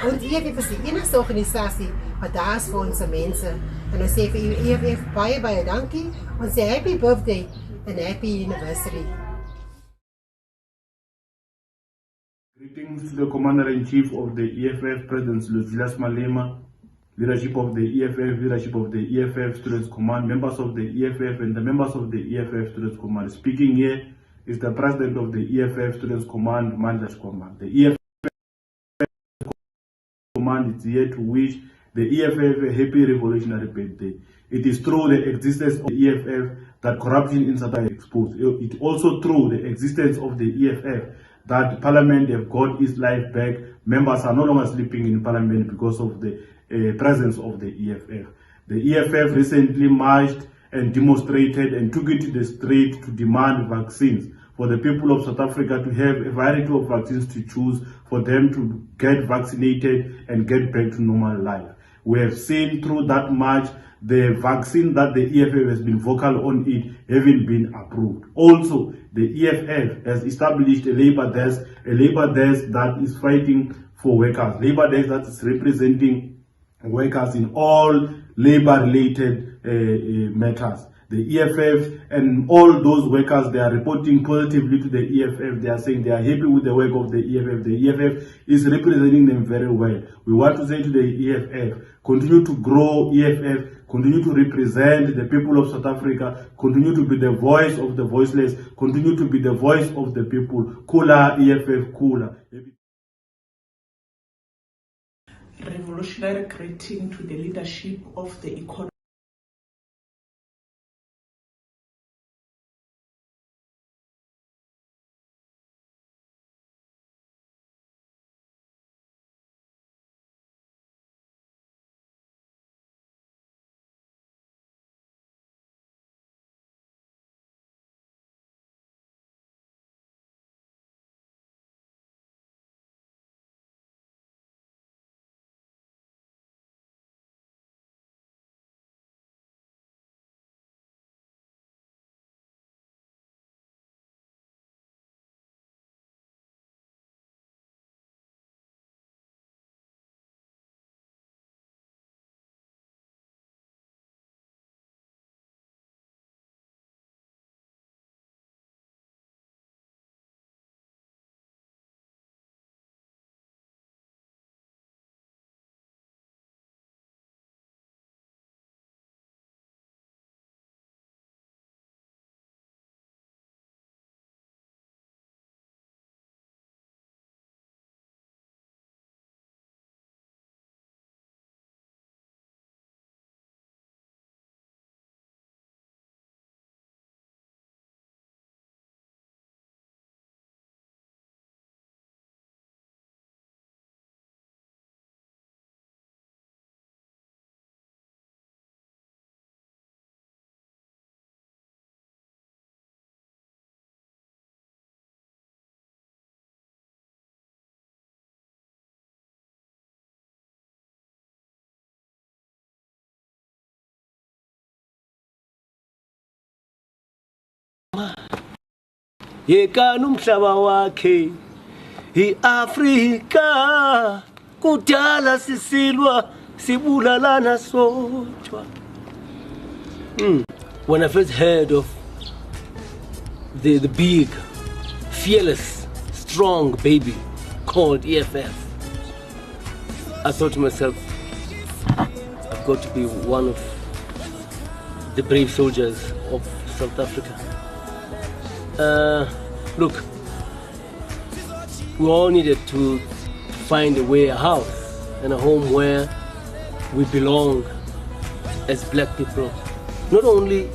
Ons EFF is die enigste organisasie wat daar is vir ons mense. En ons sê vir u EFF baie dankie. Ons sê happy birthday and happy anniversary. Greetings to the Commander-in-Chief of the EFF, President Julius Malema, leadership of the EFF, leadership of the EFF Students Command, members of the EFF and the members of the EFF Students Command. Speaking here is the President of the EFF Students Command, Mandla Shkomba. The EFF Command is here to wish the EFF a happy revolutionary birthday. It is through the existence of the EFF that corruption in South Africa is exposed. It also through the existence of the EFF that Parliament have got its life back. Members are no longer sleeping in Parliament because of the presence of the EFF. The EFF recently marched and demonstrated and took it to the street to demand vaccines for the people of South Africa to have a variety of vaccines to choose for them to get vaccinated and get back to normal life. We have seen through that march the vaccine that the EFF has been vocal on it having been approved. Also, the EFF has established a labor desk that is fighting for workers, labor desk that is representing workers in all labor-related matters. The EFF and all those workers, they are reporting positively to the EFF. They are saying they are happy with the work of the EFF. The EFF is representing them very well. We want to say to the EFF, continue to grow EFF, continue to represent the people of South Africa, continue to be the voice of the voiceless, continue to be the voice of the people. Kula EFF, Kula. Revolutionary greeting to the leadership of the economy. Yekana umhlaba wakhe iAfrika kudala sisilwa sibulalana sodwa. When I first heard of the big, fearless, strong baby called EFF, I thought to myself, I've got to be one of the brave soldiers of South Africa. Look, we all needed to find a house and a home where we belong as black people, not only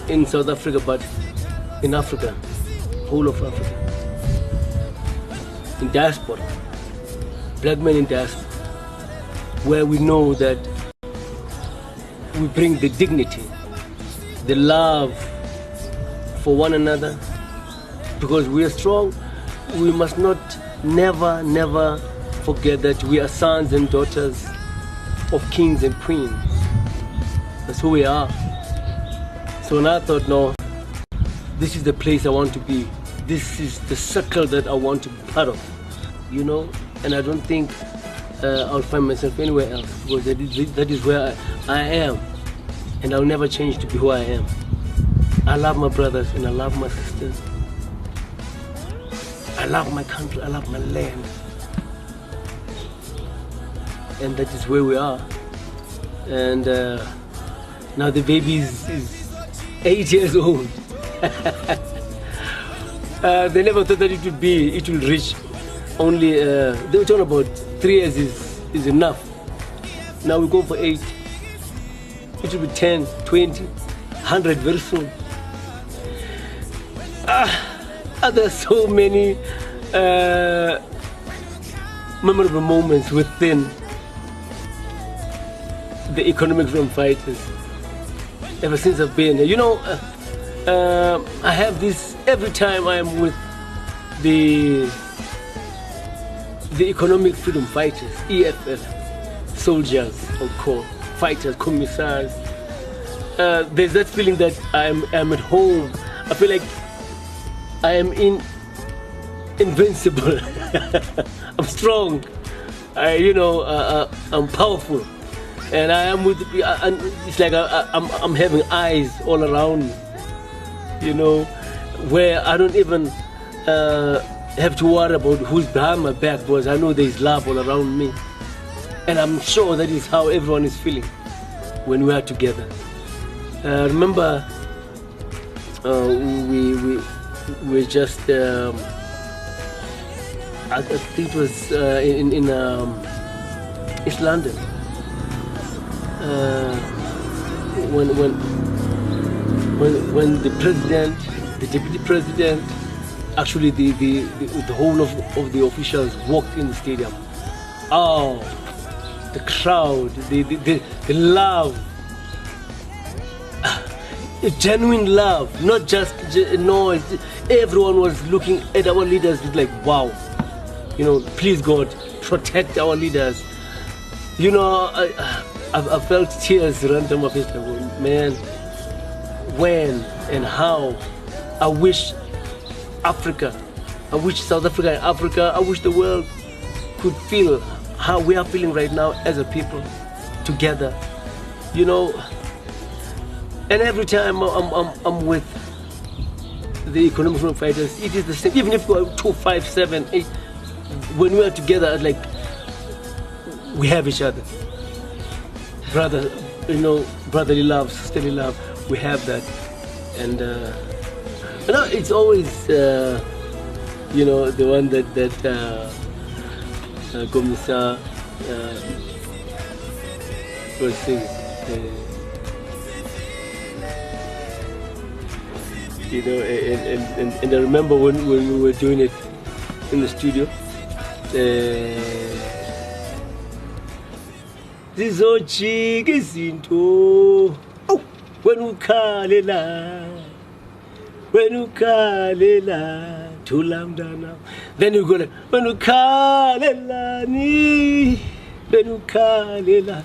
in South Africa but in Africa, whole of Africa, in diaspora, black men in diaspora, where we know that we bring the dignity, the love for one another, because we are strong. We must not never forget that we are sons and daughters of kings and queens. That's who we are. So when I thought, no, this is the place I want to be. This is the circle that I want to be part of, you know. And I don't think I'll find myself anywhere else, because that is where I am, and I'll never change to be who I am. I love my brothers and I love my sisters. I love my country, I love my land. And that is where we are. And now the baby is 8 years old. They never thought that it will reach only, they were talking about 3 years is enough. Now we go for 8. It will be 10, 20, 100 very soon. There are so many memorable moments within the economic freedom fighters ever since I've been here. You know, I have this every time I am with the economic freedom fighters, EFF, soldiers, of course, fighters, commissars. There's that feeling that I'm at home. I feel like I am invincible. I'm strong. I'm powerful, and I am with. It's like I'm having eyes all around me. You know, where I don't even have to worry about who's behind my back, because I know there's love all around me, and I'm sure that is how everyone is feeling when we are together. Remember, we just I think it was in East London when the president, the deputy president, actually the whole of the officials walked in the stadium. Oh, the crowd, the love. A genuine love, not just no. Everyone was looking at our leaders with like, wow, you know, please God, protect our leaders. You know, I felt tears run down my face. Like, man, when and how? I wish Africa, I wish South Africa and Africa, I wish the world could feel how we are feeling right now as a people together. You know. And every time I'm with the economic freedom fighters, it is the same. Even if we are 2, 5, 7, 8, when we are together, it's like we have each other. Brother, you know, brotherly love, sisterly love, we have that. And you know, it's always, you know, the one that Commissar was saying. You know, and I remember when we were doing it in the studio. Zizojika izinto when ukhalela thulamdana, then you go like when ukhalelani, when ukhalela.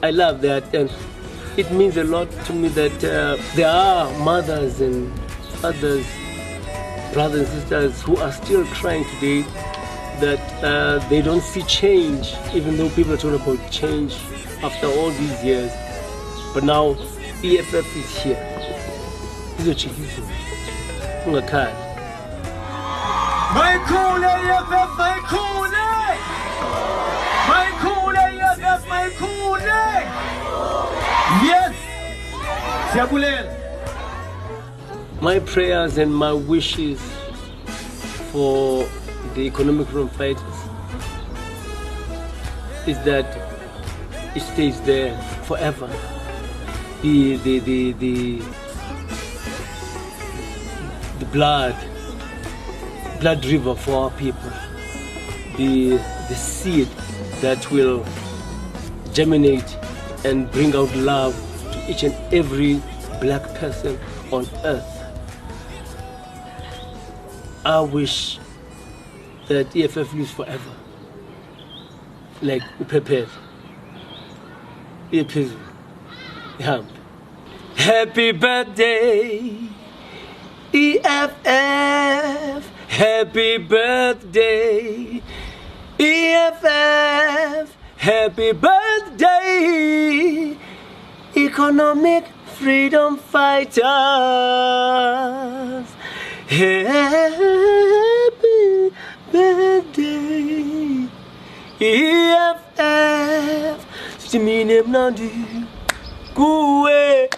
I love that, and it means a lot to me that there are mothers and others, brothers and sisters, who are still crying today that they don't see change, even though people are talking about change after all these years. But now EFF is here. Yes! My prayers and my wishes for the economic freedom fighters is that it stays there forever. The blood river for our people, the seed that will germinate and bring out love to each and every black person on earth. I wish that EFF lives forever, like prepared. Happy birthday, EFF. Happy birthday, EFF. Happy birthday, economic freedom fighters. Happy birthday, EFF. Siminem nandi kuwe,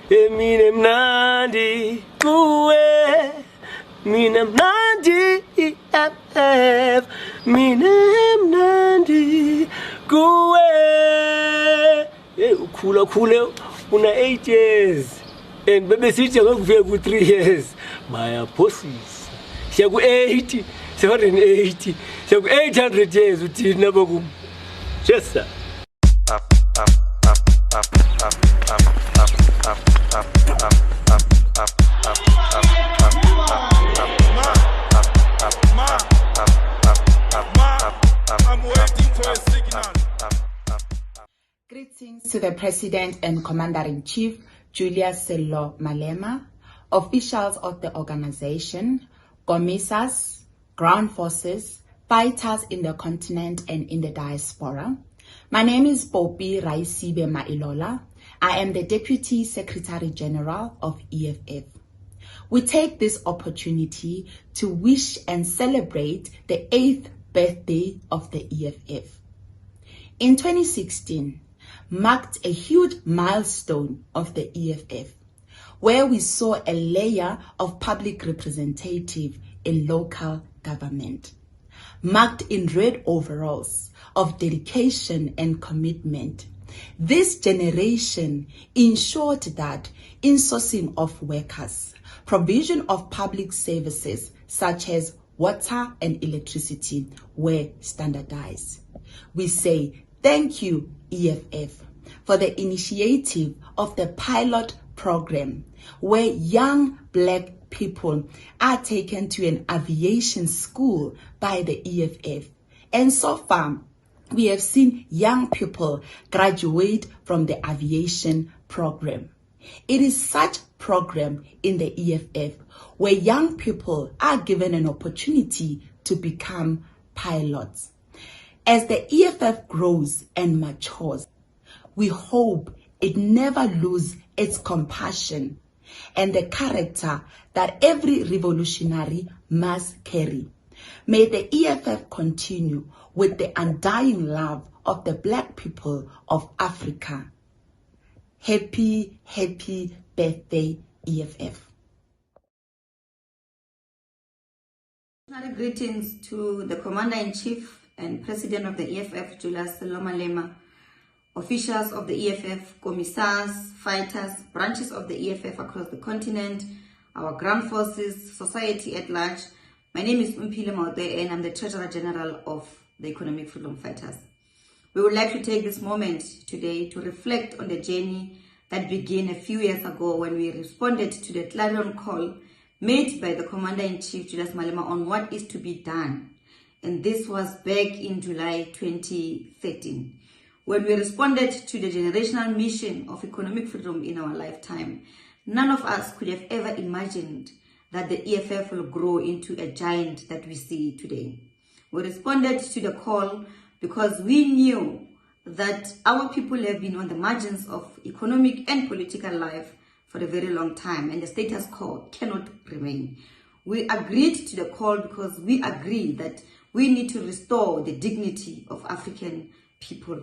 eminem nandi kuwe, minem nandi EFF, minem nandi kuwe. Ukula una 8 years and baby sitting on for 3 years. My apostles, siyaku 80, 780, siyaku 800 years uthina bokum. Yes sir. I'm waiting for a signal. Greetings to the President and Commander-in-Chief, Julius Sello Malema, officials of the organization, commissars, ground forces, fighters in the continent and in the diaspora. My name is Popi Raisibe Mailola. I am the Deputy Secretary General of EFF. We take this opportunity to wish and celebrate the 8th birthday of the EFF. In 2016, marked a huge milestone of the EFF, where we saw a layer of public representative in local government, marked in red overalls of dedication and commitment. This generation ensured that insourcing of workers, provision of public services such as water and electricity were standardized. We say thank you, EFF, for the initiative of the pilot program where young black people are taken to an aviation school by the EFF. And so far, we have seen young people graduate from the aviation program. It is such program in the EFF where young people are given an opportunity to become pilots. As the EFF grows and matures, we hope it never lose its compassion and the character that every revolutionary must carry. May the EFF continue with the undying love of the black people of Africa. Happy, happy birthday, EFF. Greetings to the Commander-in-Chief and President of the EFF, Julius Malema, officials of the EFF, commissars, fighters, branches of the EFF across the continent, our ground forces, society at large. My name is Mpile Maote and I'm the Treasurer General of the Economic Freedom Fighters. We would like to take this moment today to reflect on the journey that began a few years ago when we responded to the clarion call made by the Commander-in-Chief Julius Malema on what is to be done. And this was back in July 2013. When we responded to the generational mission of economic freedom in our lifetime, none of us could have ever imagined that the EFF will grow into a giant that we see today. We responded to the call because we knew that our people have been on the margins of economic and political life for a very long time, and the status quo cannot remain. We agreed to the call because we agree that we need to restore the dignity of African people.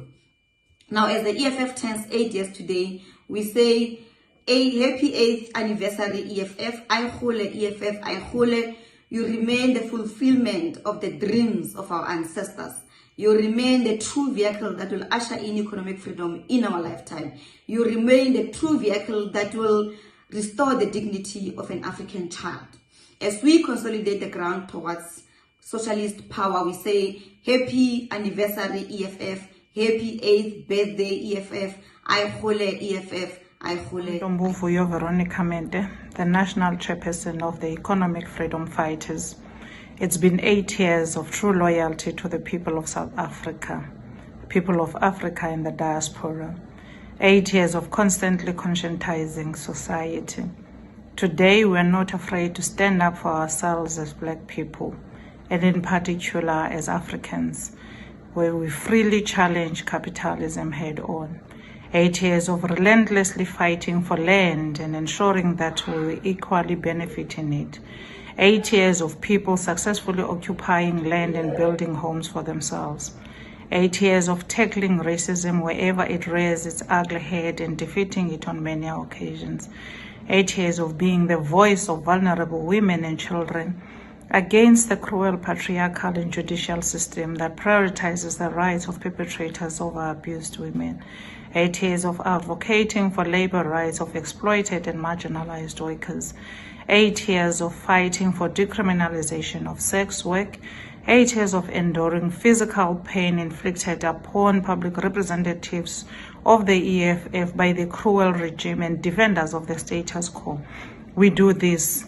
Now, as the EFF turns 8 years today, we say A happy 8th anniversary EFF. Aikhole EFF, Aikhole. You remain the fulfillment of the dreams of our ancestors. You remain the true vehicle that will usher in economic freedom in our lifetime. You remain the true vehicle that will restore the dignity of an African child. As we consolidate the ground towards socialist power, we say happy anniversary EFF, happy 8th birthday EFF, Aikhole EFF, Aikhole. Ntombuvuyo Veronica Mende, the national chairperson of the Economic Freedom Fighters. It's been 8 years of true loyalty to the people of South Africa, people of Africa in the diaspora. 8 years of constantly conscientizing society. Today, we're not afraid to stand up for ourselves as Black people, and in particular as Africans, where we freely challenge capitalism head on. 8 years of relentlessly fighting for land and ensuring that we equally benefit in it. 8 years of people successfully occupying land and building homes for themselves. 8 years of tackling racism wherever it rears its ugly head and defeating it on many occasions. 8 years of being the voice of vulnerable women and children against the cruel patriarchal and judicial system that prioritizes the rights of perpetrators over abused women. 8 years of advocating for labor rights of exploited and marginalized workers. 8 years of fighting for decriminalization of sex work. 8 years of enduring physical pain inflicted upon public representatives of the EFF by the cruel regime and defenders of the status quo. We do this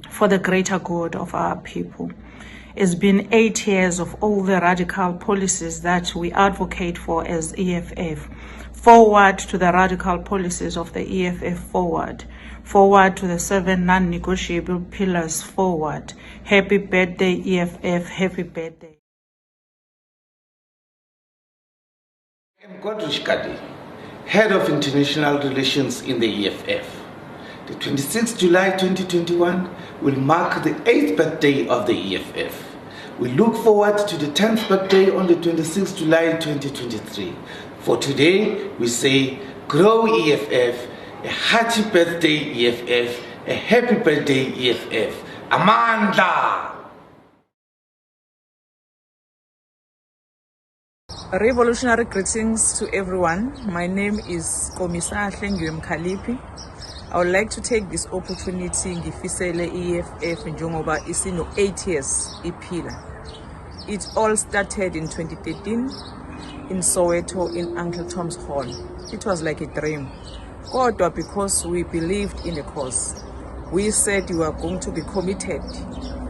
for the greater good of our people. It's been 8 years of all the radical policies that we advocate for as EFF. Forward to the radical policies of the EFF, forward. Forward to the 7 non-negotiable pillars, forward. Happy birthday, EFF, happy birthday. I'm Godrich Kadi, Head of International Relations in the EFF. The 26th July 2021 will mark the 8th birthday of the EFF. We look forward to the 10th birthday on the 26th July 2023. For today, we say, grow EFF, a happy birthday EFF, a happy birthday EFF. Amanda! Revolutionary greetings to everyone. My name is Komisa Hlengiwe Mkhalipi. I would like to take this opportunity ngifisele EFF njengoba isino 8 years iphila. It all started in 2013 in Soweto in Uncle Tom's Hall. It was like a dream. Kodwa because we believed in the cause. We said we were going to be committed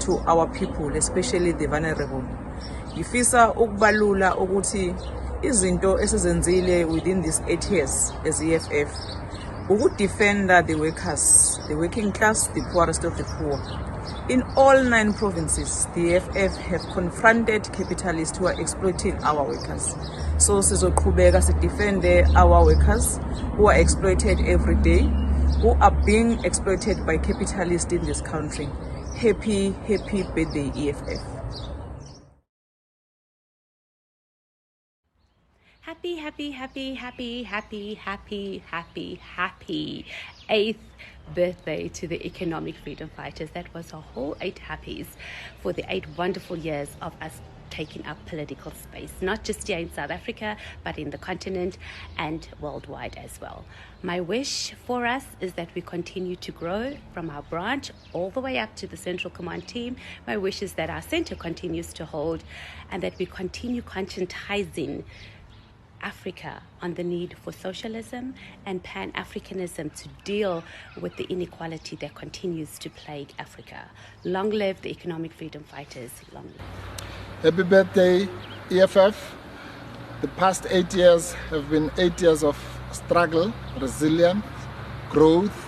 to our people, especially the vulnerable. Ngifisa ukubalula ukuthi izinto esizenzile within these 8 years as EFF defend the workers, the working class, the poorest of the poor. In all 9 provinces, the EFF have confronted capitalists who are exploiting our workers. So sizoqhubeka si defend our workers who are exploited every day, who are being exploited by capitalists in this country. Happy birthday, EFF. Happy 8th birthday to the Economic Freedom Fighters. That was a whole 8 happies for the 8 wonderful years of us taking up political space, not just here in South Africa, but in the continent and worldwide as well. My wish for us is that we continue to grow from our branch all the way up to the Central Command team. My wish is that our center continues to hold and that we continue conscientizing Africa on the need for socialism and Pan-Africanism to deal with the inequality that continues to plague Africa. Long live the Economic Freedom Fighters. Long live. Happy birthday, EFF. The past 8 years have been 8 years of struggle, resilience, growth.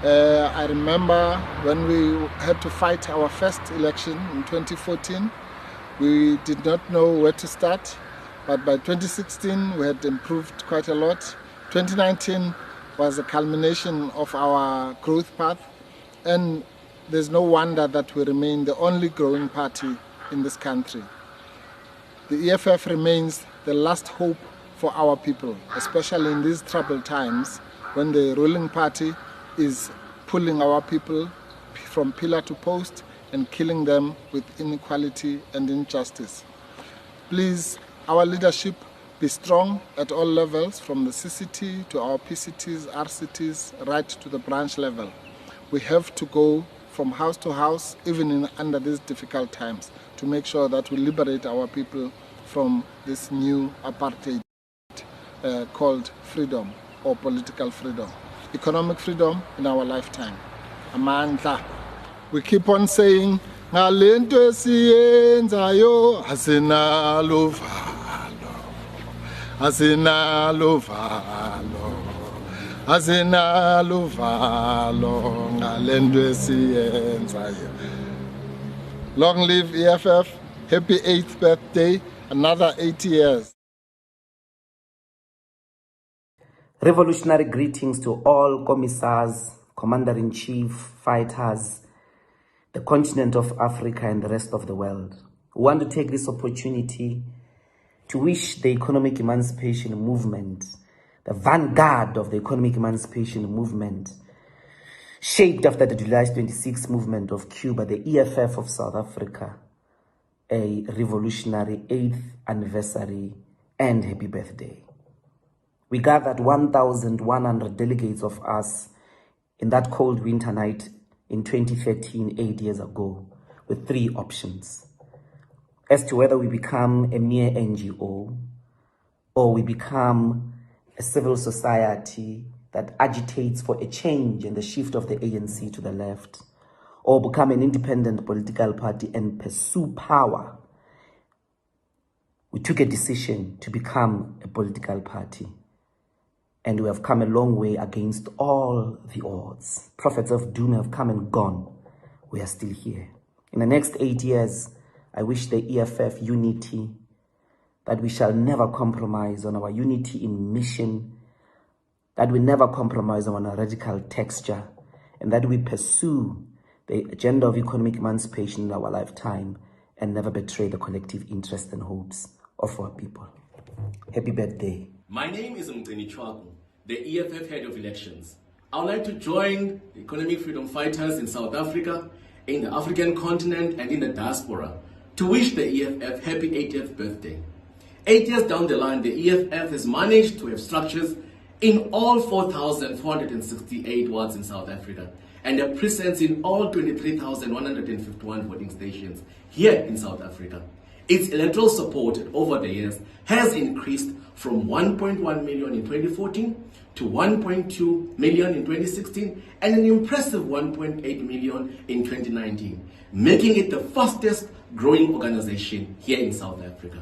I remember when we had to fight our first election in 2014, we did not know where to start. But by 2016, we had improved quite a lot. 2019 was a culmination of our growth path. And there's no wonder that we remain the only growing party in this country. The EFF remains the last hope for our people, especially in these troubled times when the ruling party is pulling our people from pillar to post and killing them with inequality and injustice. Please, our leadership, be strong at all levels, from the CCT to our PCTs, RCTs, right to the branch level. We have to go from house to house, even under these difficult times, to make sure that we liberate our people from this new apartheid called freedom or political freedom. Economic freedom in our lifetime. Amandla. We keep on saying, Ngalento esiyenzayo asinalo valo, asinalo valo, asinalo valo, ngalento esiyenzayo. Long live EFF, happy 8th birthday, another 80 years. Revolutionary greetings to all commissars, commander-in-chief, fighters, the continent of Africa and the rest of the world. We want to take this opportunity to wish the economic emancipation movement, the vanguard of the economic emancipation movement, shaped after the July 26 movement of Cuba, the EFF of South Africa, a revolutionary 8th anniversary and happy birthday. We gathered 1,100 delegates of us in that cold winter night in 2013, 8 years ago, with 3 options as to whether we become a mere NGO or we become a civil society that agitates for a change and the shift of the ANC to the left, or become an independent political party and pursue power. We took a decision to become a political party. And we have come a long way against all the odds. Prophets of doom have come and gone. We are still here. In the next 8 years, I wish the EFF unity, that we shall never compromise on our unity in mission, that we never compromise on our radical texture, and that we pursue the agenda of economic emancipation in our lifetime and never betray the collective interests and hopes of our people. Happy birthday. My name is Untitled, the EFF Head of Elections. I would like to join the economic freedom fighters in South Africa, in the African continent, and in the diaspora to wish the EFF happy 80th birthday. 8 years down the line, the EFF has managed to have structures in all 4,468 wards in South Africa and a presence in all 23,151 voting stations here in South Africa. Its electoral support over the years has increased from 1.1 million in 2014 to 1.2 million in 2016 and an impressive 1.8 million in 2019, making it the fastest growing organization here in South Africa.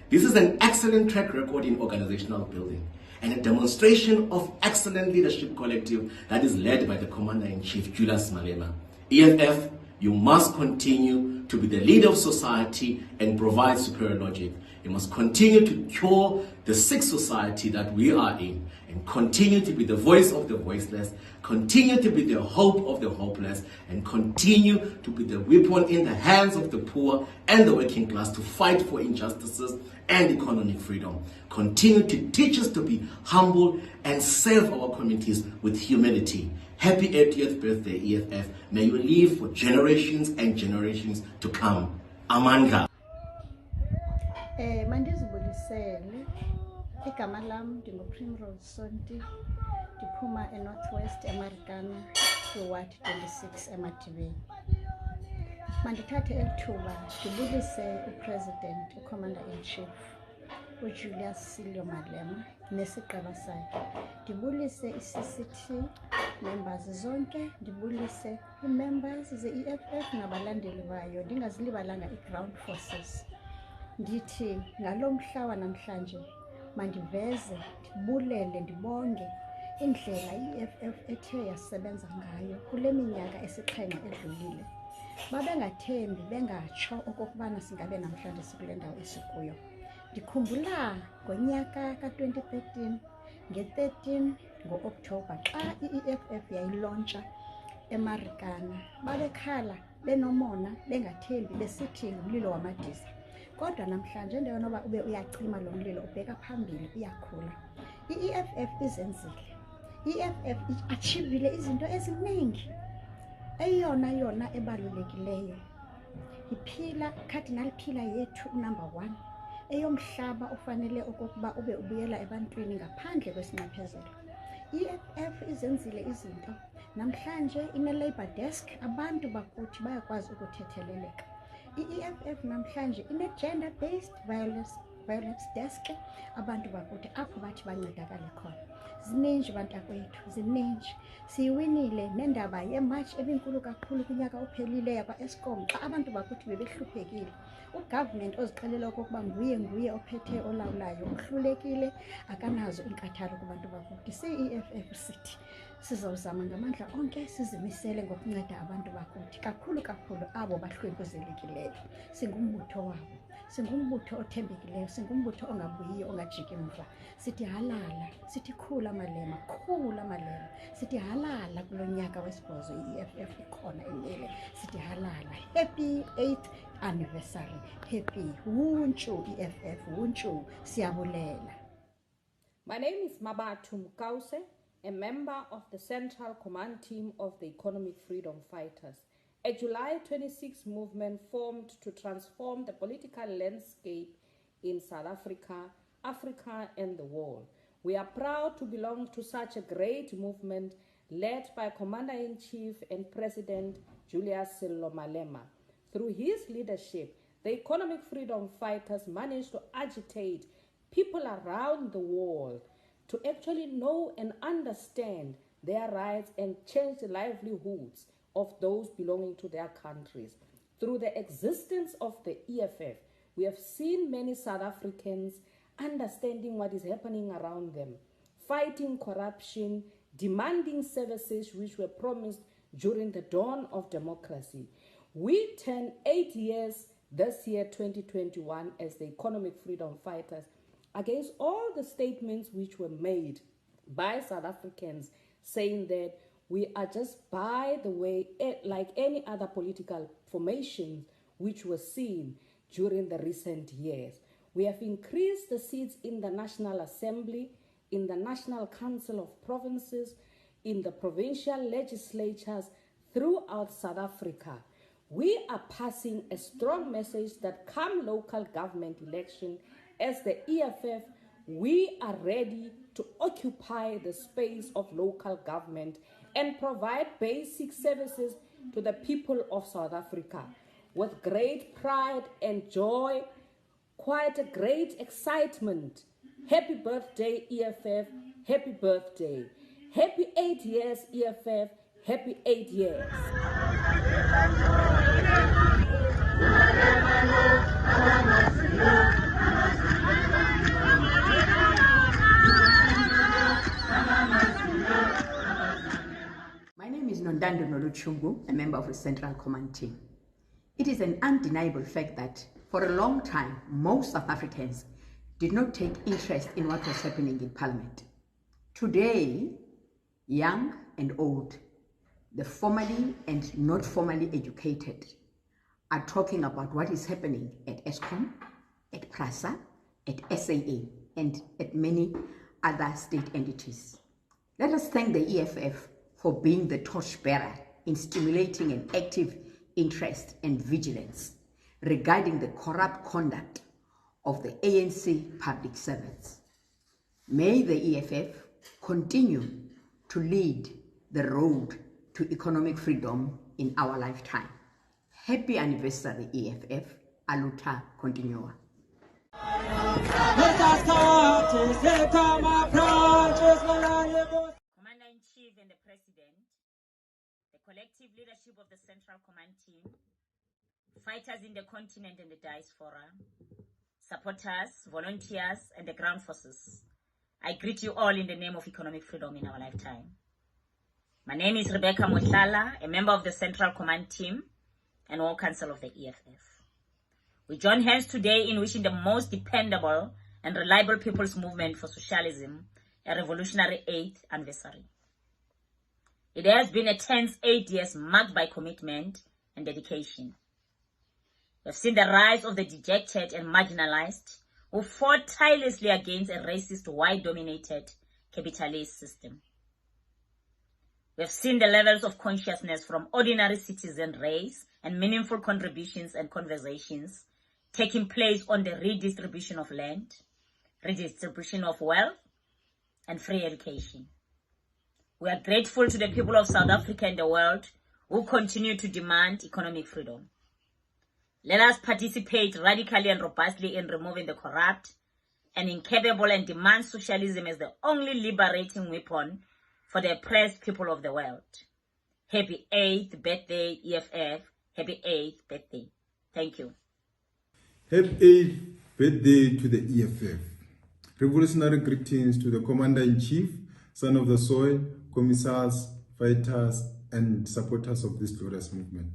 This is an excellent track record in organizational building and a demonstration of excellent leadership collective that is led by the Commander-in-Chief, Julius Malema. EFF, you must continue to be the leader of society and provide superior logic. You must continue to cure the sick society that we are in and continue to be the voice of the voiceless, continue to be the hope of the hopeless, and continue to be the weapon in the hands of the poor and the working class to fight for injustices and economic freedom. Continue to teach us to be humble and serve our communities with humility. Happy 80th birthday, EFF. May you live for generations and generations to come. Amandla. Mandizibulisele igama lam ndinguPrimrose Sonti, ndiphuma eNorthwest eMarikana kwiWard 26 eMadibeni. Mandithathe elithuba ndibulise uPresident, uCommander-in-Chief uJulius Malema nesigqeba sakhe. Ndibulise iCCT members zonke, ndibulise iimembers ze-EFF nabalandeli bayo, ndingazilibalanga iGround Forces. Ndithi ngalo mhla wanamhlanje mandiveze, ndibulele, ndibonge indlela i-EFF ethe yasebenza ngayo kule minyaka esixhenxe edlulile. Babengathembi, bengatsho okokubana singabe namhlanje sikule ndawo esikuyo. Ndikhumbula ngonyaka ka-2013 nge-13 ngo-Okthobha xa i-EFF yayilontsha eMarikana. Babekhala benomona, bengathembi, besithi ngumlilo wamadiza. Kodwa namhlanje into noba ube uyacima lo mlilo ubheka phambili, uyakhula. I-EFF izenzile, i-EFF iachivile izinto eziningi. Eyona ebalulekileyo iphila cardinal pillar yethu number 1 eyomhlaba ofanele okokuba ube ubuyela ebantwini ngaphandle kwesinxephezelo. I-EFF izenzile izinto. Namhlanje ine-labor desk, abantu bakuthi bayakwazi ukuthetheleleka. I-EFF namhlanje ine-gender based violence desk, abantu bakuthi apho bathi bancedakale khona. Zininji bantakwethu, zininji. Siyiwinile nendaba yemarch ebinkulu kakhulu kunyaka ophelile yakwa-Eskom xa abantu bakuthi bebehluphekile. Ugovernment ozixelela okokuba nguye ophethe olawulayo uhlulekile, akanazo inkathalo kubantu bakuthi. Si-EFF sithi sizawuzama ngamandla onke sizimisele ngokunceda abantu bakuthi, kakhulu abo bahlwempuzelekileyo. Singumbutho wabo, singumbutho othembekileyo, singumbutho ongabuyiyo, ongajiki mva. Sithi halala, sithi khula Malema, sithi halala kulo nyaka wesibhozo i-EFF ikhona imele. Sithi halala, happy 8th anniversary, happy wunchu EFF, wunchu, siyabulela. My name is Mabatu Mukause, a member of the Central Command Team of the Economic Freedom Fighters, a July 26 movement formed to transform the political landscape in South Africa, Africa and the world. We are proud to belong to such a great movement led by Commander-in-Chief and President Julius Sello Malema. Through his leadership, the Economic Freedom Fighters managed to agitate people around the world to actually know and understand their rights and change the livelihoods of those belonging to their countries. Through the existence of the EFF, we have seen many South Africans understanding what is happening around them, fighting corruption, demanding services which were promised during the dawn of democracy. We turn 8 years this year, 2021, as the Economic Freedom Fighters, against all the statements which were made by South Africans saying that we are just by the way, like any other political formations which were seen during the recent years. We have increased the seats in the National Assembly, in the National Council of Provinces, in the provincial legislatures throughout South Africa. We are passing a strong message that come local government election, as the EFF, we are ready to occupy the space of local government and provide basic services to the people of South Africa. With great pride and joy, quite a great excitement. Happy birthday, EFF. Happy birthday. Happy 8 years, EFF. Happy 8 years. My name is Noluchungu, a member of the Central Command Team. It is an undeniable fact that for a long time, most South Africans did not take interest in what was happening in Parliament. Today, young and old, the formally and not formally educated, are talking about what is happening at Eskom, at PRASA, at SAA, and at many other state entities. Let us thank the EFF for being the torchbearer in stimulating an active interest and vigilance regarding the corrupt conduct of the ANC public servants. May the EFF continue to lead the road to economic freedom in our lifetime. Happy anniversary, EFF. Aluta continua. Commander-in-Chief and the President, the collective leadership of the Central Command Team, fighters in the continent and the diaspora, supporters, volunteers, and the ground forces, I greet you all in the name of economic freedom in our lifetime. My name is Rebecca Mohlala, a member of the Central Command Team and All Council of the EFF. We join hands today in wishing the most dependable and reliable people's movement for socialism a revolutionary 8th anniversary. It has been a tense 8 years marked by commitment and dedication. We've seen the rise of the dejected and marginalized who fought tirelessly against a racist, white-dominated capitalist system. We've seen the levels of consciousness from ordinary citizen raise and meaningful contributions and conversations taking place on the redistribution of land, redistribution of wealth, and free education. We are grateful to the people of South Africa and the world who continue to demand economic freedom. Let us participate radically and robustly in removing the corrupt and incapable and demand socialism as the only liberating weapon for the oppressed people of the world. Happy 8th birthday, EFF. Happy 8th birthday. Thank you. Happy 8th birthday to the EFF. Revolutionary greetings to the Commander-in-Chief, son of the soil, commissars, fighters, and supporters of this glorious movement.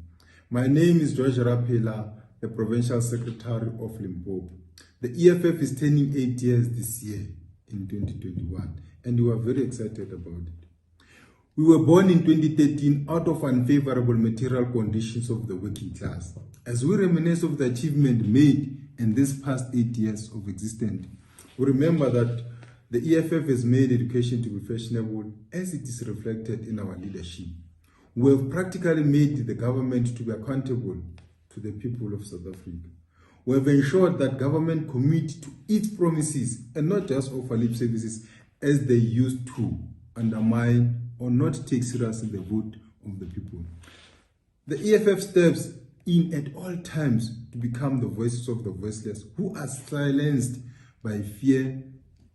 My name is George Rapela, the Provincial Secretary of Limpopo. The EFF is turning 8 years this year in 2021, and we are very excited about it. We were born in 2013 out of unfavorable material conditions of the working class. As we reminisce of the achievement made in these past 8 years of existence, we remember that the EFF has made education to be fashionable as it is reflected in our leadership. We have practically made the government to be accountable to the people of South Africa. We have ensured that government commit to its promises and not just offer lip services as they used to undermine or not take seriously the vote of the people. The EFF steps in at all times to become the voices of the voiceless who are silenced by fear,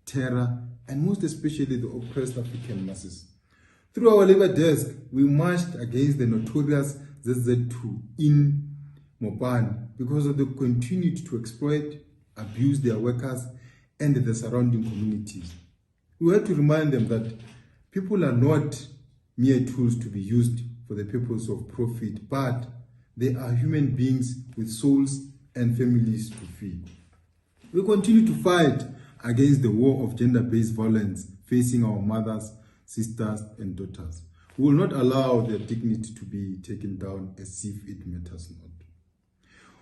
terror, and most especially the oppressed African masses. Through our labor desk, we marched against the notorious ZZ2 in Mopane because of the continued to exploit, abuse their workers and the surrounding communities. We had to remind them that people are not mere tools to be used for the purpose of profit, but they are human beings with souls and families to feed. We continue to fight against the war of gender-based violence facing our mothers, sisters, and daughters. We will not allow their dignity to be taken down as if it matters not.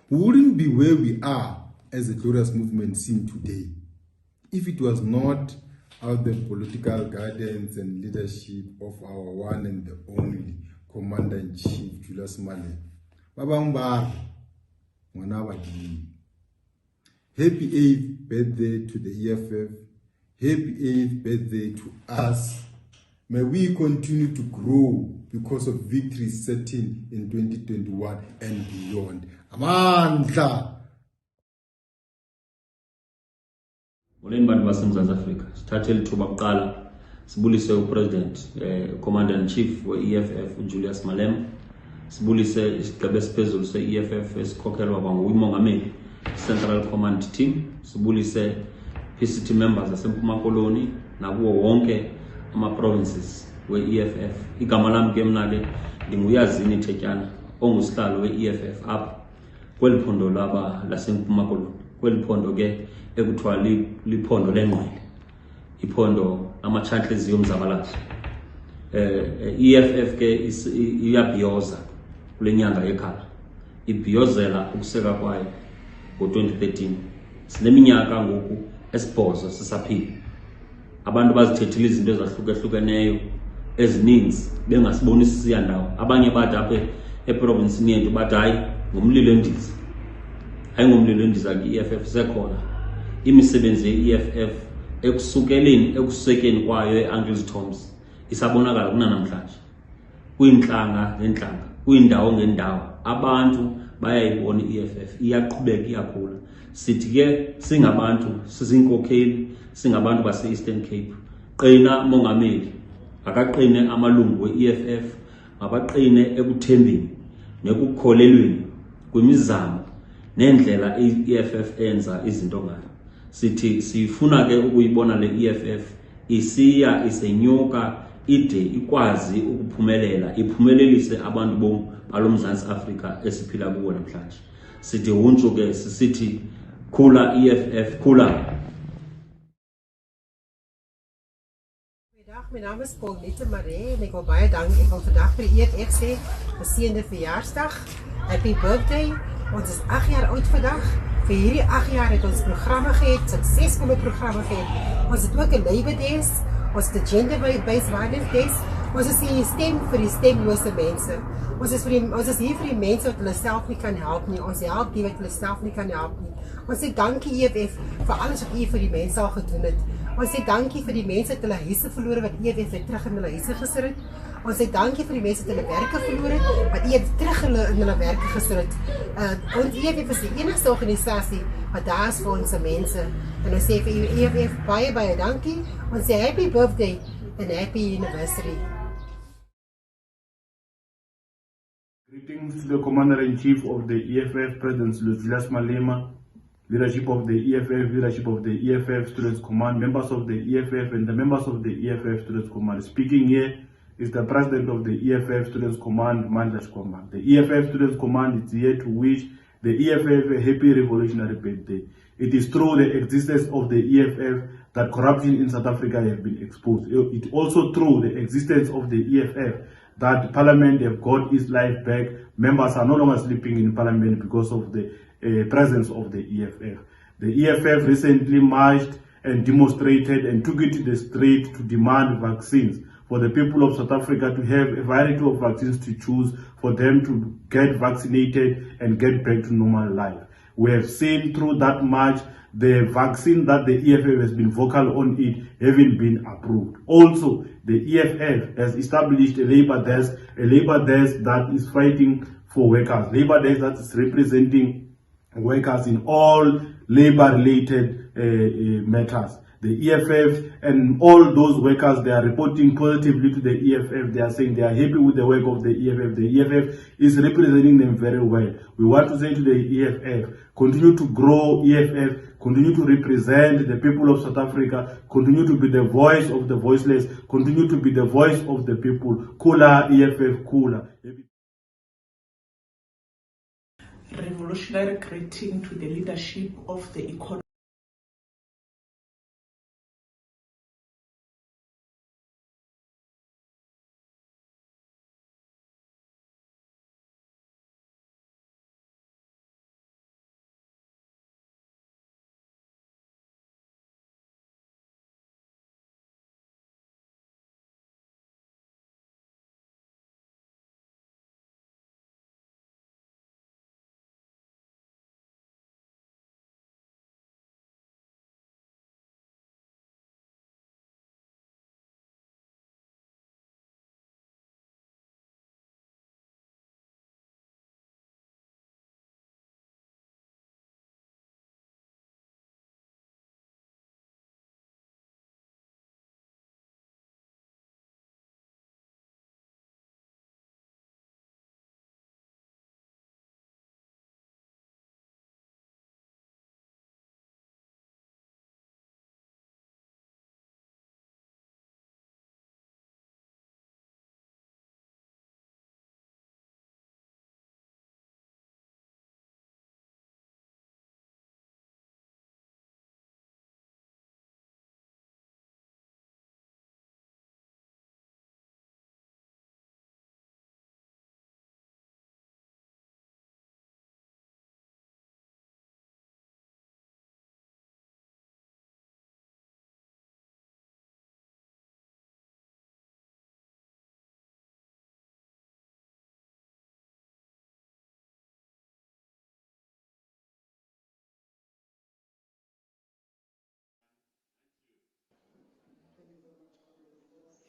We wouldn't be where we are as a glorious movement seen today if it was not out the political guidance and leadership of our one and the only Commander-in-Chief, Julius Malema. Babangbar, Mwanawadi. Happy 8th birthday to the EFF. Happy 8th birthday to us. May we continue to grow because of victory certain in 2021 and beyond. Amandla. Molweni bantu baseMzantsi Afrika. Sithathe lithuba kuqala sibulise uPresident Commander-in-Chief we-EFF Julius Malema. Sibulise isigaba esiphezulu se-EFF esikhokhelwa kwangumongameli Central Command Team. Sibulise PCT members zaseMpuma Koloni nakuwo wonke ama-provinces we-EFF. Igama lami ke mna ke ndinguyazini Thetyana ongusihlalo we-EFF apha kweli phondo laseMpuma Koloni. Kweli phondo ke ekuthiwa liphondo lengqele, iphondo amatshantliziyo omzabalazo. EFF ke iyabhiyoza kule nyanga yekhala, ibhiyozela ukuseka kwayo ngo-2013. Sineminyaka ngoku esibhozo sisaphila. Abantu bazithethile izinto ezahlukahlukeneyo ezininzi bengasibonisi siyandawo. Abanye bathi apha eprovinsini yethu bathi hayi ngumlilo endiza. Hayi ngumlilo endiza ke-EFF sekhona imisebenzi ye-EFF ekusekeni kwayo e-Uncle's Tombs isabonakala kunanamhlanje. Kwiintlanga neentlanga, kwiindawo ngeendawo, abantu bayayibona i-EFF iyaqhubeka iyakhula. Sithi ke singabantu sizinkokheli, singabantu base-Eastern Cape, qina mongameli, akaqine amalungu we-EFF, mabaqine ekuthembeni nekukholelweni kwimizamo nendlela i-EFF enza izinto ngayo. Sithi sifuna ke ukuyibona le EFF isiya isenyuka ide ikwazi ukuphumelela, iphumelelise abantu balomzantsi Afrika esiphila kuwo namhlanje. Sithi huntshu ke sisithi khula EFF khula. Mijn naam is Paulette Maree en ik wil baie dank. Ik wil vandaag vir die EFF sê, geseënde verjaarsdag. Happy birthday. Ons is 8 jaar oud vandag. Vir hierdie 8 jaar het ons programme gehad, suksesvolle programme gehad. Ons het ook 'n Labour Days, ons het 'n Gender Based Violence Days Ons is hier stem vir die stemlose mense. Ons is hier vir die mense wat hulle self nie kan help nie. Ons help die wat hulle self nie kan help nie. Ons sê dankie EFF vir alles wat u vir die mense al gedoen het. Ons sê dankie vir die mense wat hulle huise verloor wat EFF het terug in hulle huise gesit het. Ons sê dankie vir die mense wat hulle werke verloor het wat EFF terug in hulle werke gesit het. Ons EFF is die enigste organisasie wat daar is vir ons mense. En ons sê vir EFF baie dankie. Ons sê happy birthday and happy anniversary. Greetings to the Commander-in-Chief of the EFF, President Julius Malema, leadership of the EFF, leadership of the EFF Students Command, members of the EFF and the members of the EFF Students Command. Speaking here is the President of the EFF Students Command, Mandla Shkomba. The EFF Students Command is here to wish the EFF a happy revolutionary birthday. It is through the existence of the EFF that corruption in South Africa has been exposed. It also through the existence of the EFF that Parliament have got its life back. Members are no longer sleeping in Parliament because of the presence of the EFF. The EFF recently marched and demonstrated and took it to the street to demand vaccines for the people of South Africa, to have a variety of vaccines to choose for them to get vaccinated and get back to normal life. We have seen through that march the vaccine that the EFF has been vocal on it having been approved. Also, the EFF has established a labor desk that is fighting for workers, labor desk that is representing workers in all labor-related matters. The EFF and all those workers, they are reporting positively to the EFF. They are saying they are happy with the work of the EFF. The EFF is representing them very well. We want to say to the EFF, continue to grow EFF, continue to represent the people of South Africa, continue to be the voice of the voiceless, continue to be the voice of the people. Kula EFF, Kula. Revolutionary greeting to the leadership of the economy.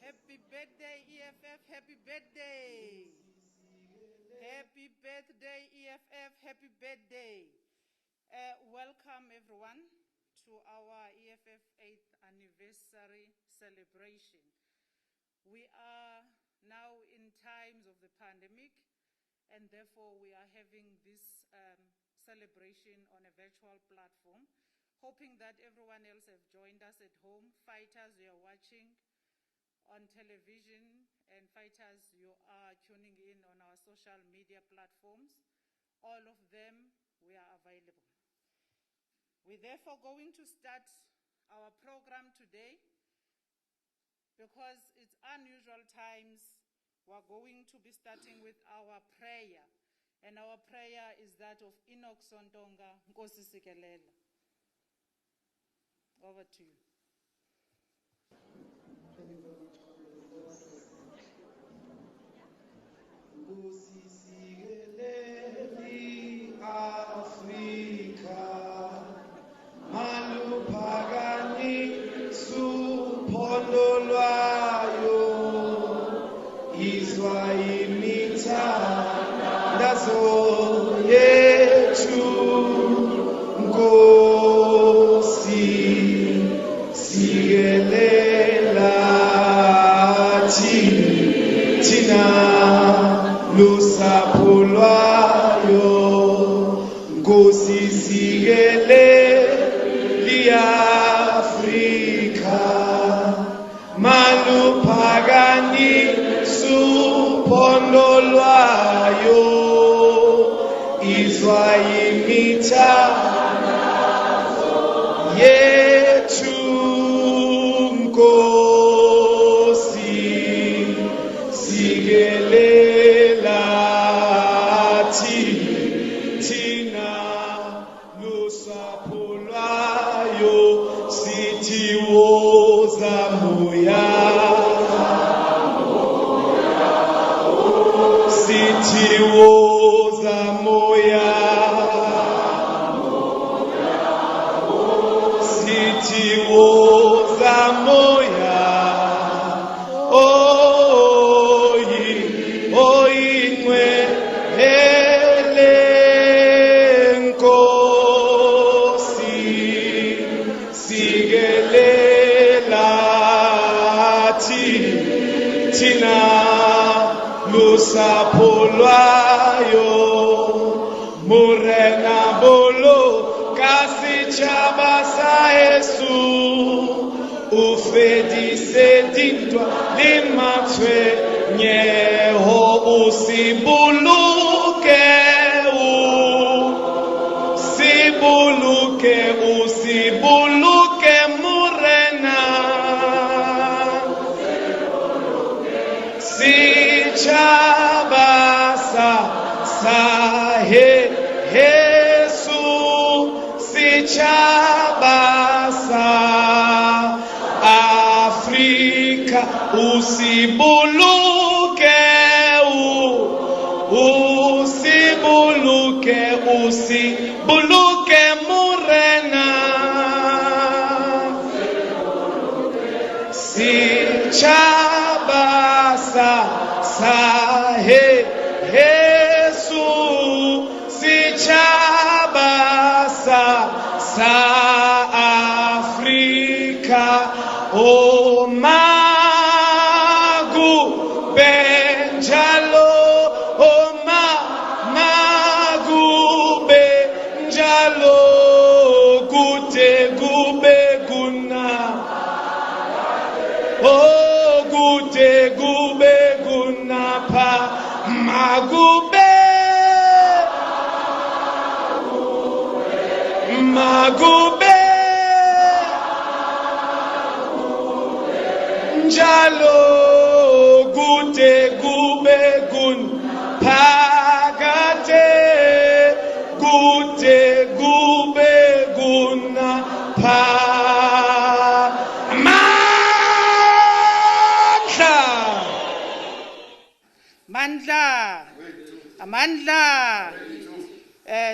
Happy birthday, EFF, happy birthday. Happy birthday, EFF, happy birthday. Welcome everyone to our EFF 8th anniversary celebration. We are now in times of the pandemic, and therefore we are having this celebration on a virtual platform, hoping that everyone else have joined us at home. Fighters, you are watching on television, and fighters, you are tuning in on our social media platforms. All of them, we are available. We're therefore going to start our program today. Because it's unusual times, we're going to be starting with our prayer. And our prayer is that of Enoch Sontonga, Nkosi Sikelela. Over to you.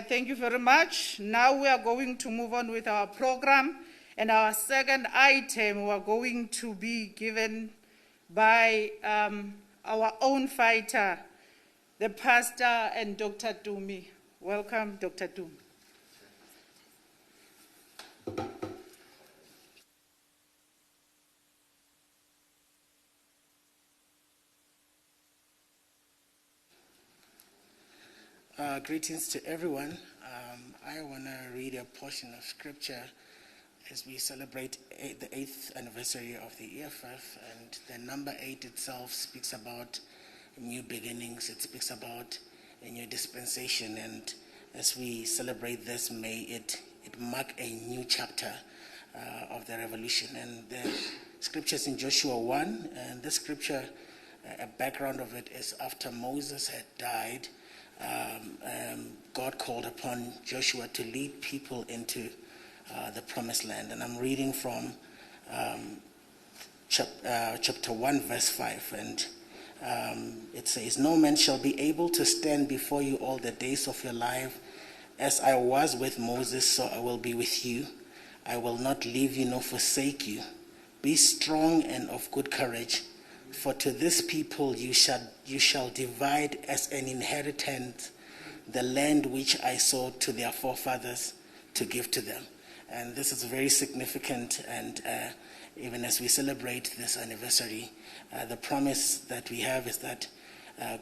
Thank you very much. Now we are going to move on with our program, and our second item we are going to be given by our own fighter, the pastor and Dr. Tumi. Welcome, Dr. Tumi. Greetings to everyone. I want to read a portion of scripture as we celebrate the 8th anniversary of the EFF, and the number 8 itself speaks about new beginnings. It speaks about a new dispensation, and as we celebrate this, may it mark a new chapter of the revolution. And the scriptures in Joshua 1, and this scripture, a background of it is after Moses had died, God called upon Joshua to lead people into the promised land. And I'm reading from chapter 1, verse 5. And It says, "No man shall be able to stand before you all the days of your life. As I was with Moses, so I will be with you. I will not leave you nor forsake you. Be strong and of good courage, for to this people you shall divide as an inheritance the land which I swore to their forefathers to give to them." And this is very significant, and even as we celebrate this anniversary, the promise that we have is that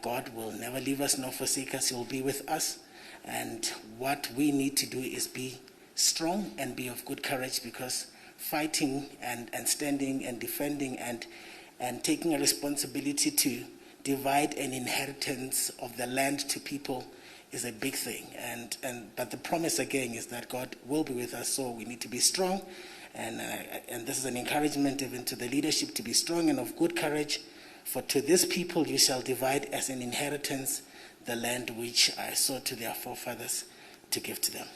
God will never leave us nor forsake us. He will be with us. And what we need to do is be strong and be of good courage, because fighting and standing and defending and taking a responsibility to divide an inheritance of the land to people is a big thing. But the promise again is that God will be with us, so we need to be strong. And this is an encouragement even to the leadership to be strong and of good courage. For to this people you shall divide as an inheritance the land which I swore to their forefathers to give to them.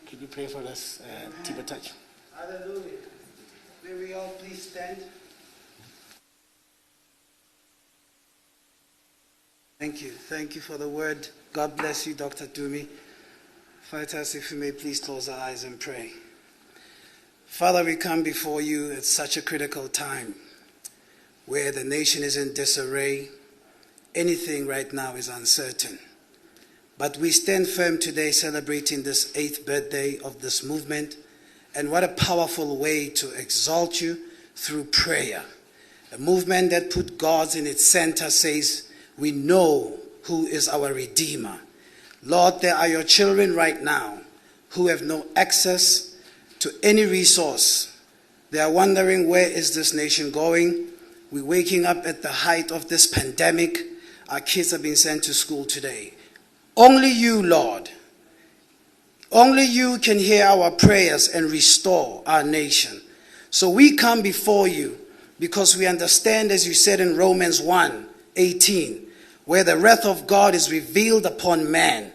Could you pray for us, Tibo Touch? Hallelujah. May we all please stand. Thank you. Thank you for the word. God bless you, Dr. Dumi. Fighters, if we may please close our eyes and pray. Father, we come before you at such a critical time where the nation is in disarray. Anything right now is uncertain. But we stand firm today celebrating this 8th birthday of this movement. And what a powerful way to exalt you through prayer. A movement that put God in its center says, we know who is our Redeemer. Lord, there are your children right now who have no access to any resource. They are wondering, where is this nation going? We're waking up at the height of this pandemic. Our kids have been sent to school today. Only you, Lord, only you can hear our prayers and restore our nation. So we come before you because we understand, as you said in Romans 1:18, where the wrath of God is revealed upon man.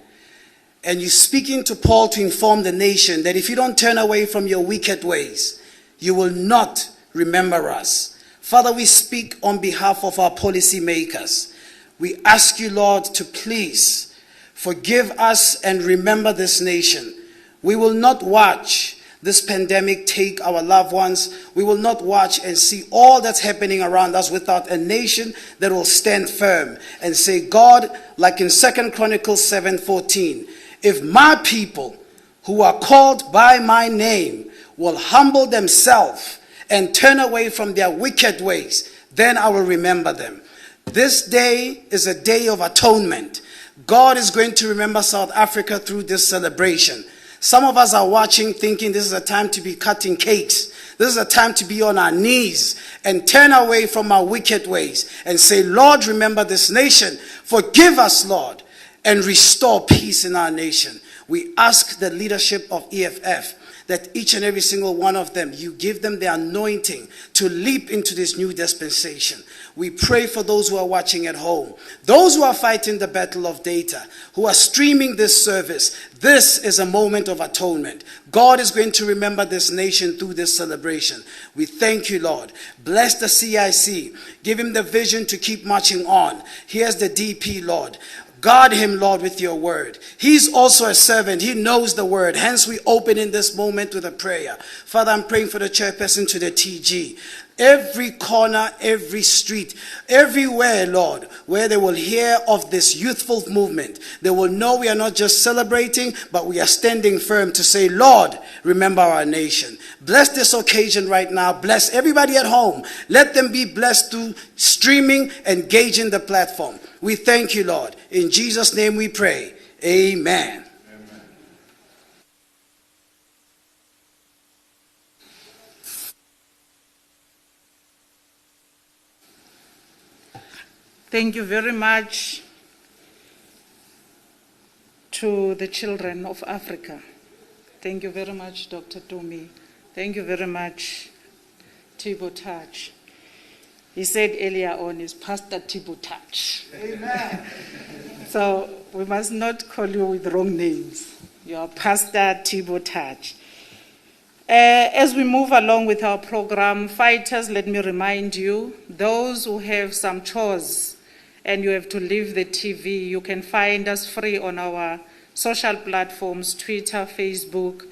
And you're speaking to Paul to inform the nation that if you don't turn away from your wicked ways, you will not remember us. Father, we speak on behalf of our policymakers. We ask you, Lord, to please forgive us and remember this nation. We will not watch this pandemic take our loved ones. We will not watch and see all that's happening around us without a nation that will stand firm and say, God, like in 2 Chronicles 7:14, if my people who are called by my name will humble themselves and turn away from their wicked ways, then I will remember them. This day is a day of atonement. God is going to remember South Africa through this celebration. Some of us are watching thinking this is a time to be cutting cakes. This is a time to be on our knees and turn away from our wicked ways and say, Lord, remember this nation. Forgive us, Lord, and restore peace in our nation. We ask the leadership of EFF that each and every single one of them, you give them the anointing to leap into this new dispensation. We pray for those who are watching at home, those who are fighting the battle of data, who are streaming this service. This is a moment of atonement. God is going to remember this nation through this celebration. We thank you, Lord. Bless the CIC. Give him the vision to keep marching on. Here's the DP, Lord. Guard him, Lord, with your word. He's also a servant. He knows the word. Hence, we open in this moment with a prayer. Father, I'm praying for the chairperson to the TG. Every corner, every street, everywhere, Lord, where they will hear of this youthful movement, they will know we are not just celebrating, but we are standing firm to say, Lord, remember our nation. Bless this occasion right now. Bless everybody at home. Let them be blessed through streaming, engaging the platform. We thank you, Lord. In Jesus' name we pray. Amen. Thank you very much to the children of Africa. Thank you very much, Dr. Dumi. Thank you very much, Tibo Touch. He said earlier on, is Pastor Tibo Touch. Amen. So we must not call you with wrong names. You are Pastor Tibo Touch. As we move along with our program, fighters, let me remind you, those who have some chores and you have to leave the TV, you can find us free on our social platforms, Twitter, Facebook,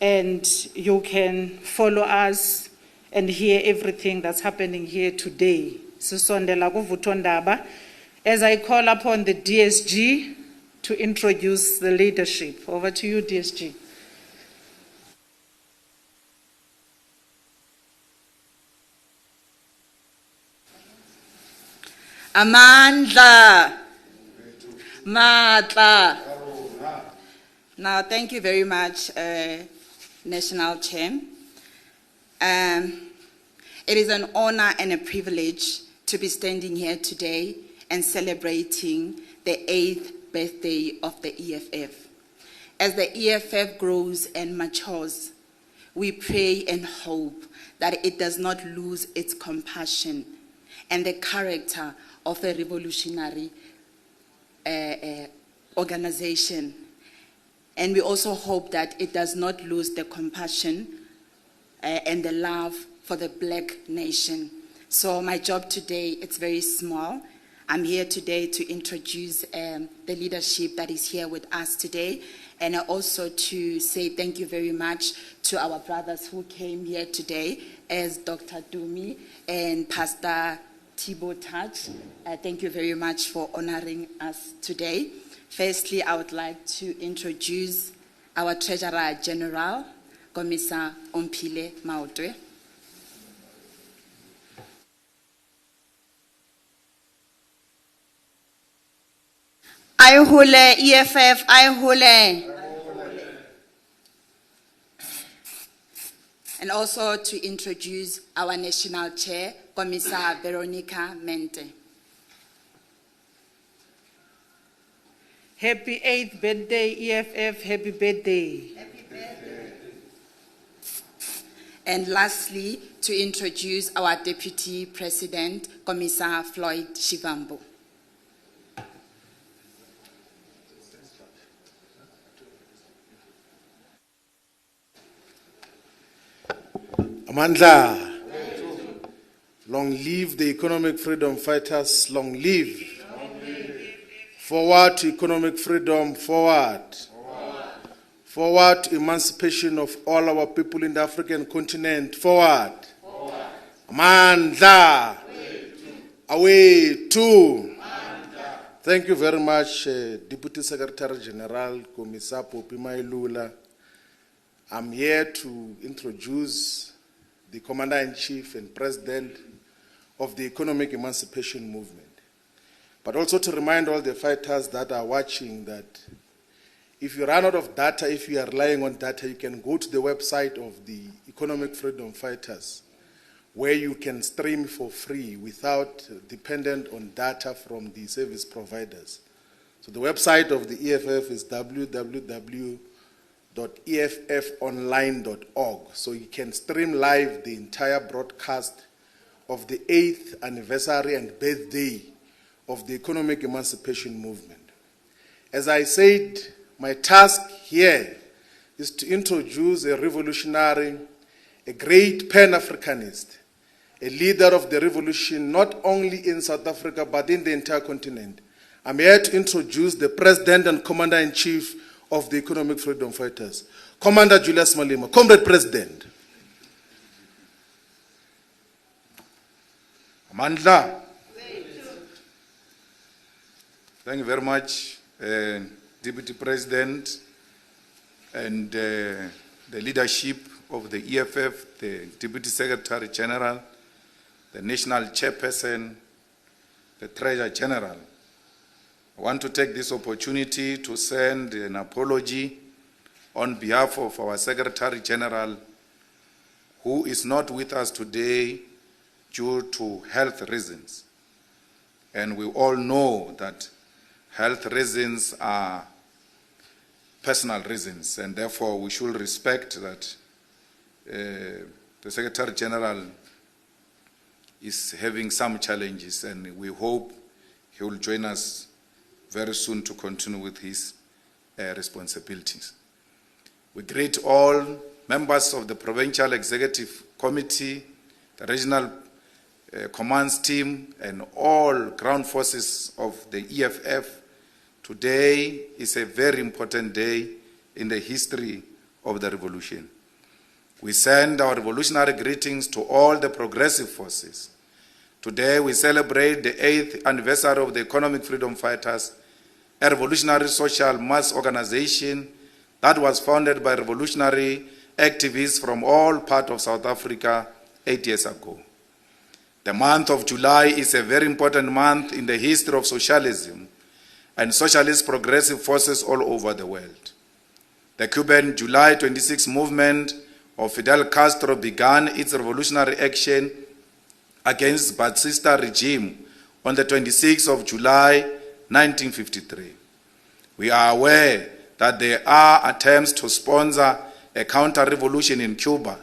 and you can follow us and hear everything that's happening here today. Sisondela kuvutondaba, as I call upon the DSG to introduce the leadership. Over to you, DSG. Amandla. Matla. Now, thank you very much, National Chair. It is an honor and a privilege to be standing here today and celebrating the 8th birthday of the EFF. As the EFF grows and matures, we pray and hope that it does not lose its compassion and the character of a revolutionary organization. And we also hope that it does not lose the compassion and the love for the Black nation. So my job today, it's very small. I'm here today to introduce the leadership that is here with us today, and also to say thank you very much to our brothers who came here today, as Dr. Dumi and Pastor Thibaut Touch. Thank you very much for honoring us today. Firstly, I would like to introduce our Treasurer General, Commissar Ompile Maotwe. Ayihole EFF, ayihole. And also to introduce our National Chair, Commissar Veronica Mente. Happy 8th birthday, EFF, happy birthday. Happy birthday. And lastly, to introduce our Deputy President, Commissar Floyd Shivambu. Amandla. Long live the economic freedom fighters, long live. Forward to economic freedom, forward. Forward to emancipation of all our people in the African continent, forward. Amandla. Away to. Thank you very much, Deputy Secretary General, Commissar Popi Mailula. I'm here to introduce the Commander-in-Chief and President of the Economic Emancipation Movement. But also to remind all the fighters that are watching that if you run out of data, if you are relying on data, you can go to the website of the Economic Freedom Fighters, where you can stream for free without dependent on data from the service providers. So the website of the EFF is www.efffonline.org. So you can stream live the entire broadcast of the 8th anniversary and birthday of the Economic Emancipation Movement. As I said, my task here is to introduce a revolutionary, a great Pan-Africanist, a leader of the revolution not only in South Africa but in the entire continent. I'm here to introduce the President and Commander-in-Chief of the Economic Freedom Fighters, Commander Julius Malema. Comrade President. Amandla. Thank you very much, Deputy President and the leadership of the EFF, the Deputy Secretary General, the National Chairperson, the Treasurer General. I want to take this opportunity to send an apology on behalf of our Secretary General, who is not with us today due to health reasons. And we all know that health reasons are personal reasons, and therefore we should respect that the Secretary General is having some challenges, and we hope he will join us very soon to continue with his responsibilities. We greet all members of the Provincial Executive Committee, the Regional Commands Team, and all ground forces of the EFF, today is a very important day in the history of the revolution. We send our revolutionary greetings to all the progressive forces. Today we celebrate the 8th anniversary of the Economic Freedom Fighters, a revolutionary social mass organization that was founded by revolutionary activists from all parts of South Africa 8 years ago. The month of July is a very important month in the history of socialism and socialist progressive forces all over the world. The Cuban July 26 movement of Fidel Castro began its revolutionary action against Batista regime on the 26th of July 1953. We are aware that there are attempts to sponsor a counter-revolution in Cuba,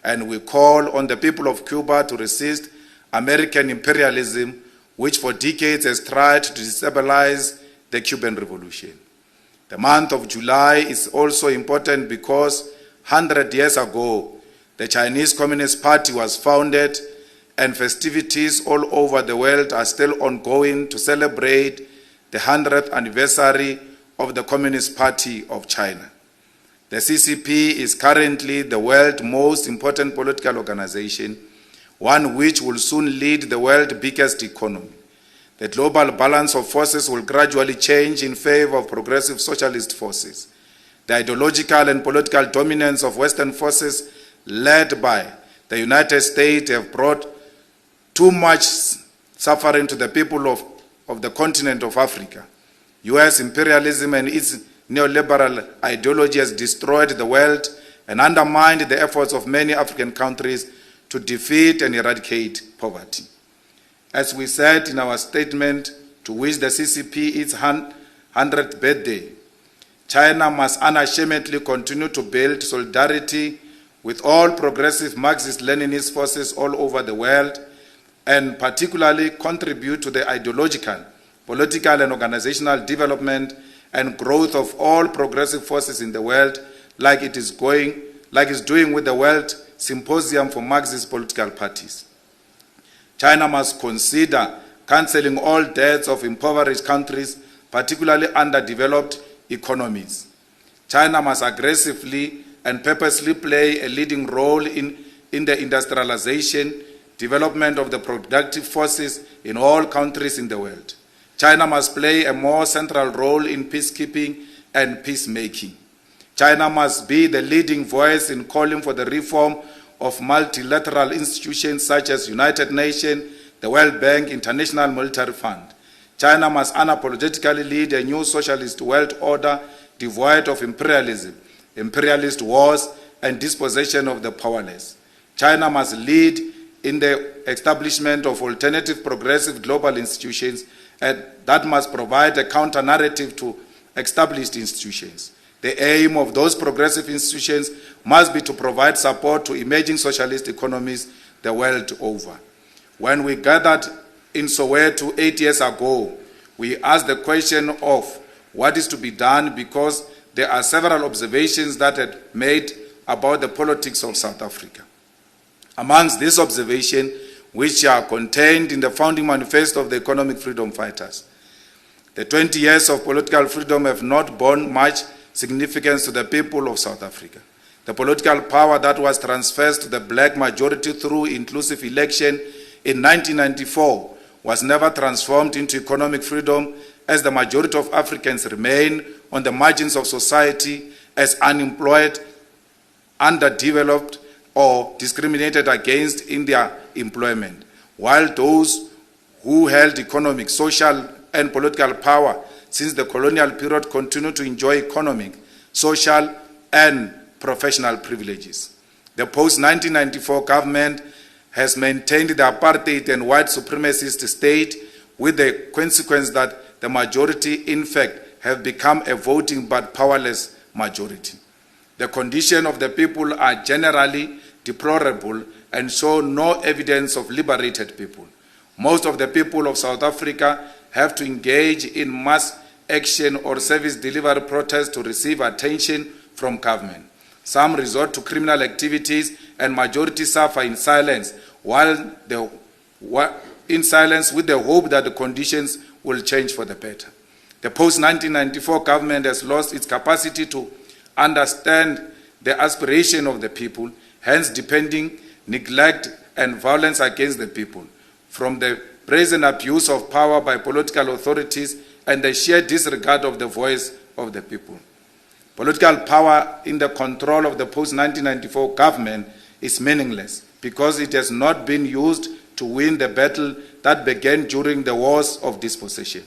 and we call on the people of Cuba to resist American imperialism, which for decades has tried to destabilize the Cuban Revolution. The month of July is also important because 100 years ago, the Chinese Communist Party was founded, and festivities all over the world are still ongoing to celebrate the 100th anniversary of the Communist Party of China. The CCP is currently the world's most important political organization, one which will soon lead the world's biggest economy. The global balance of forces will gradually change in favor of progressive socialist forces. The ideological and political dominance of Western forces led by the United States have brought too much suffering to the people of the continent of Africa. US imperialism and its neoliberal ideology has destroyed the world and undermined the efforts of many African countries to defeat and eradicate poverty. As we said in our statement to wish the CCP its 100th birthday, China must unashamedly continue to build solidarity with all progressive Marxist-Leninist forces all over the world, and particularly contribute to the ideological, political and organizational development and growth of all progressive forces in the world, like it's doing with the World Symposium for Marxist Political Parties. China must consider cancelling all debts of impoverished countries, particularly underdeveloped economies. China must aggressively and purposely play a leading role in the industrialization, development of the productive forces in all countries in the world. China must play a more central role in peacekeeping and peacemaking. China must be the leading voice in calling for the reform of multilateral institutions such as United Nations, the World Bank, International Monetary Fund. China must unapologetically lead a new socialist world order devoid of imperialism, imperialist wars, and dispossession of the powerless. China must lead in the establishment of alternative progressive global institutions and that must provide a counter-narrative to established institutions. The aim of those progressive institutions must be to provide support to emerging socialist economies the world over. When we gathered in Soweto 8 years ago, we asked the question of what is to be done because there are several observations that had made about the politics of South Africa. Amongst these observations, which are contained in the Founding Manifesto of the Economic Freedom Fighters, the 20 years of political freedom have not borne much significance to the people of South Africa. The political power that was transferred to the black majority through inclusive election in 1994 was never transformed into economic freedom, as the majority of Africans remain on the margins of society as unemployed, underdeveloped, or discriminated against in their employment, while those who held economic, social, and political power since the colonial period continue to enjoy economic, social, and professional privileges. The post-1994 government has maintained the apartheid and white supremacist state, with the consequence that the majority, in fact, have become a voting but powerless majority. The condition of the people are generally deplorable and show no evidence of liberated people. Most of the people of South Africa have to engage in mass action or service delivery protests to receive attention from government. Some resort to criminal activities and majority suffer in silence, with the hope that the conditions will change for the better. The post-1994 government has lost its capacity to understand the aspiration of the people, hence depending, neglect and violence against the people, from the brazen abuse of power by political authorities and the sheer disregard of the voice of the people. Political power in the control of the post-1994 government is meaningless because it has not been used to win the battle that began during the wars of dispossession.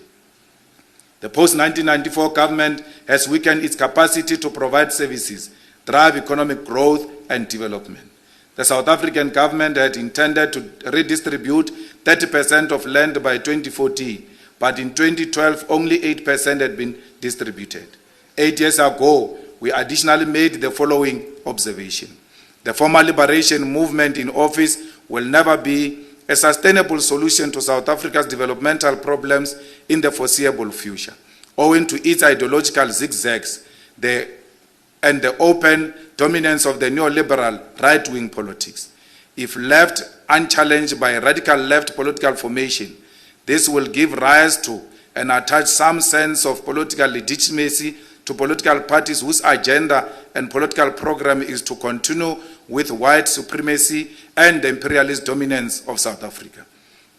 The post-1994 government has weakened its capacity to provide services, drive economic growth and development. The South African government had intended to redistribute 30% of land by 2014, but in 2012 only 8% had been distributed. 8 years ago, we additionally made the following observation. The former liberation movement in office will never be a sustainable solution to South Africa's developmental problems in the foreseeable future, owing to its ideological zigzags and the open dominance of the neoliberal right-wing politics. If left unchallenged by radical left political formation, this will give rise to and attach some sense of political legitimacy to political parties whose agenda and political program is to continue with white supremacy and the imperialist dominance of South Africa.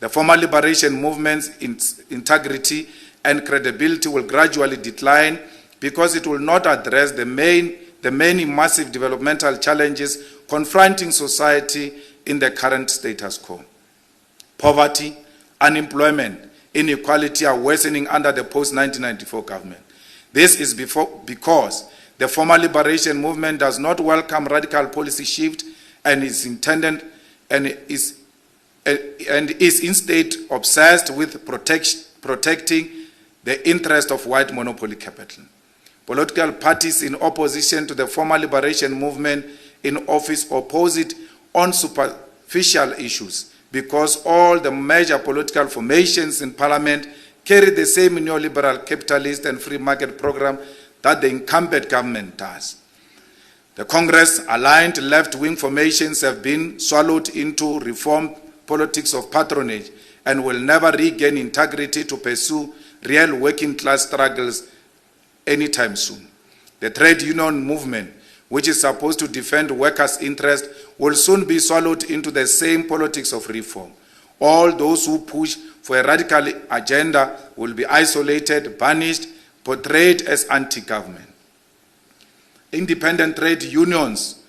The former liberation movement's integrity and credibility will gradually decline because it will not address the many massive developmental challenges confronting society in the current status quo. Poverty, unemployment, inequality are worsening under the post-1994 government. This is because the former liberation movement does not welcome radical policy shift and is instead obsessed with protecting the interest of white monopoly capital. Political parties in opposition to the former liberation movement in office oppose it on superficial issues because all the major political formations in parliament carry the same neoliberal capitalist and free market program that the incumbent government does. The Congress-aligned left-wing formations have been swallowed into reform politics of patronage and will never regain integrity to pursue real working-class struggles anytime soon. The trade union movement, which is supposed to defend workers' interests, will soon be swallowed into the same politics of reform. All those who push for a radical agenda will be isolated, banished, portrayed as anti-government. Independent trade unions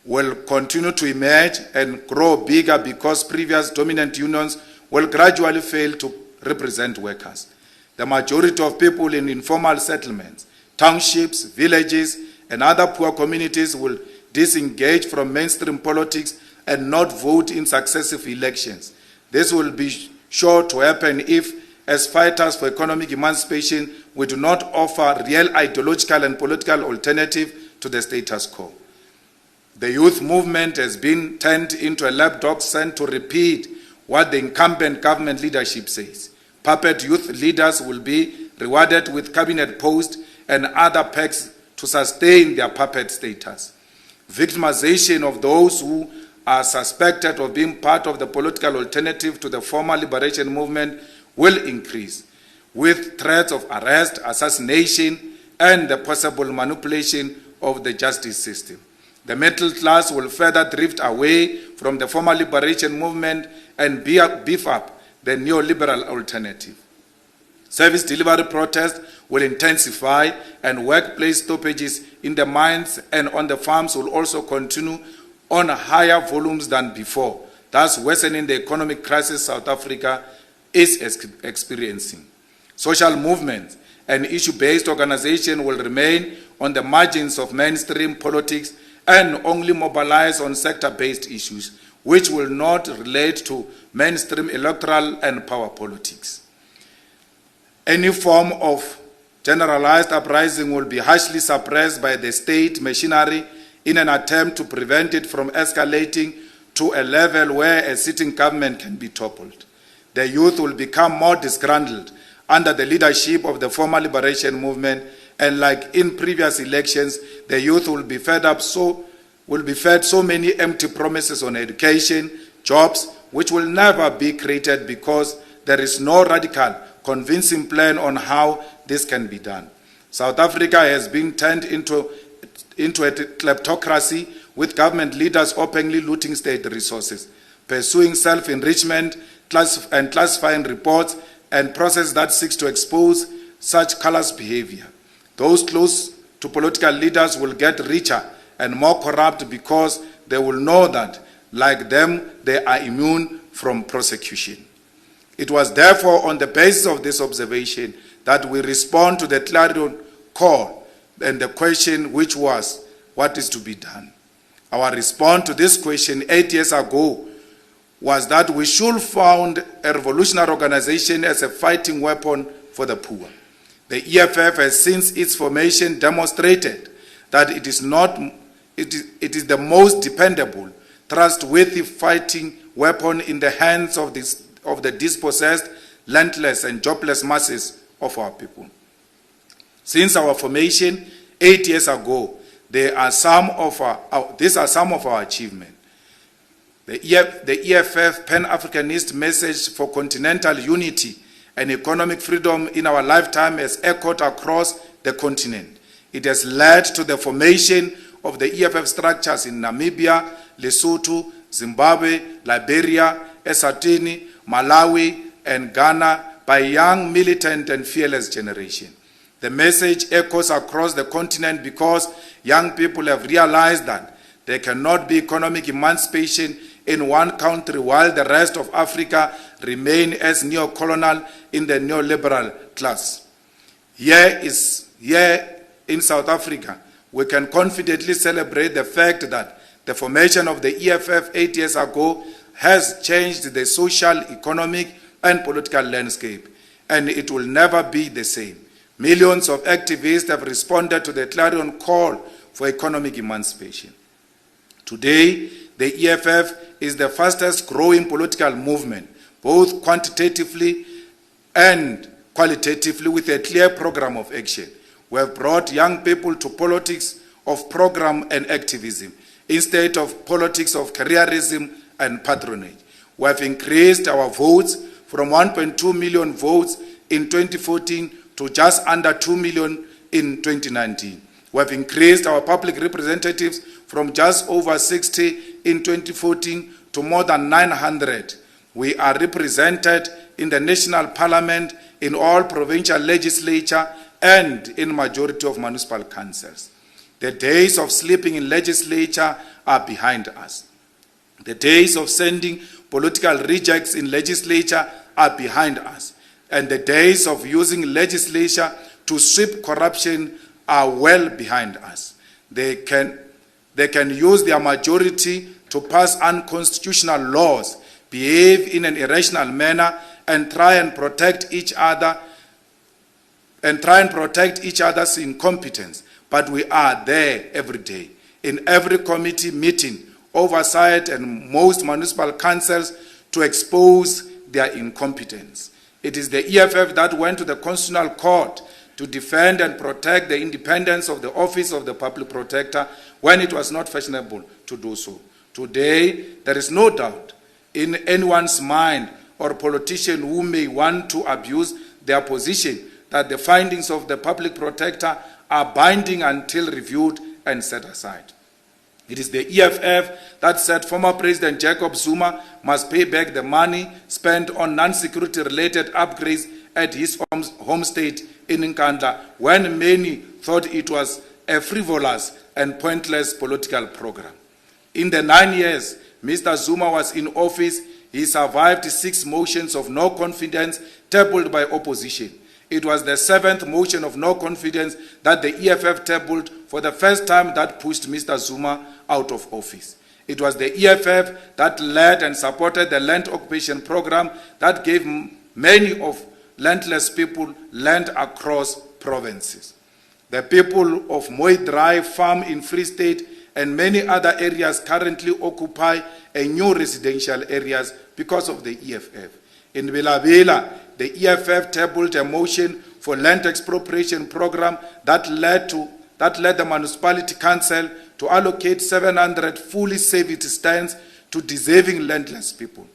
will continue to emerge and grow bigger because previous dominant unions will gradually fail to represent workers. The majority of people in informal settlements, townships, villages, and other poor communities will disengage from mainstream politics and not vote in successive elections. This will be sure to happen if, as fighters for economic emancipation, we do not offer real ideological and political alternative to the status quo. The youth movement has been turned into a lapdog sent to repeat what the incumbent government leadership says. Puppet youth leaders will be rewarded with cabinet posts and other perks to sustain their puppet status. Victimization of those who are suspected of being part of the political alternative to the former liberation movement will increase, with threats of arrest, assassination, and the possible manipulation of the justice system. The middle class will further drift away from the former liberation movement and beef up the neoliberal alternative. Service delivery protests will intensify and workplace stoppages in the mines and on the farms will also continue on higher volumes than before, thus worsening the economic crisis South Africa is experiencing. Social movements and issue-based organizations will remain on the margins of mainstream politics and only mobilize on sector-based issues, which will not relate to mainstream electoral and power politics. Any form of generalized uprising will be harshly suppressed by the state machinery in an attempt to prevent it from escalating to a level where a sitting government can be toppled. The youth will become more disgruntled under the leadership of the former liberation movement And like in previous elections, the youth will be fed so many empty promises on education, jobs, which will never be created because there is no radical, convincing plan on how this can be done. South Africa has been turned into a kleptocracy, with government leaders openly looting state resources, pursuing self-enrichment, and classifying reports and process that seeks to expose such callous behavior. Those close to political leaders will get richer and more corrupt because they will know that, like them, they are immune from prosecution. It was therefore on the basis of this observation that we respond to the clarion call and the question, which was, what is to be done? Our response to this question 8 years ago was that we should found a revolutionary organization as a fighting weapon for the poor. The EFF has since its formation demonstrated that it is the most dependable, trustworthy fighting weapon in the hands of the dispossessed, landless and jobless masses of our people. Since our formation 8 years ago, these are some of our achievements. The EFF Pan-Africanist message for continental unity and economic freedom in our lifetime has echoed across the continent. It has led to the formation of the EFF structures in Namibia, Lesotho, Zimbabwe, Liberia, Eswatini, Malawi, and Ghana by a young, militant, and fearless generation. The message echoes across the continent because young people have realized that there cannot be economic emancipation in one country while the rest of Africa remain as neo-colonial in the neoliberal class. Here in South Africa, we can confidently celebrate the fact that the formation of the EFF 8 years ago has changed the social, economic, and political landscape, and it will never be the same. Millions of activists have responded to the clarion call for economic emancipation. Today, the EFF is the fastest growing political movement, both quantitatively and qualitatively, with a clear program of action. We have brought young people to politics of program and activism, instead of politics of careerism and patronage. We have increased our votes from 1.2 million votes in 2014 to just under 2 million in 2019. We have increased our public representatives from just over 60 in 2014 to more than 900. We are represented in the national parliament, in all provincial legislature, and in majority of municipal councils. The days of sleeping in legislature are behind us. The days of sending political rejects in legislature are behind us. And the days of using legislature to sweep corruption are well behind us. They can use their majority to pass unconstitutional laws, behave in an irrational manner, and try and protect each other's incompetence. But we are there every day, in every committee meeting, oversight, and most municipal councils to expose their incompetence. It is the EFF that went to the Constitutional Court to defend and protect the independence of the Office of the Public Protector when it was not fashionable to do so. Today, there is no doubt in anyone's mind or politician who may want to abuse their position that the findings of the Public Protector are binding until reviewed and set aside. It is the EFF that said former President Jacob Zuma must pay back the money spent on non-security related upgrades at his home state in Nkandla, when many thought it was a frivolous and pointless political program. In the 9 years Mr. Zuma was in office, he survived 6 motions of no confidence tabled by opposition. It was the 7th motion of no confidence that the EFF tabled for the first time that pushed Mr. Zuma out of office. It was the EFF that led and supported the land occupation program that gave many of landless people land across provinces. The people of Moidrai farm in Free State and many other areas currently occupy a new residential areas because of the EFF. In Bela Bela, the EFF tabled a motion for land expropriation program that led the municipality council to allocate 700 fully serviced stands to deserving landless people.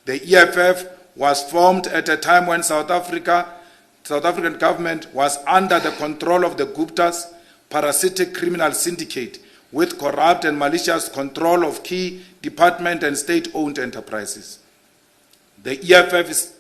The EFF was formed at a time when South African government was under the control of the Gupta's parasitic criminal syndicate with corrupt and malicious control of key department and state-owned enterprises. The EFF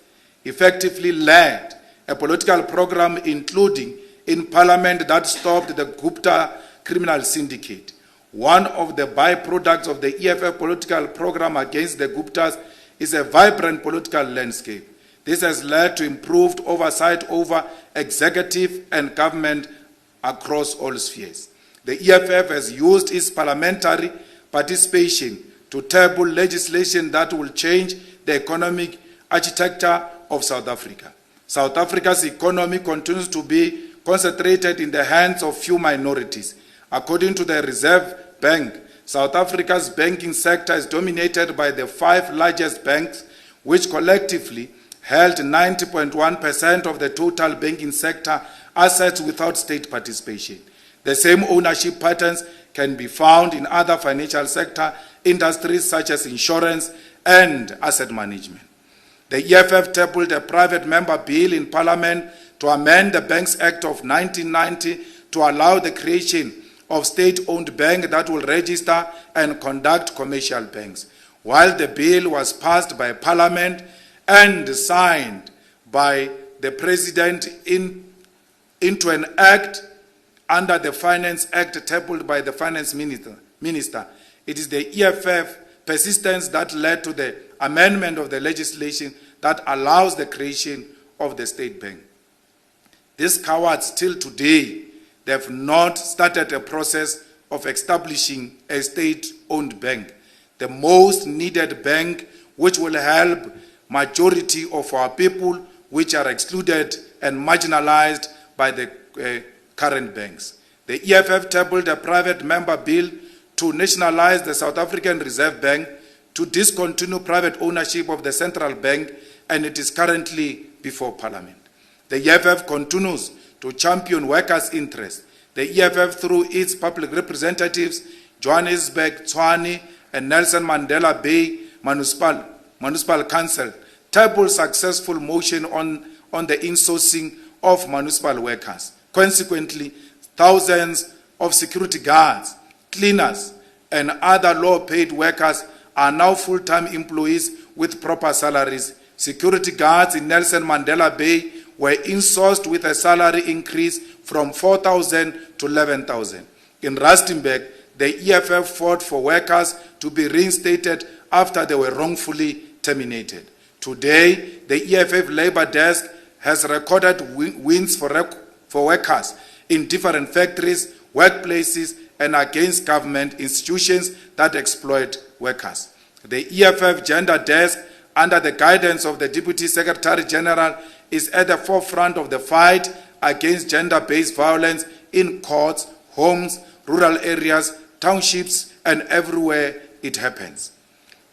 effectively led a political program including in parliament that stopped the Gupta criminal syndicate. One of the byproducts of the EFF political program against the Guptas is a vibrant political landscape. This has led to improved oversight over executive and government across all spheres. The EFF has used its parliamentary participation to table legislation that will change the economic architecture of South Africa. South Africa's economy continues to be concentrated in the hands of few minorities. According to the Reserve Bank, South Africa's banking sector is dominated by the 5 largest banks, which collectively held 90.1% of the total banking sector assets without state participation. The same ownership patterns can be found in other financial sector industries such as insurance and asset management. The EFF tabled a private member bill in Parliament to amend the Banks Act of 1990 to allow the creation of state-owned bank that will register and conduct commercial banks. While the bill was passed by Parliament and signed by the President into an act under the Finance Act tabled by the Finance Minister, it is the EFF persistence that led to the amendment of the legislation that allows the creation of the state bank. These cowards, till today, they have not started a process of establishing a state-owned bank, the most needed bank which will help majority of our people which are excluded and marginalized by the current banks. The EFF tabled a private member bill to nationalize the South African Reserve Bank, to discontinue private ownership of the central bank, and it is currently before Parliament. The EFF continues to champion workers' interests. The EFF, through its public representatives, Johannesburg, Tshwane, and Nelson Mandela Bay Municipal Council, tabled successful motion on the insourcing of municipal workers. Consequently, thousands of security guards, cleaners, and other low-paid workers are now full-time employees with proper salaries. Security guards in Nelson Mandela Bay were insourced with a salary increase from 4,000 to 11,000. In Rustenburg, the EFF fought for workers to be reinstated after they were wrongfully terminated. Today, the EFF Labour Desk has recorded wins for workers in different factories, workplaces, and against government institutions that exploit workers. The EFF Gender Desk, under the guidance of the Deputy Secretary General, is at the forefront of the fight against gender-based violence in courts, homes, rural areas, townships, and everywhere it happens.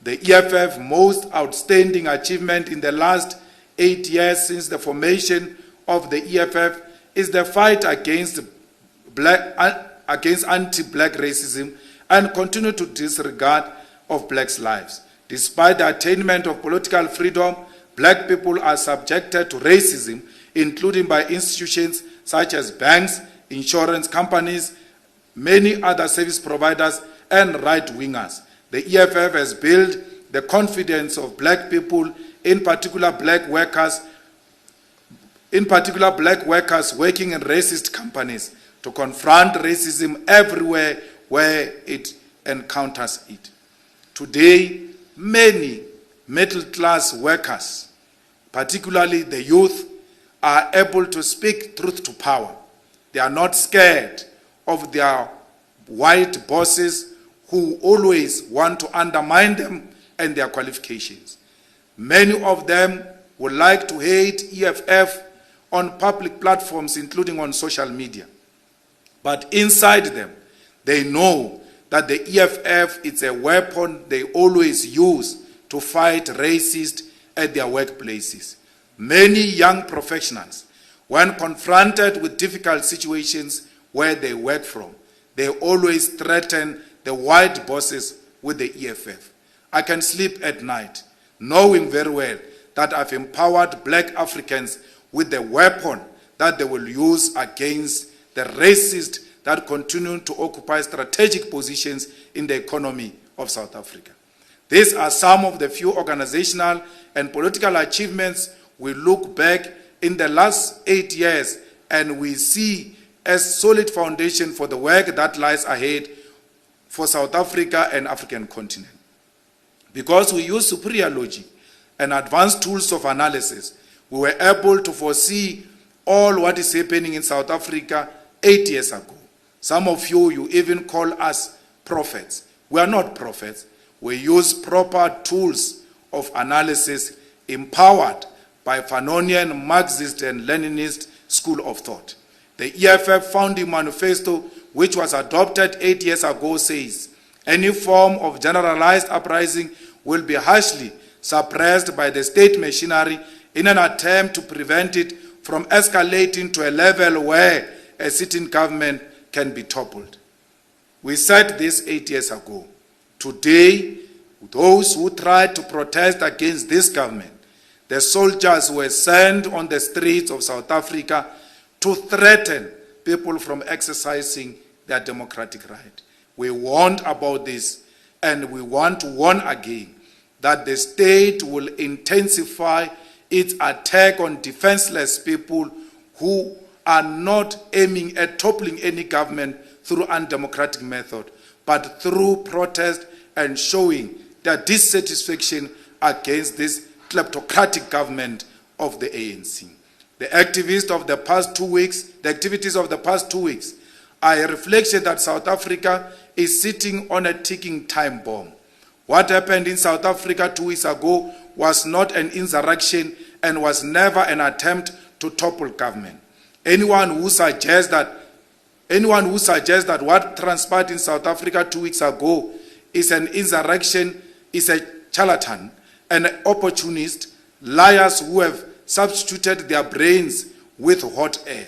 The EFF's most outstanding achievement in the last 8 years since the formation of the EFF is the fight against anti-black racism and continue to disregard of blacks' lives. Despite the attainment of political freedom, black people are subjected to racism, including by institutions such as banks, insurance companies, many other service providers, and right-wingers. The EFF has built the confidence of black people, in particular black workers working in racist companies, to confront racism everywhere where it encounters it. Today, many middle-class workers, particularly the youth, are able to speak truth to power. They are not scared of their white bosses who always want to undermine them and their qualifications. Many of them would like to hate EFF on public platforms, including on social media. But inside them, they know that the EFF is a weapon they always use to fight racists at their workplaces. Many young professionals when confronted with difficult situations where they work from, they always threaten the white bosses with the EFF. I can sleep at night knowing very well that I've empowered black Africans with the weapon that they will use against the racists that continue to occupy strategic positions in the economy of South Africa. These are some of the few organizational and political achievements we look back in the last 8 years and we see as solid foundation for the work that lies ahead for South Africa and African continent. Because we use superior logic and advanced tools of analysis, we were able to foresee all what is happening in South Africa 8 years ago. Some of you even call us prophets. We are not prophets. We use proper tools of analysis empowered by Fanonian, Marxist, and Leninist school of thought. The Eff Funding Manifesto, which was adopted 8 years ago, says any form of generalized uprising will be harshly suppressed by the state machinery in an attempt to prevent it from escalating to a level where a sitting government can be toppled. We said this 8 years ago. Today, those who tried to protest against this government, the soldiers were sent on the streets of South Africa to threaten people from exercising their democratic right. We warned about this, and we want to warn again that the state will intensify its attack on defenseless people who are not aiming at toppling any government through undemocratic method, but through protest and showing their dissatisfaction against this kleptocratic government of the ANC. The activities of the past 2 weeks are a reflection that South Africa is sitting on a ticking time bomb. What happened in South Africa 2 weeks ago was not an insurrection and was never an attempt to topple government. Anyone who suggests that what transpired in South Africa 2 weeks ago is an insurrection is a charlatan, an opportunist, liars who have substituted their brains with hot air.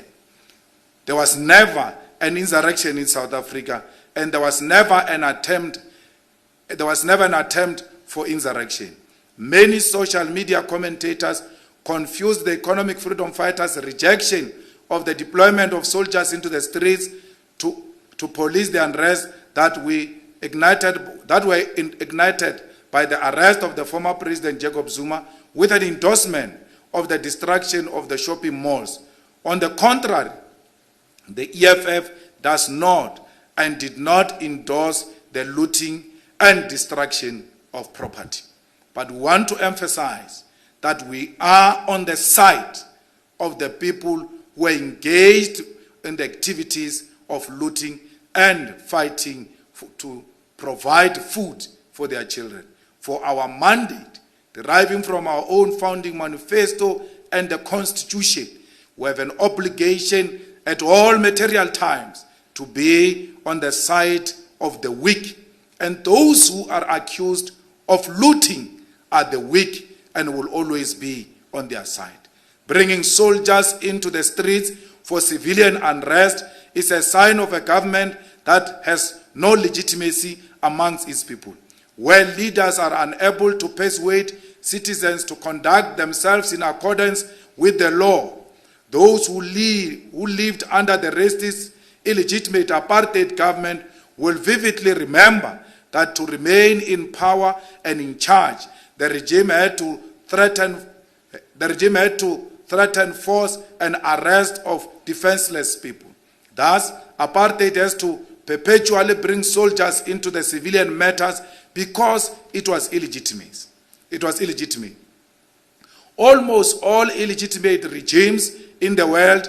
There was never an insurrection in South Africa, and there was never an attempt for insurrection. Many social media commentators confused the economic freedom fighters' rejection of the deployment of soldiers into the streets to police the unrest that were ignited by the arrest of the former President Jacob Zuma with an endorsement of the destruction of the shopping malls. On the contrary, the EFF does not and did not endorse the looting and destruction of property. But we want to emphasize that we are on the side of the people who are engaged in the activities of looting and fighting to provide food for their children. For our mandate, deriving from our own founding manifesto and the Constitution, we have an obligation at all material times to be on the side of the weak, and those who are accused of looting are the weak and will always be on their side. Bringing soldiers into the streets for civilian unrest is a sign of a government that has no legitimacy amongst its people. Where leaders are unable to persuade citizens to conduct themselves in accordance with the law, those who lived under the racist, illegitimate apartheid government will vividly remember that to remain in power and in charge, the regime had to threaten force and arrest of defenseless people. Thus, apartheid has to perpetually bring soldiers into the civilian matters because it was illegitimate. Almost all illegitimate regimes in the world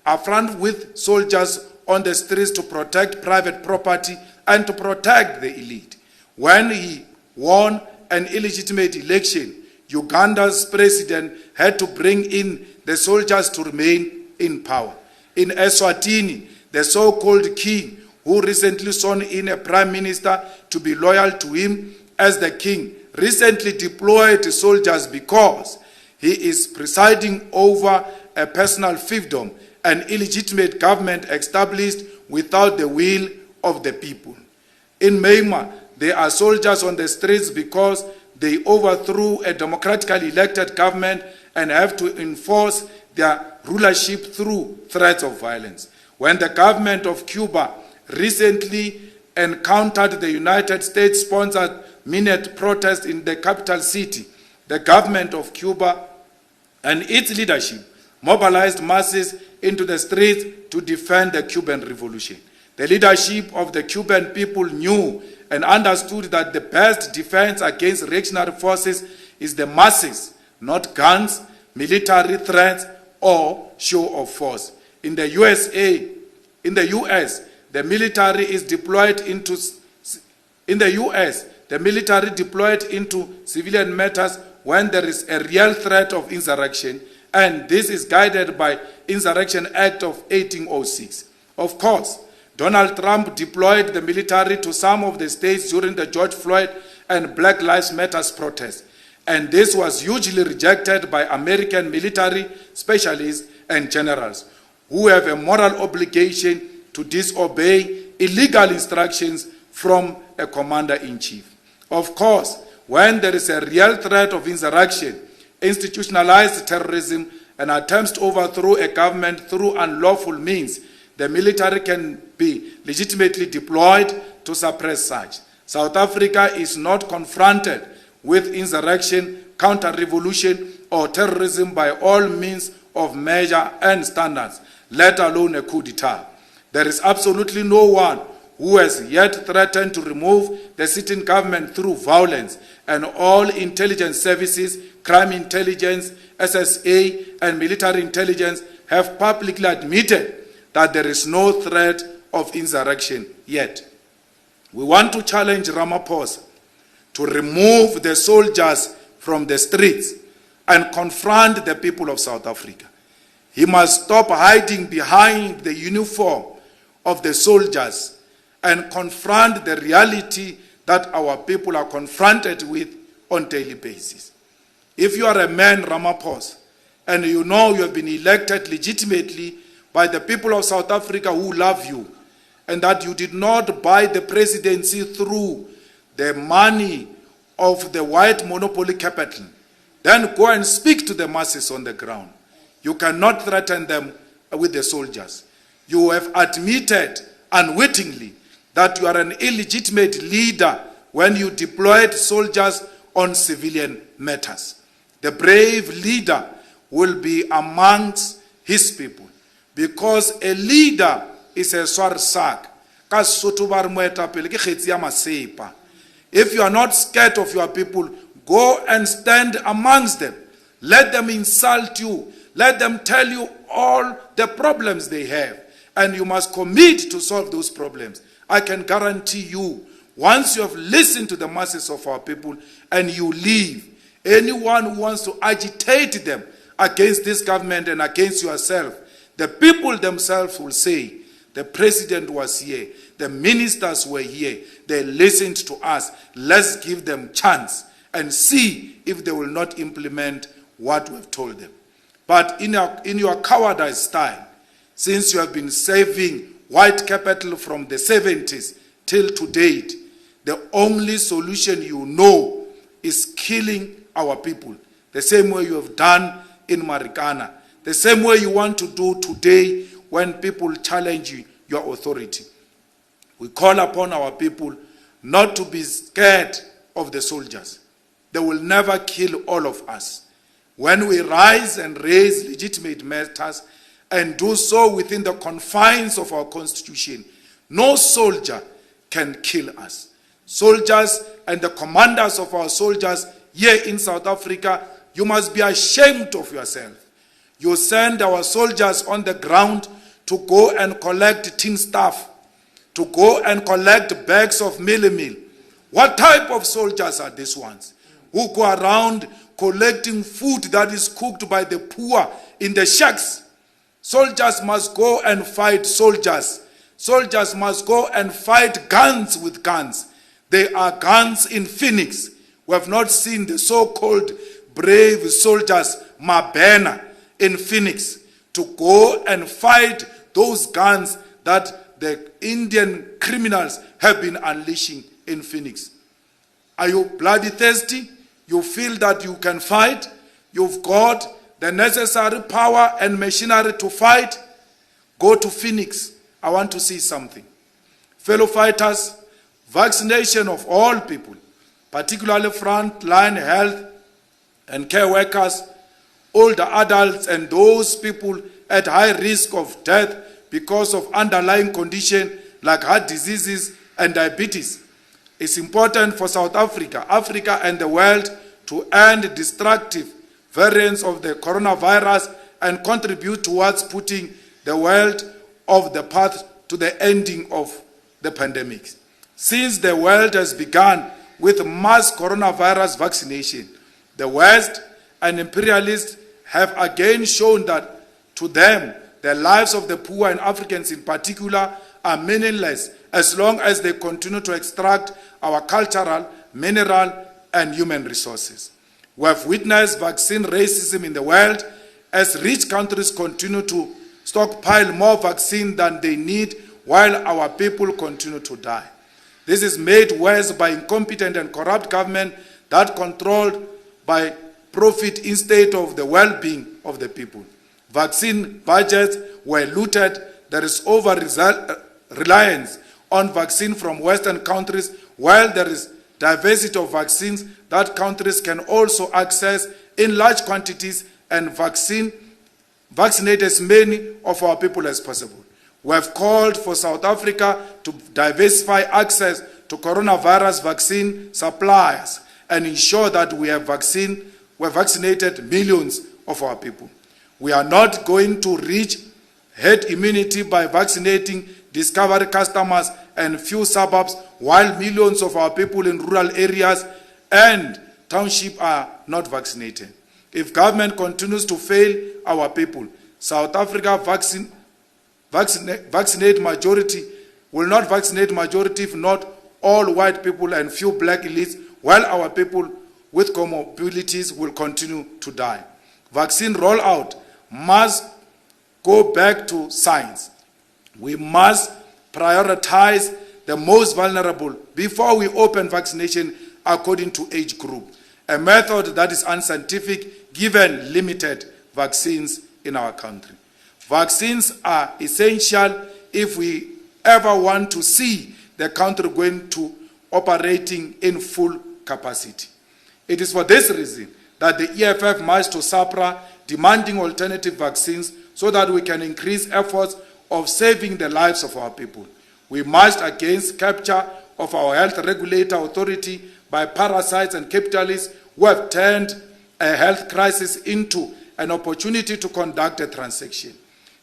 are front with soldiers on the streets to protect private property and to protect the elite. When he won an illegitimate election, Uganda's president had to bring in the soldiers to remain in power. In Eswatini, the so-called king, who recently sworn in a prime minister to be loyal to him as the king, recently deployed soldiers because he is presiding over a personal fiefdom, an illegitimate government established without the will of the people. In Myanmar, there are soldiers on the streets because they overthrew a democratically elected government and have to enforce their rulership through threats of violence. When the government of Cuba recently encountered the United States-sponsored minute protest in the capital city, the government of Cuba and its leadership mobilized masses into the streets to defend the Cuban Revolution. The leadership of the Cuban people knew and understood that the best defense against reactionary forces is the masses, not guns, military threats, or show of force. In the US, the military deployed into civilian matters when there is a real threat of insurrection, and this is guided by Insurrection Act of 1806. Of course, Donald Trump deployed the military to some of the states during the George Floyd and Black Lives Matter protests, and this was hugely rejected by American military specialists and generals who have a moral obligation to disobey illegal instructions from a commander-in-chief. Of course, when there is a real threat of insurrection, institutionalized terrorism, and attempts to overthrow a government through unlawful means, the military can be legitimately deployed to suppress such. South Africa is not confronted with insurrection, counter-revolution, or terrorism by all means of measure and standards, let alone a coup d'etat. There is absolutely no one who has yet threatened to remove the sitting government through violence, and all intelligence services, crime intelligence, SSA, and military intelligence have publicly admitted that there is no threat of insurrection yet. We want to challenge Ramaphosa to remove the soldiers from the streets and confront the people of South Africa. He must stop hiding behind the uniform of the soldiers and confront the reality that our people are confronted with on a daily basis. If you are a man, Ramaphosa, and you know you have been elected legitimately by the people of South Africa who love you, and that you did not buy the presidency through the money of the white monopoly capital, then go and speak to the masses on the ground. You cannot threaten them with the soldiers. You have admitted unwittingly that you are an illegitimate leader when you deployed soldiers on civilian matters. The brave leader will be amongst his people, because a leader is a swarsak. If you are not scared of your people, go and stand amongst them. Let them insult you. Let them tell you all the problems they have. And you must commit to solve those problems. I can guarantee you, once you have listened to the masses of our people and you leave, anyone who wants to agitate them against this government and against yourself, the people themselves will say, the president was here, the ministers were here, they listened to us, let's give them a chance and see if they will not implement what we've told them. But in your cowardice style, since you have been saving white capital from the 70s till to date, the only solution you know is killing our people, the same way you have done in Marikana, the same way you want to do today when people challenge your authority. We call upon our people not to be scared of the soldiers. They will never kill all of us. When we rise and raise legitimate matters and do so within the confines of our constitution, no soldier can kill us. Soldiers and the commanders of our soldiers here in South Africa, you must be ashamed of yourself. You send our soldiers on the ground to go and collect tin stuff, to go and collect bags of meal. What type of soldiers are these ones who go around collecting food that is cooked by the poor in the shacks? Soldiers must go and fight soldiers. Soldiers must go and fight guns with guns. There are guns in Phoenix. We have not seen the so-called brave soldiers, Mabena, in Phoenix. to go and fight those guns that the Indian criminals have been unleashing in Phoenix. Are you bloody thirsty? You feel that you can fight? You've got the necessary power and machinery to fight? Go to Phoenix. I want to see something. Fellow fighters, vaccination of all people, particularly frontline health and care workers, older adults, and those people at high risk of death because of underlying conditions like heart diseases and diabetes. It's important for South Africa, Africa, and the world to end destructive variants of the coronavirus and contribute towards putting the world on the path to the ending of the pandemic. Since the world has begun with mass coronavirus vaccination, the West and imperialists have again shown that to them, the lives of the poor and Africans in particular are meaningless as long as they continue to extract our cultural, mineral, and human resources. We have witnessed vaccine racism in the world as rich countries continue to stockpile more vaccine than they need while our people continue to die. This is made worse by incompetent and corrupt government that controlled by profit instead of the well-being of the people. Vaccine budgets were looted. There is over-reliance on vaccine from Western countries, while there is diversity of vaccines that countries can also access in large quantities and vaccinate as many of our people as possible. We have called for South Africa to diversify access to coronavirus vaccine suppliers and ensure that we have vaccinated millions of our people. We are not going to reach herd immunity by vaccinating discovery customers and few suburbs while millions of our people in rural areas and townships are not vaccinated. If government continues to fail our people, South Africa vaccinate majority will not vaccinate majority if not all white people and few black elites, while our people with comorbidities will continue to die. Vaccine rollout must go back to science. We must prioritize the most vulnerable before we open vaccination according to age group, a method that is unscientific given limited vaccines in our country. Vaccines are essential if we ever want to see the country going to operating in full capacity. It is for this reason that the EFF marched to SAPRA demanding alternative vaccines so that we can increase efforts of saving the lives of our people. We marched against capture of our health regulator authority by parasites and capitalists who have turned a health crisis into an opportunity to conduct a transaction.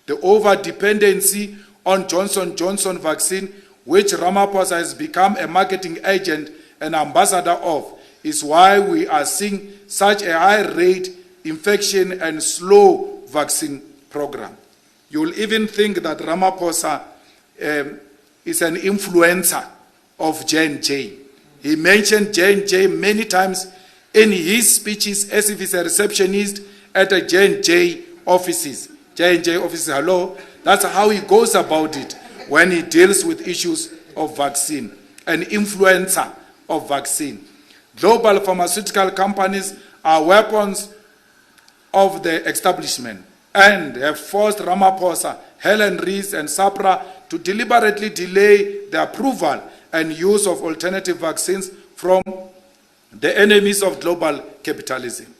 The over-dependency on Johnson & Johnson vaccine, which Ramaphosa has become a marketing agent and ambassador of, is why we are seeing such a high rate infection and slow vaccine program. You will even think that Ramaphosa is an influencer of J&J. He mentioned J&J many times in his speeches as if he's a receptionist at a J&J offices. J&J offices, hello. That's how he goes about it when he deals with issues of vaccine, an influencer of vaccine. Global pharmaceutical companies are weapons of the establishment and have forced Ramaphosa, Helen Rees, and SAPRA to deliberately delay the approval and use of alternative vaccines from the enemies of global capitalism.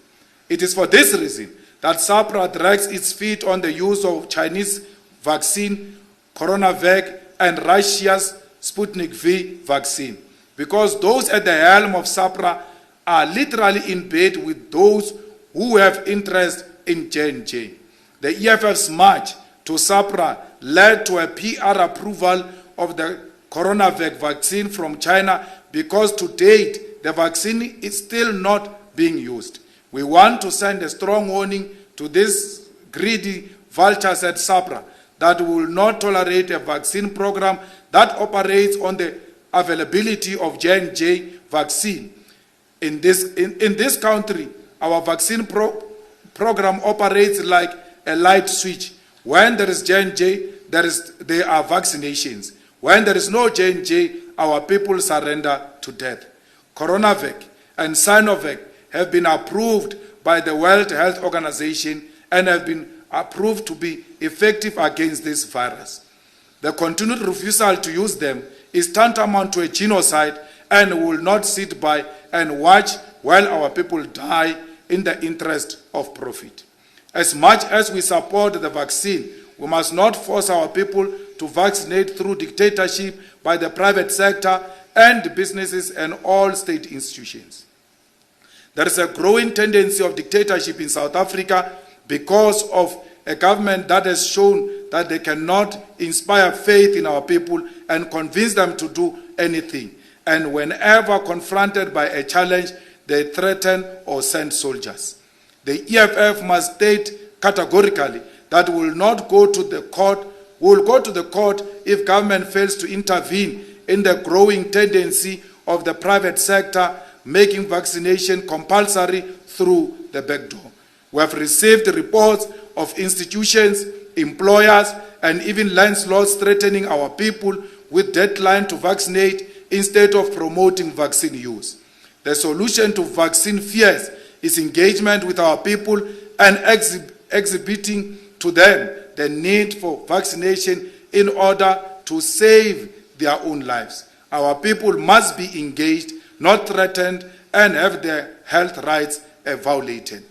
It is for this reason that SAPRA drags its feet on the use of Chinese vaccine, CoronaVac, and Russia's Sputnik V vaccine, because those at the helm of SAPRA are literally in bed with those who have interest in J&J. The EFF's march to SAPRA led to a PR approval of the CoronaVac vaccine from China because to date the vaccine is still not being used. We want to send a strong warning to these greedy vultures at SAPRA that we will not tolerate a vaccine program that operates on the availability of J&J vaccine. In this country, our vaccine program operates like a light switch. When there is J&J, there are vaccinations. When there is no J&J, our people surrender to death. CoronaVac and Sinovac have been approved by the World Health Organization and have been approved to be effective against this virus. The continued refusal to use them is tantamount to a genocide, and we will not sit by and watch while our people die in the interest of profit. As much as we support the vaccine, we must not force our people to vaccinate through dictatorship by the private sector and businesses and all state institutions. There is a growing tendency of dictatorship in South Africa because of a government that has shown that they cannot inspire faith in our people and convince them to do anything. And whenever confronted by a challenge, they threaten or send soldiers. The EFF must state categorically that we will not go to the court. We will go to the court if government fails to intervene in the growing tendency of the private sector making vaccination compulsory through the back door. We have received reports of institutions, employers, and even landlords threatening our people with deadline to vaccinate instead of promoting vaccine use. The solution to vaccine fears is engagement with our people and exhibiting to them the need for vaccination in order to save their own lives. Our people must be engaged, not threatened, and have their health rights violated.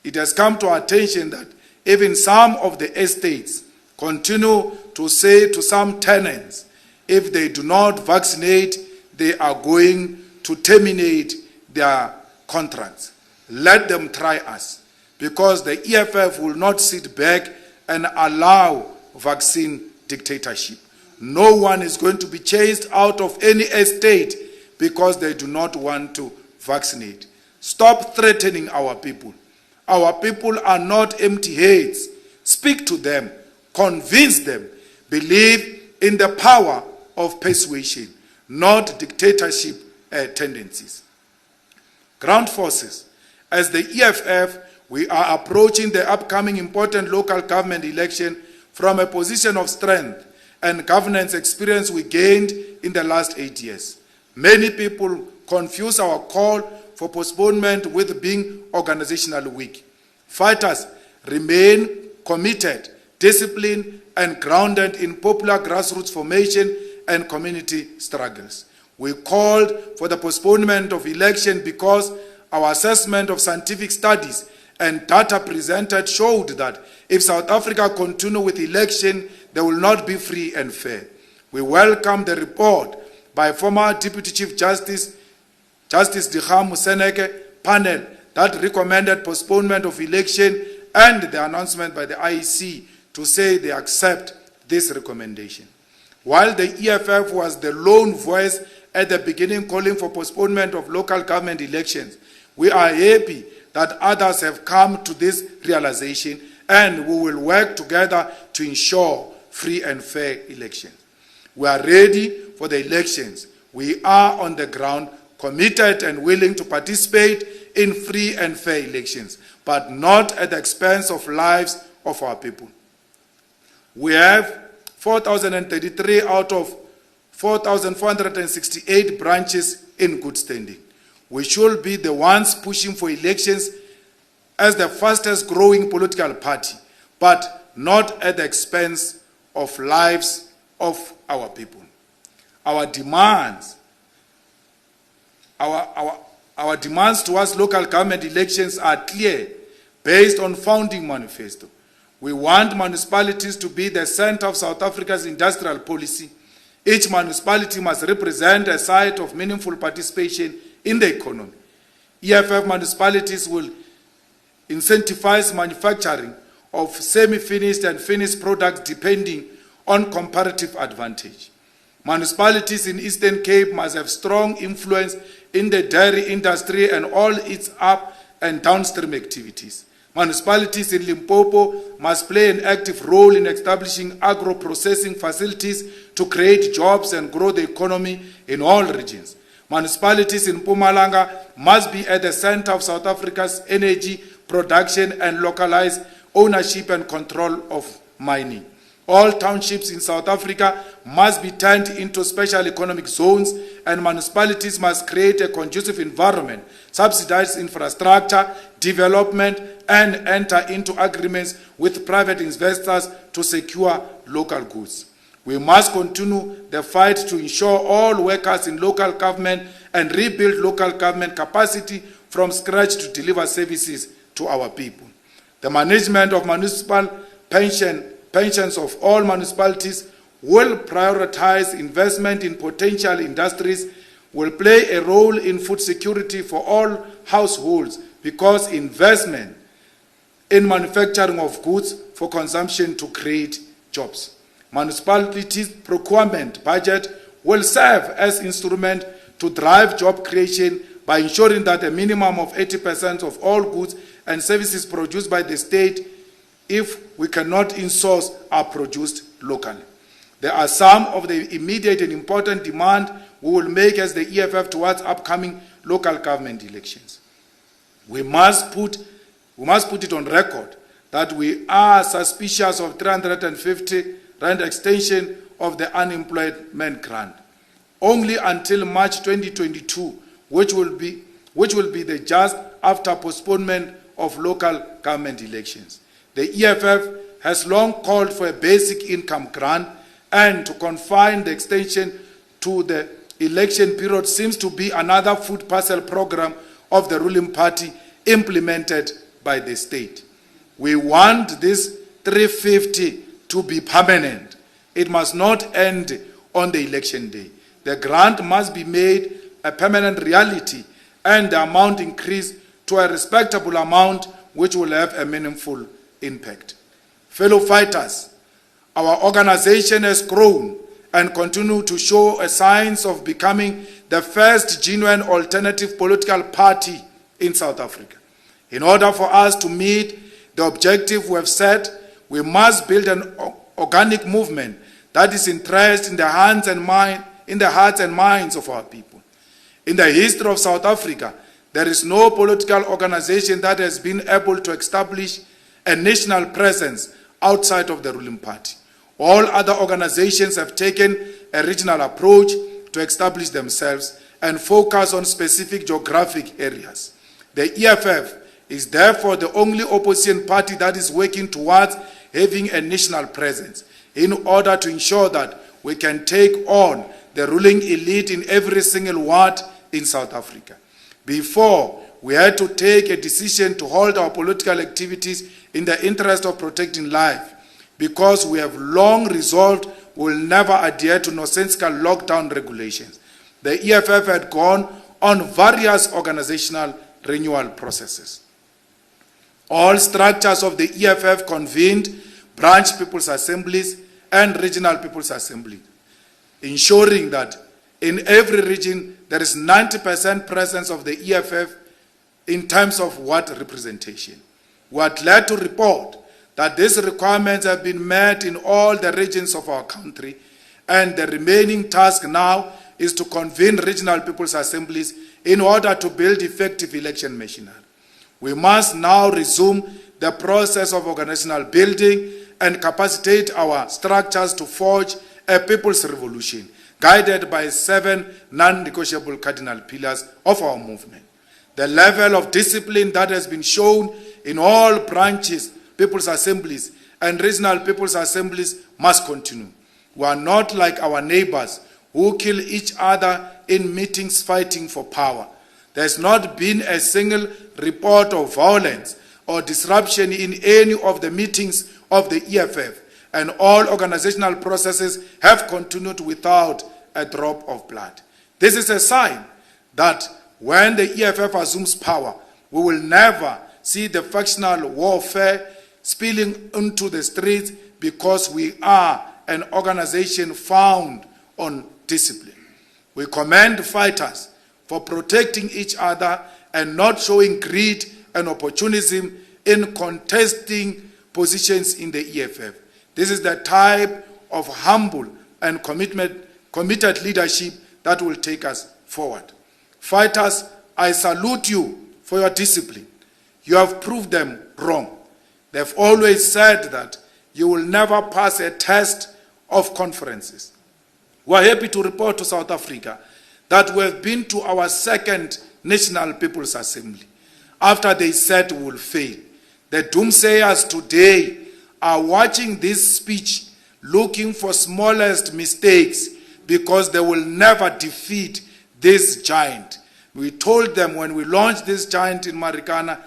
It has come to our attention that even some of the estates continue to say to some tenants, if they do not vaccinate, they are going to terminate their contracts. Let them try us, because the EFF will not sit back and allow vaccine dictatorship. No one is going to be chased out of any estate because they do not want to vaccinate. Stop threatening our people. Our people are not empty heads. Speak to them, convince them, believe in the power of persuasion, not dictatorship tendencies. Ground forces. As the EFF, we are approaching the upcoming important local government election from a position of strength and governance experience we gained in the last 8 years. Many people confuse our call for postponement with being organizationally weak. Fighters remain committed, disciplined, and grounded in popular grassroots formation and community struggles. We called for the postponement of election because our assessment of scientific studies and data presented showed that if South Africa continue with election, they will not be free and fair. We welcome the report by former Deputy Chief Justice Dikgang Moseneke panel that recommended postponement of election and the announcement by the IEC to say they accept this recommendation. While the EFF was the lone voice at the beginning calling for postponement of local government elections, we are happy that others have come to this realization, and we will work together to ensure free and fair elections. We are ready for the elections. We are on the ground, committed and willing to participate in free and fair elections, but not at the expense of lives of our people. We have 4,033 out of 4,468 branches in good standing. We should be the ones pushing for elections as the fastest growing political party, but not at the expense of lives of our people. Our demands towards local government elections are clear, based on Founding Manifesto. We want municipalities to be the center of South Africa's industrial policy. Each municipality must represent a site of meaningful participation in the economy. EFF municipalities will incentivize manufacturing of semi-finished and finished products depending on comparative advantage. Municipalities in Eastern Cape must have strong influence in the dairy industry and all its up and downstream activities. Municipalities in Limpopo must play an active role in establishing agro-processing facilities to create jobs and grow the economy in all regions. Municipalities in Mpumalanga must be at the center of South Africa's energy production and localize ownership and control of mining. All townships in South Africa must be turned into special economic zones, and municipalities must create a conducive environment, subsidize infrastructure development, and enter into agreements with private investors to secure local goods. We must continue the fight to ensure all workers in local government and rebuild local government capacity from scratch to deliver services to our people. The management of municipal pensions of all municipalities will prioritize investment in potential industries, will play a role in food security for all households, because investment in manufacturing of goods for consumption to create jobs. Municipalities' procurement budget will serve as instrument to drive job creation by ensuring that a minimum of 80% of all goods and services produced by the state, if we cannot in-source, are produced locally. There are some of the immediate and important demand we will make as the EFF towards upcoming local government elections. We must put it on record that we are suspicious of 350 Rand extension of the unemployment grant, only until March 2022, which will be the just after postponement of local government elections. The EFF has long called for a basic income grant, and to confine the extension to the election period seems to be another food parcel program of the ruling party implemented by the state. We want this 350 to be permanent. It must not end on the election day. The grant must be made a permanent reality and the amount increased to a respectable amount which will have a meaningful impact. Fellow fighters, our organization has grown and continue to show a signs of becoming the first genuine alternative political party in South Africa. In order for us to meet the objective we have set, we must build an organic movement that is interested in the hearts and minds of our people. In the history of South Africa, there is no political organization that has been able to establish a national presence outside of the ruling party. All other organizations have taken a regional approach to establish themselves and focus on specific geographic areas. The EFF is therefore the only opposition party that is working towards having a national presence in order to ensure that we can take on the ruling elite in every single ward in South Africa. Before, we had to take a decision to hold our political activities in the interest of protecting life, because we have long resolved we will never adhere to nonsensical lockdown regulations. The EFF had gone on various organizational renewal processes. All structures of the EFF convened branch people's assemblies and regional people's assemblies, ensuring that in every region there is 90% presence of the EFF in terms of ward representation. We are glad to report that these requirements have been met in all the regions of our country, and the remaining task now is to convene regional people's assemblies in order to build effective election machinery. We must now resume the process of organizational building and capacitate our structures to forge a people's revolution, guided by 7 non-negotiable cardinal pillars of our movement. The level of discipline that has been shown in all branches, people's assemblies, and regional people's assemblies must continue. We are not like our neighbors who kill each other in meetings fighting for power. There has not been a single report of violence or disruption in any of the meetings of the EFF, and all organizational processes have continued without a drop of blood. This is a sign that when the EFF assumes power, we will never see the factional warfare spilling into the streets, because we are an organization found on discipline. We commend fighters for protecting each other and not showing greed and opportunism in contesting positions in the EFF. This is the type of humble and committed leadership that will take us forward. Fighters, I salute you for your discipline. You have proved them wrong. They've always said that you will never pass a test of conferences. We are happy to report to South Africa that we have been to our second National People's Assembly after they said we will fail. The doomsayers today are watching this speech looking for smallest mistakes because they will never defeat this giant. We told them when we launched this giant in Marikana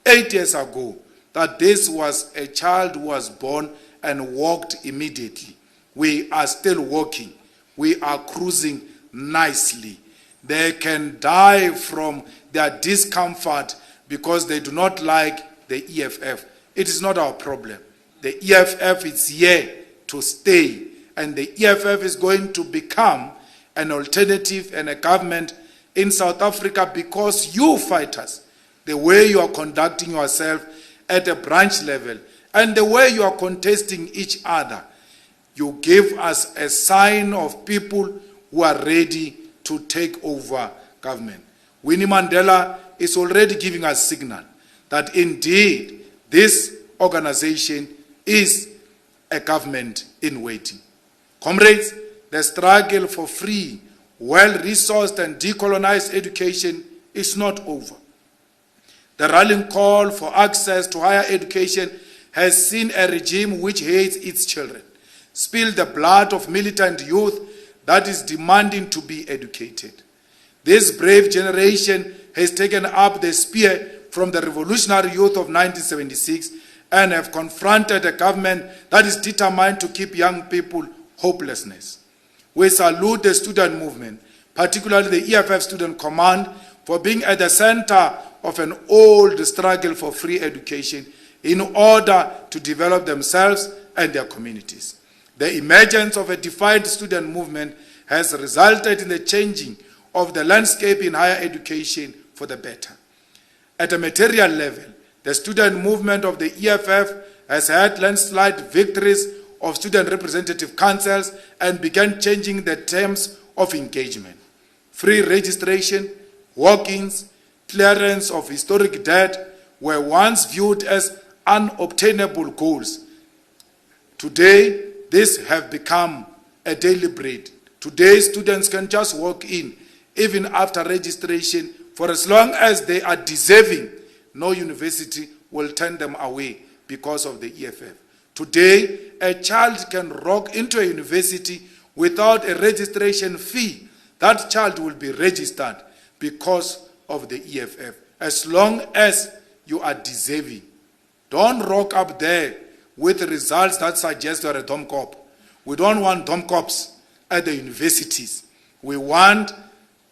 8 years ago that this was a child who was born and walked immediately. We are still walking. We are cruising nicely. They can die from their discomfort because they do not like the EFF. It is not our problem. The EFF is here to stay, and the EFF is going to become an alternative and a government in South Africa because you fighters, the way you are conducting yourself at a branch level and the way you are contesting each other, you give us a sign of people who are ready to take over government. Winnie Mandela is already giving us signal that indeed this organization is a government in waiting. Comrades, the struggle for free, well-resourced and decolonized education is not over. The rallying call for access to higher education has seen a regime which hates its children spill the blood of militant youth that is demanding to be educated. This brave generation has taken up the spear from the revolutionary youth of 1976 and have confronted a government that is determined to keep young people hopelessness. We salute the student movement, particularly the EFF Student Command, for being at the center of an old struggle for free education in order to develop themselves and their communities. The emergence of a defined student movement has resulted in the changing of the landscape in higher education for the better. At a material level, the student movement of the EFF has had landslide victories of student representative councils and began changing the terms of engagement. Free registration, walk-ins, clearance of historic debt were once viewed as unobtainable goals. Today, these have become a daily bread. Today, students can just walk in, even after registration, for as long as they are deserving. No university will turn them away because of the EFF. Today, a child can rock into a university without a registration fee. That child will be registered because of the EFF, as long as you are deserving. Don't rock up there with results that suggest you're a dumb cop. We don't want dumb cops at the universities. We want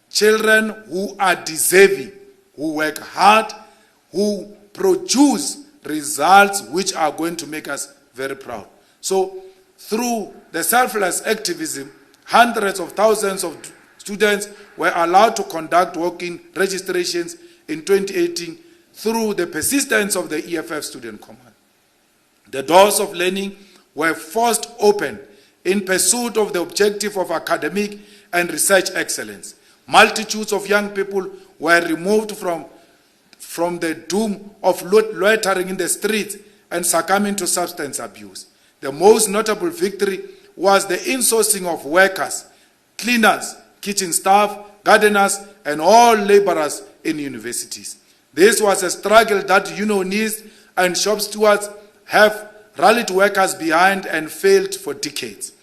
children who are deserving, who work hard, who produce results which are going to make us very proud. So through the selfless activism, hundreds of thousands of students were allowed to conduct walk-in registrations in 2018 through the persistence of the EFF Student Command. The doors of learning were forced open in pursuit of the objective of academic and research excellence. Multitudes of young people were removed from the doom of loitering in the streets and succumbing to substance abuse. The most notable victory was the insourcing of workers, cleaners, kitchen staff, gardeners, and all laborers in universities. This was a struggle that unionists and shop stewards have rallied workers behind and failed for decades.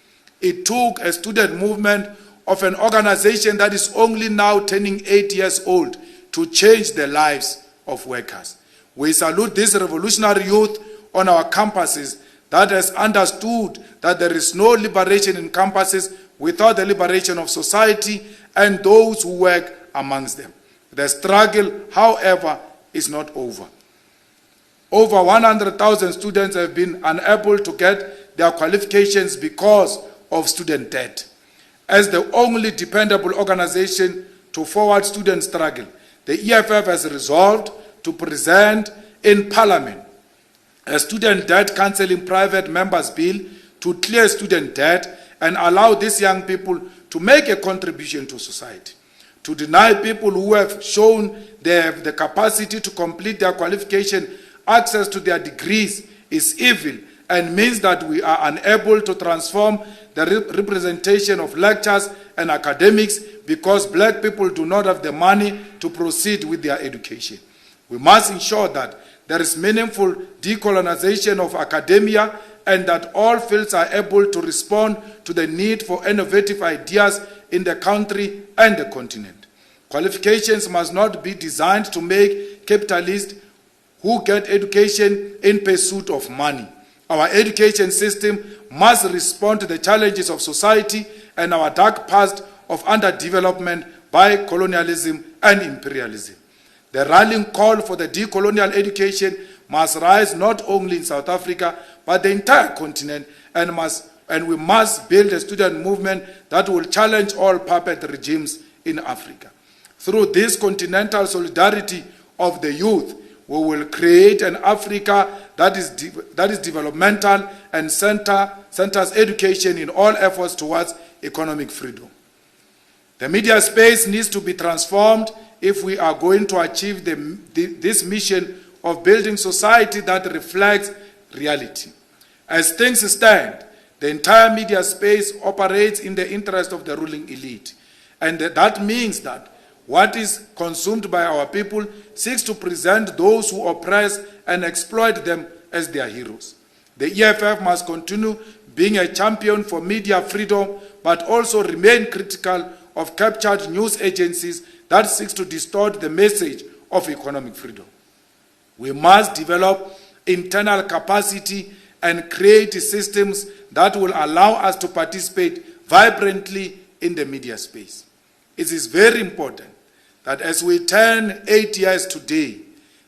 It took a student movement of an organization that is only now turning 8 years old to change the lives of workers. We salute this revolutionary youth on our campuses that has understood that there is no liberation in campuses without the liberation of society and those who work amongst them. The struggle, however, is not over. Over 100,000 students have been unable to get their qualifications because of student debt. As the only dependable organization to forward student struggle, the EFF has resolved to present in Parliament a student debt cancelling private members bill to clear student debt and allow these young people to make a contribution to society. To deny people who have shown they have the capacity to complete their qualification access to their degrees is evil and means that we are unable to transform the representation of lectures and academics because black people do not have the money to proceed with their education. We must ensure that there is meaningful decolonization of academia and that all fields are able to respond to the need for innovative ideas in the country and the continent. Qualifications must not be designed to make capitalists who get education in pursuit of money. Our education system must respond to the challenges of society and our dark past of underdevelopment by colonialism and imperialism. The rallying call for the decolonial education must rise not only in South Africa, but the entire continent, and we must build a student movement that will challenge all puppet regimes in Africa. Through this continental solidarity of the youth, we will create an Africa that is developmental and centers education in all efforts towards economic freedom. The media space needs to be transformed if we are going to achieve this mission of building society that reflects reality. As things stand, the entire media space operates in the interest of the ruling elite. And that means that what is consumed by our people seeks to present those who oppress and exploit them as their heroes. The EFF must continue being a champion for media freedom, but also remain critical of captured news agencies that seeks to distort the message of economic freedom. We must develop internal capacity and create systems that will allow us to participate vibrantly in the media space. It is very important that as we turn 8 years today,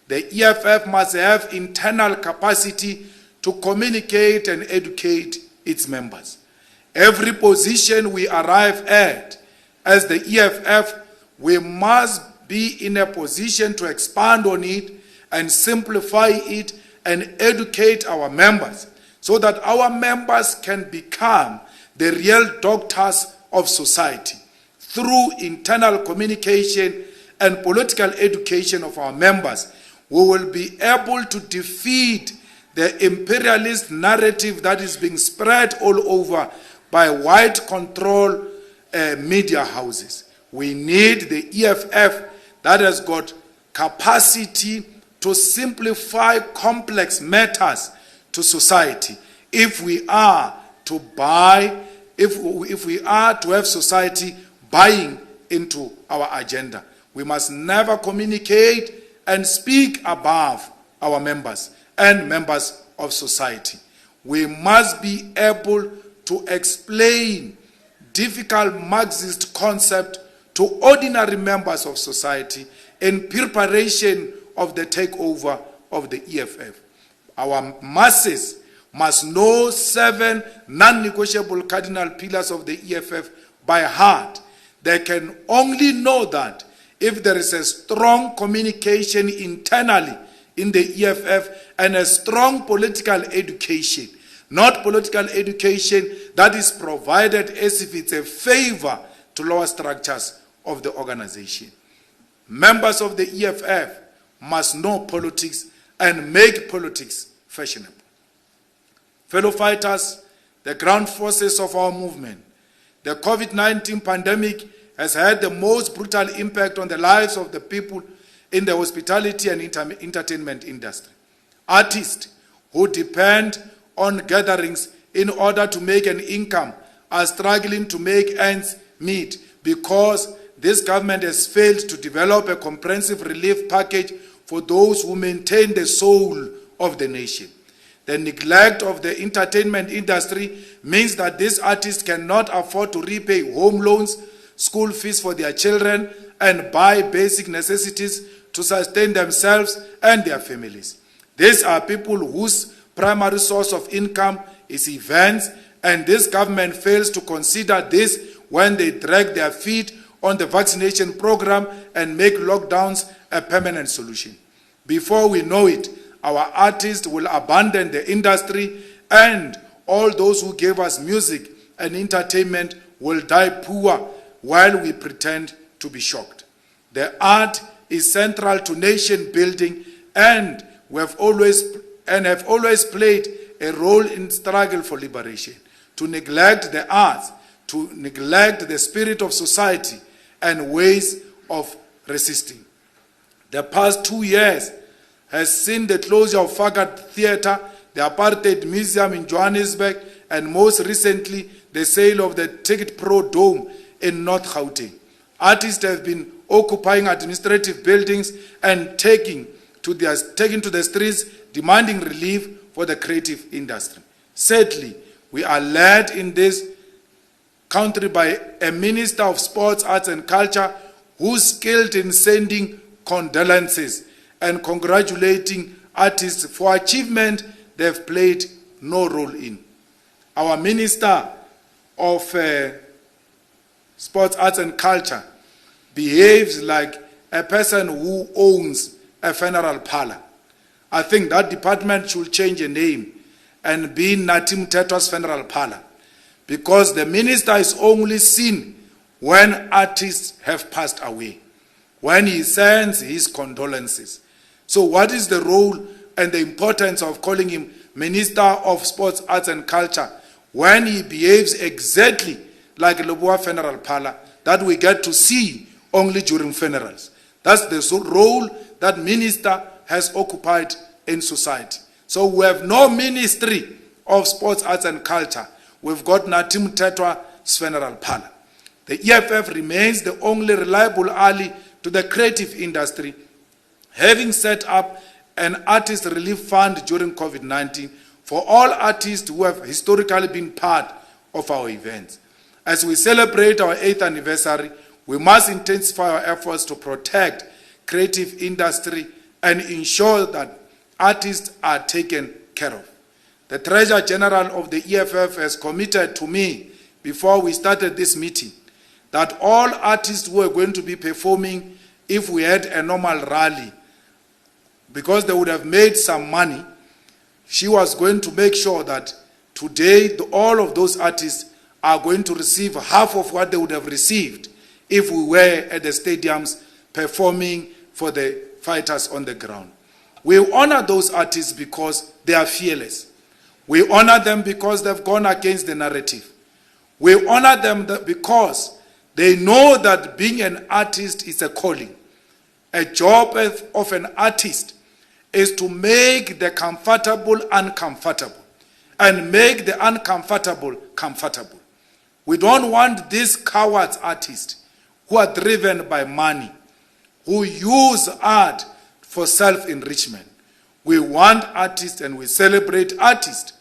the EFF must have internal capacity to communicate and educate its members. Every position we arrive at as the EFF, we must be in a position to expand on it and simplify it and educate our members so that our members can become the real doctors of society. Through internal communication and political education of our members, we will be able to defeat the imperialist narrative that is being spread all over by white control media houses. We need the EFF that has got capacity to simplify complex matters to society if we are to have society buying into our agenda. We must never communicate and speak above our members and members of society. We must be able to explain difficult Marxist concepts to ordinary members of society in preparation of the takeover of the EFF. Our masses must know 7 non-negotiable cardinal pillars of the EFF by heart. They can only know that if there is a strong communication internally in the EFF and a strong political education, not political education that is provided as if it's a favor to lower structures of the organization. Members of the EFF must know politics and make politics fashionable. Fellow fighters, the ground forces of our movement, the COVID-19 pandemic has had the most brutal impact on the lives of the people in the hospitality and entertainment industry. Artists who depend on gatherings in order to make an income are struggling to make ends meet because this government has failed to develop a comprehensive relief package for those who maintain the soul of the nation. The neglect of the entertainment industry means that these artists cannot afford to repay home loans, school fees for their children, and buy basic necessities to sustain themselves and their families. These are people whose primary source of income is events, and this government fails to consider this when they drag their feet on the vaccination program and make lockdowns a permanent solution. Before we know it, our artists will abandon the industry, and all those who gave us music and entertainment will die poor while we pretend to be shocked. The art is central to nation building and have always played a role in struggle for liberation, to neglect the arts, to neglect the spirit of society and ways of resisting. The past 2 years has seen the closure of Fagat Theatre, the Apartheid Museum in Johannesburg, and most recently, the sale of the Ticket Pro Dome in North Gauteng. Artists have been occupying administrative buildings and taking to the streets, demanding relief for the creative industry. Sadly, we are led in this country by a Minister of Sports, Arts and Culture who is skilled in sending condolences and congratulating artists for achievement they have played no role in. Our Minister of Sports, Arts and Culture behaves like a person who owns a funeral parlor. I think that department should change a name and be Natim Tetwa's funeral parlor, because the minister is only seen when artists have passed away, when he sends his condolences. So what is the role and the importance of calling him Minister of Sports, Arts and Culture when he behaves exactly like Leboa funeral parlor that we get to see only during funerals? That's the role that minister has occupied in society. So we have no Ministry of Sports, Arts and Culture. We've got Natim Tetwa's funeral parlor. The EFF remains the only reliable ally to the creative industry, having set up an artist relief fund during COVID-19 for all artists who have historically been part of our events. As we celebrate our 8th anniversary, we must intensify our efforts to protect creative industry and ensure that artists are taken care of. The Treasurer General of the EFF has committed to me before we started this meeting that all artists who are going to be performing, if we had a normal rally, because they would have made some money, she was going to make sure that today all of those artists are going to receive half of what they would have received if we were at the stadiums performing for the fighters on the ground. We honor those artists because they are fearless. We honor them because they've gone against the narrative. We honor them because they know that being an artist is a calling. A job of an artist is to make the comfortable uncomfortable and make the uncomfortable comfortable. We don't want these cowards artists who are driven by money, who use art for self-enrichment. We want artists and we celebrate artists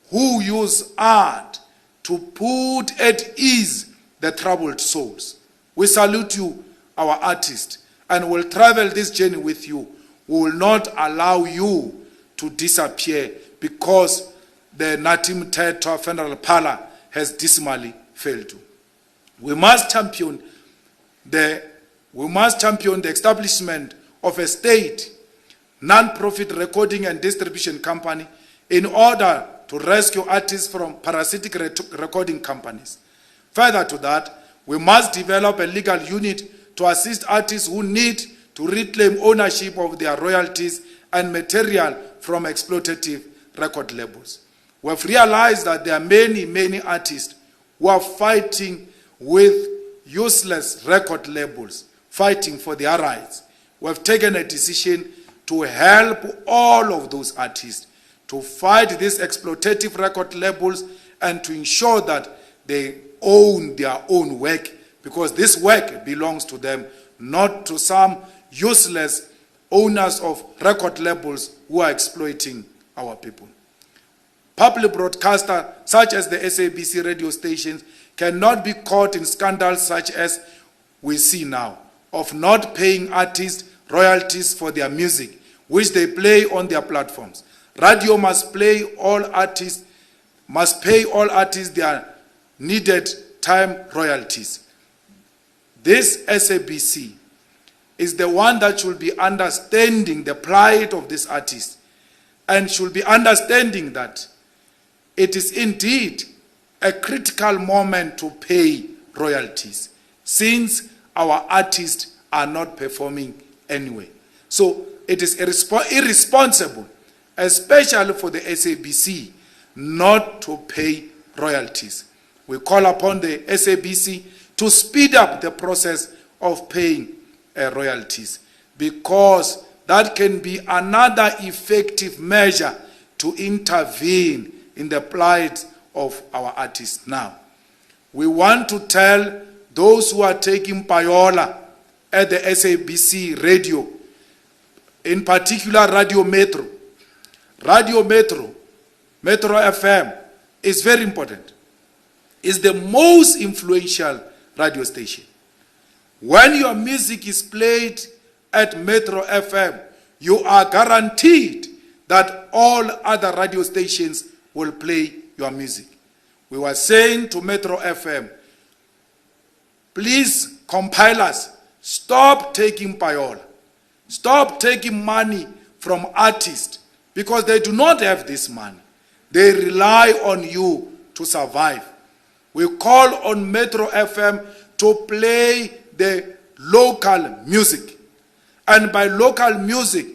who use art to put at ease the troubled souls. We salute you, our artists, and will travel this journey with you. We will not allow you to disappear because the Natim Tetwa funeral parlor has dismally failed you. We must champion the establishment of a state non-profit recording and distribution company in order to rescue artists from parasitic recording companies. Further to that, we must develop a legal unit to assist artists who need to reclaim ownership of their royalties and material from exploitative record labels. We have realized that there are many artists who are fighting with useless record labels, fighting for their rights. We have taken a decision to help all of those artists to fight these exploitative record labels and to ensure that they own their own work, because this work belongs to them, not to some useless owners of record labels who are exploiting our people. Public broadcasters such as the SABC radio stations cannot be caught in scandals such as we see now, of not paying artists royalties for their music, which they play on their platforms. Radio must pay all artists their needed time royalties. This SABC is the one that should be understanding the plight of these artists and should be understanding that it is indeed a critical moment to pay royalties since our artists are not performing anyway. So it is irresponsible, especially for the SABC, not to pay royalties. We call upon the SABC to speed up the process of paying royalties, because that can be another effective measure to intervene in the plight of our artists now. We want to tell those who are taking payola at the SABC radio, in particular Radio Metro. Radio Metro, Metro FM, is very important. It's the most influential radio station. When your music is played at Metro FM, you are guaranteed that all other radio stations will play your music. We were saying to Metro FM, please compile us, stop taking payola, stop taking money from artists, because they do not have this money. They rely on you to survive. We call on Metro FM to play the local music. And by local music,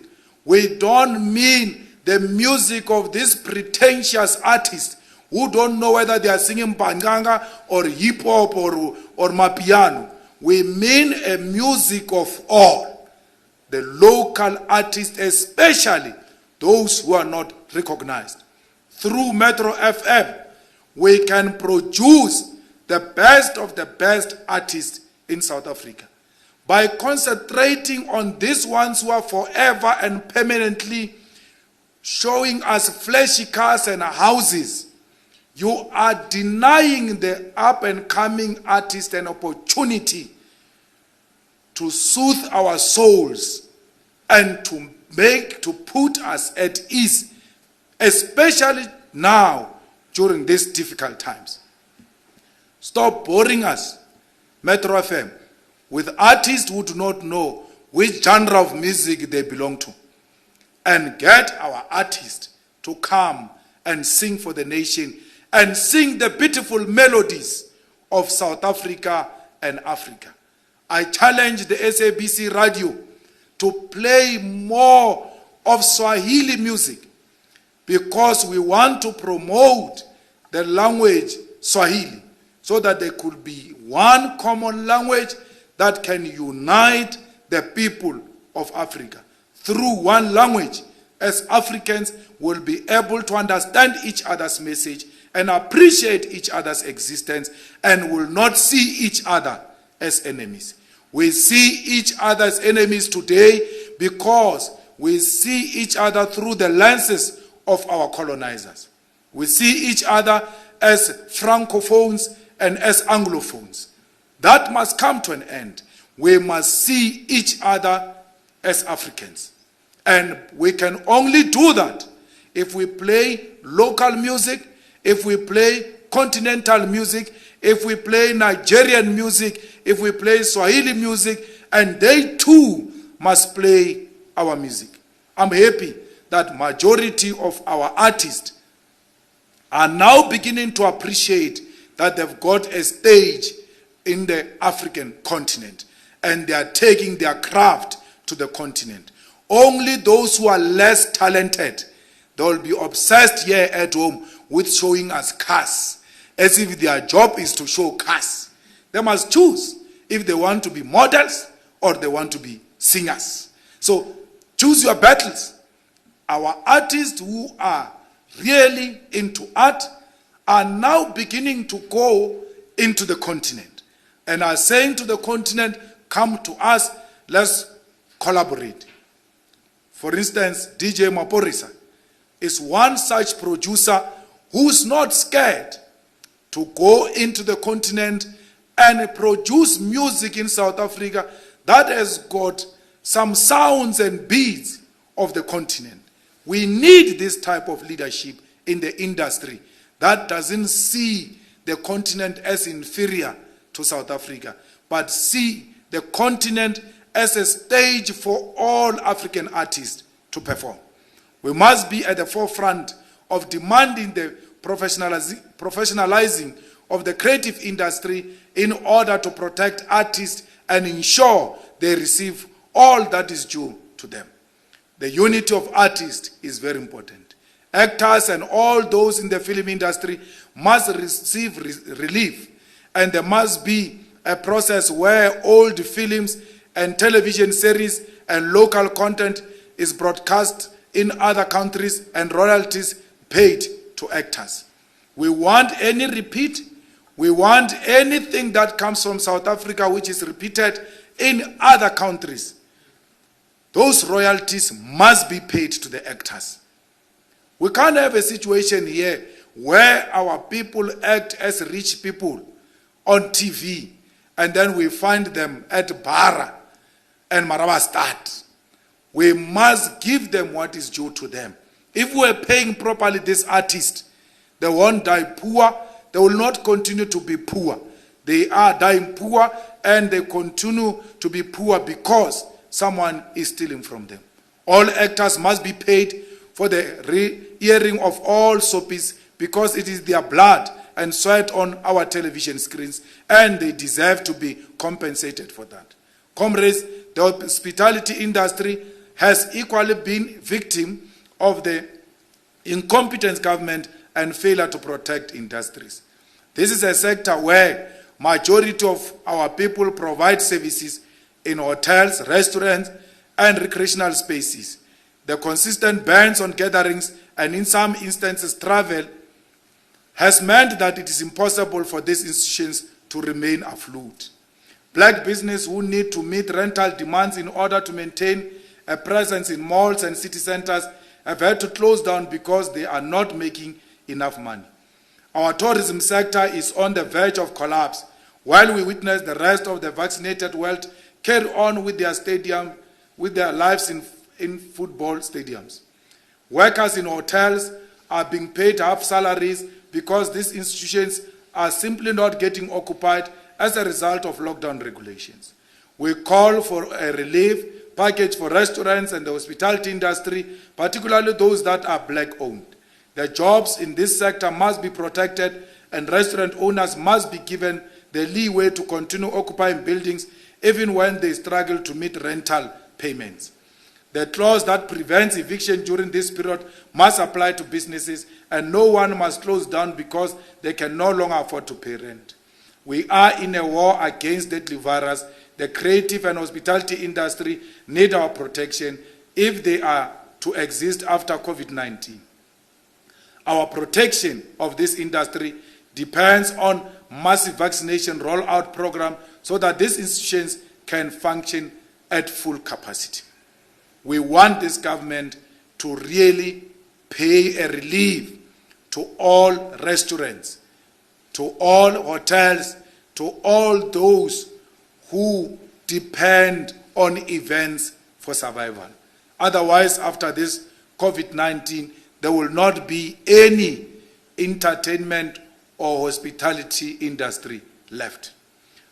we don't mean the music of these pretentious artists who don't know whether they are singing banganga or hip hop or mapiano. We mean a music of all. The local artists, especially those who are not recognized. Through Metro FM, we can produce the best of the best artists in South Africa. By concentrating on these ones who are forever and permanently showing us flashy cars and houses, you are denying the up-and-coming artist an opportunity to soothe our souls and to put us at ease, especially now during these difficult times. Stop boring us, Metro FM, with artists who do not know which genre of music they belong to, and get our artists to come and sing for the nation and sing the beautiful melodies of South Africa and Africa. I challenge the SABC radio to play more of Swahili music, because we want to promote the language Swahili so that there could be one common language that can unite the people of Africa. Through one language, as Africans will be able to understand each other's message and appreciate each other's existence, and will not see each other as enemies. We see each other as enemies today because we see each other through the lenses of our colonizers. We see each other as Francophones and as Anglophones. That must come to an end. We must see each other as Africans. And we can only do that if we play local music, if we play continental music, if we play Nigerian music, if we play Swahili music, and they too must play our music. I'm happy that majority of our artists are now beginning to appreciate that they've got a stage in the African continent, and they are taking their craft to the continent. Only those who are less talented, they will be obsessed here at home with showing us cars, as if their job is to show cars. They must choose if they want to be models or they want to be singers. So choose your battles. Our artists who are really into art are now beginning to go into the continent and are saying to the continent, come to us, let's collaborate. For instance, DJ Maporisa is one such producer who's not scared to go into the continent and produce music in South Africa that has got some sounds and beats of the continent. We need this type of leadership in the industry that doesn't see the continent as inferior to South Africa, but see the continent as a stage for all African artists to perform. We must be at the forefront of demanding the professionalizing of the creative industry in order to protect artists and ensure they receive all that is due to them. The unity of artists is very important. Actors and all those in the film industry must receive relief, and there must be a process where old films and television series and local content is broadcast in other countries and royalties paid to actors. We want any repeat. We want anything that comes from South Africa which is repeated in other countries. Those royalties must be paid to the actors. We can't have a situation here where our people act as rich people on TV and then we find them at Bara and Maravastad. We must give them what is due to them. If we're paying properly this artist, they won't die poor. They will not continue to be poor. They are dying poor and they continue to be poor because someone is stealing from them. All actors must be paid for the re-airing of all soapies because it is their blood and sweat on our television screens and they deserve to be compensated for that. Comrades, the hospitality industry has equally been victim of the incompetent government and failure to protect industries. This is a sector where majority of our people provide services in hotels, restaurants, and recreational spaces. The consistent bans on gatherings and in some instances travel has meant that it is impossible for these institutions to remain afloat. Black business who need to meet rental demands in order to maintain a presence in malls and city centers have had to close down because they are not making enough money. Our tourism sector is on the verge of collapse while we witness the rest of the vaccinated world carry on with their lives in football stadiums. Workers in hotels are being paid half salaries because these institutions are simply not getting occupied as a result of lockdown regulations. We call for a relief package for restaurants and the hospitality industry, particularly those that are black-owned. The jobs in this sector must be protected and restaurant owners must be given the leeway to continue occupying buildings even when they struggle to meet rental payments. The clause that prevents eviction during this period must apply to businesses and no one must close down because they can no longer afford to pay rent. We are in a war against deadly virus. The creative and hospitality industry need our protection if they are to exist after COVID-19. Our protection of this industry depends on massive vaccination rollout program so that these institutions can function at full capacity. We want this government to really pay a relief to all restaurants, to all hotels, to all those who depend on events for survival. Otherwise, after this COVID-19, there will not be any entertainment or hospitality industry left.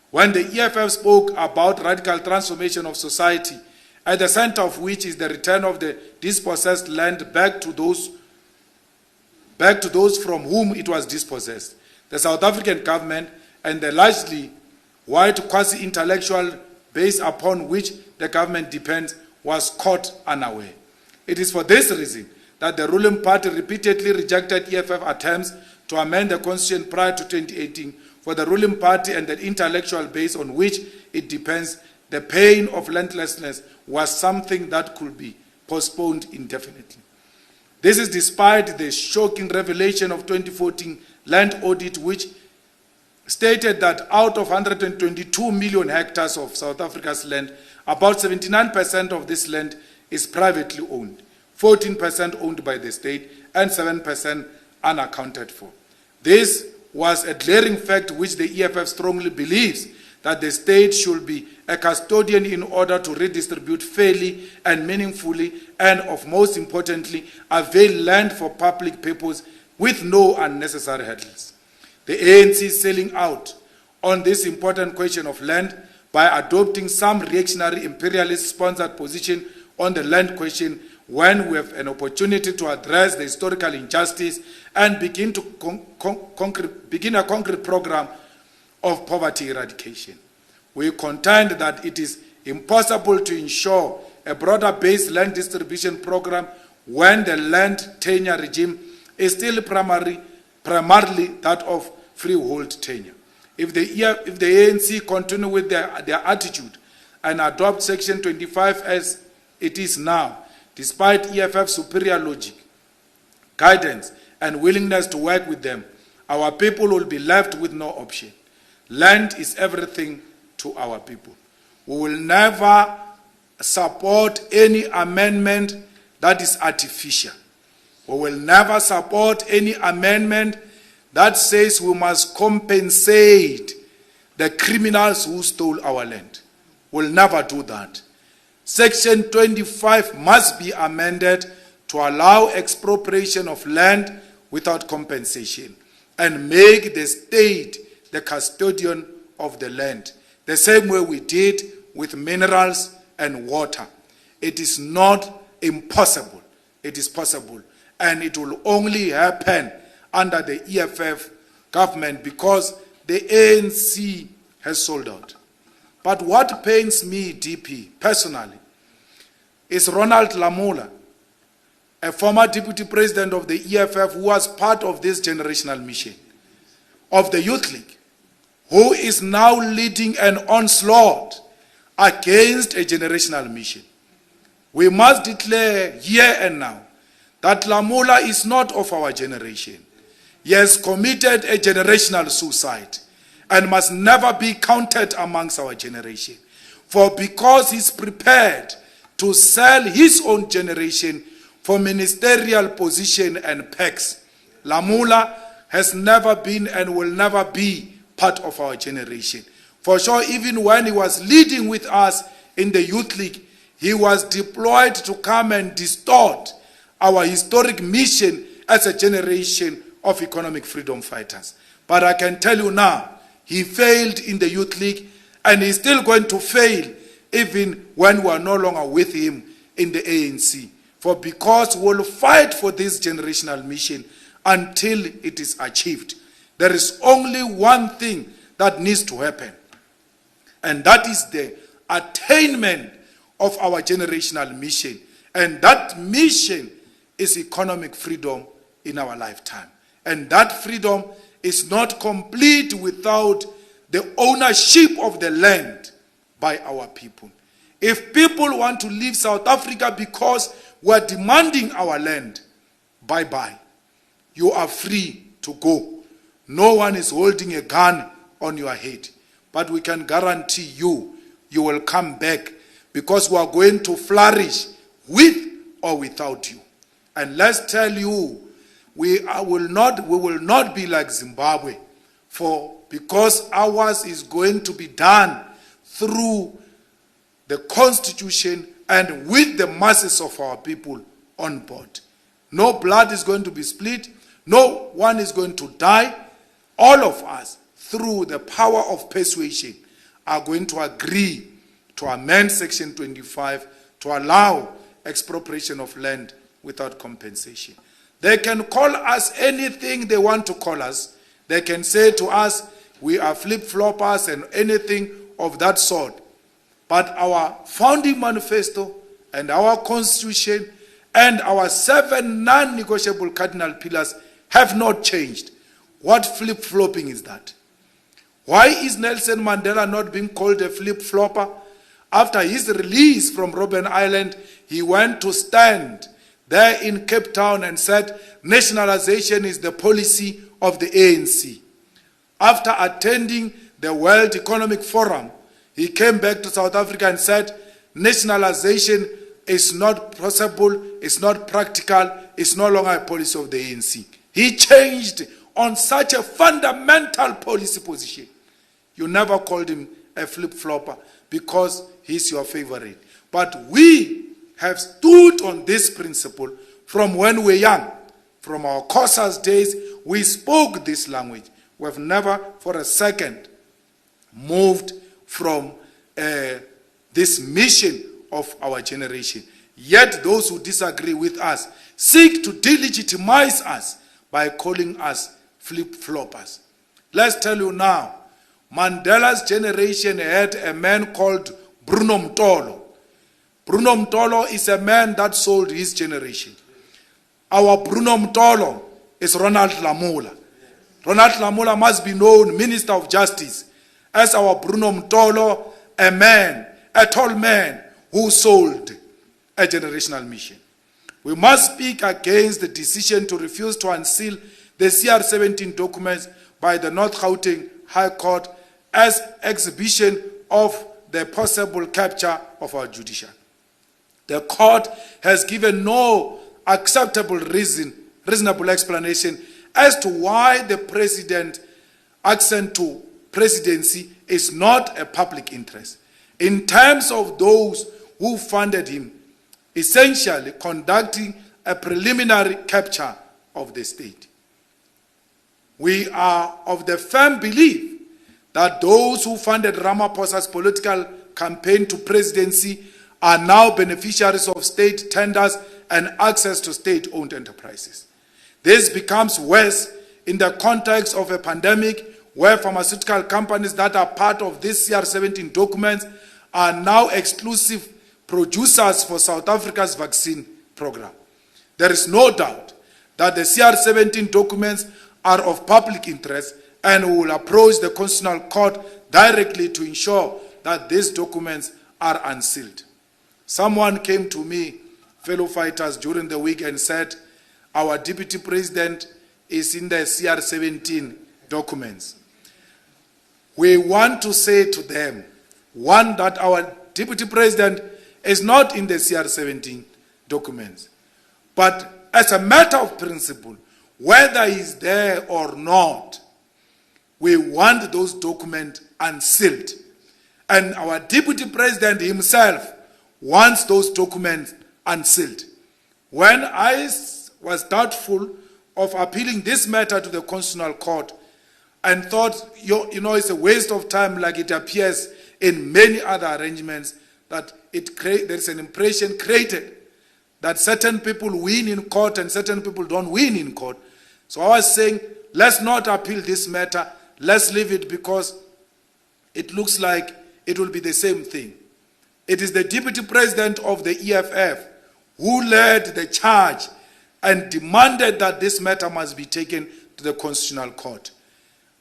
When the EFF spoke about radical transformation of society, at the center of which is the return of the dispossessed land back to those from whom it was dispossessed, the South African government and the largely white quasi-intellectual base upon which the government depends was caught unaware. It is for this reason that the ruling party repeatedly rejected EFF attempts to amend the constitution prior to 2018. For the ruling party and the intellectual base on which it depends, the pain of landlessness was something that could be postponed indefinitely. This is despite the shocking revelation of 2014 land audit, which stated that out of 122 million hectares of South Africa's land, about 79% of this land is privately owned, 14% owned by the state, and 7% unaccounted for. This was a glaring fact which the EFF strongly believes that the state should be a custodian in order to redistribute fairly and meaningfully and, of most importantly, avail land for public purpose with no unnecessary hurdles. The ANC is selling out on this important question of land by adopting some reactionary imperialist-sponsored position on the land question when we have an opportunity to address the historical injustice and begin a concrete program of poverty eradication. We contend that it is impossible to ensure a broader-based land distribution program when the land tenure regime is still primarily that of freehold tenure. If the ANC continue with their attitude and adopt Section 25 as it is now, despite EFF's superior logic, guidance, and willingness to work with them, our people will be left with no option. Land is everything to our people. We will never support any amendment that is artificial. We will never support any amendment that says we must compensate the criminals who stole our land. We'll never do that. Section 25 must be amended to allow expropriation of land without compensation and make the state the custodian of the land, the same way we did with minerals and water. It is not impossible. It is possible. And it will only happen under the EFF government because the ANC has sold out. But what pains me deeply, personally, is Ronald Lamula, a former deputy president of the EFF who was part of this generational mission of the Youth League, who is now leading an onslaught against a generational mission. We must declare here and now that Lamula is not of our generation. He has committed a generational suicide and must never be counted amongst our generation. For because he's prepared to sell his own generation for ministerial position and perks, Lamula has never been and will never be part of our generation. For sure, even when he was leading with us in the Youth League, he was deployed to come and distort our historic mission as a generation of economic freedom fighters. But I can tell you now, he failed in the Youth League, and he's still going to fail even when we are no longer with him in the ANC. For because we'll fight for this generational mission until it is achieved. There is only one thing that needs to happen, and that is the attainment of our generational mission. And that mission is economic freedom in our lifetime. And that freedom is not complete without the ownership of the land by our people. If people want to leave South Africa because we're demanding our land, bye-bye. You are free to go. No one is holding a gun on your head. But we can guarantee you, you will come back because we are going to flourish with or without you. And let's tell you, we will not be like Zimbabwe, because ours is going to be done through the Constitution and with the masses of our people on board. No blood is going to be split. No one is going to die. All of us, through the power of persuasion, are going to agree to amend Section 25 to allow expropriation of land without compensation. They can call us anything they want to call us. They can say to us, we are flip-floppers and anything of that sort. But our founding manifesto and our constitution and our 7 non-negotiable cardinal pillars have not changed. What flip-flopping is that? Why is Nelson Mandela not being called a flip-flopper? After his release from Robben Island, he went to stand there in Cape Town and said, nationalization is the policy of the ANC. After attending the World Economic Forum, he came back to South Africa and said, nationalization is not possible, it's not practical, it's no longer a policy of the ANC. He changed on such a fundamental policy position. You never called him a flip-flopper because he's your favorite. But we have stood on this principle from when we were young. From our COSAS days, we spoke this language. We have never for a second moved from this mission of our generation. Yet those who disagree with us seek to delegitimize us by calling us flip-floppers. Let's tell you now, Mandela's generation had a man called Bruno Mtolo. Bruno Mtolo is a man that sold his generation. our Bruno Mtolo is Ronald Lamula. Ronald Lamula must be known, Minister of Justice, as our Bruno Mtolo, a man, a tall man who sold a generational mission. We must speak against the decision to refuse to unseal the CR17 documents by the North Gauteng High Court as exhibition of the possible capture of our judiciary. The court has given no acceptable reasonable explanation as to why the president accent to presidency is not a public interest in terms of those who funded him, essentially conducting a preliminary capture of the state. We are of the firm belief that those who funded Ramaphosa's political campaign to presidency are now beneficiaries of state tenders and access to state-owned enterprises. This becomes worse in the context of a pandemic where pharmaceutical companies that are part of this CR17 documents are now exclusive producers for South Africa's vaccine program. There is no doubt that the CR17 documents are of public interest, and we will approach the Constitutional Court directly to ensure that these documents are unsealed. Someone came to me, fellow fighters, during the week and said, our deputy president is in the CR17 documents. We want to say to them, one, that our deputy president is not in the CR17 documents. But as a matter of principle, whether he's there or not, we want those documents unsealed. And our deputy president himself wants those documents unsealed. When I was doubtful of appealing this matter to the Constitutional Court and thought, it's a waste of time, like it appears in many other arrangements, that there's an impression created that certain people win in court and certain people don't win in court. So I was saying, let's not appeal this matter, let's leave it, because it looks like it will be the same thing. It is the deputy president of the EFF who led the charge and demanded that this matter must be taken to the Constitutional Court.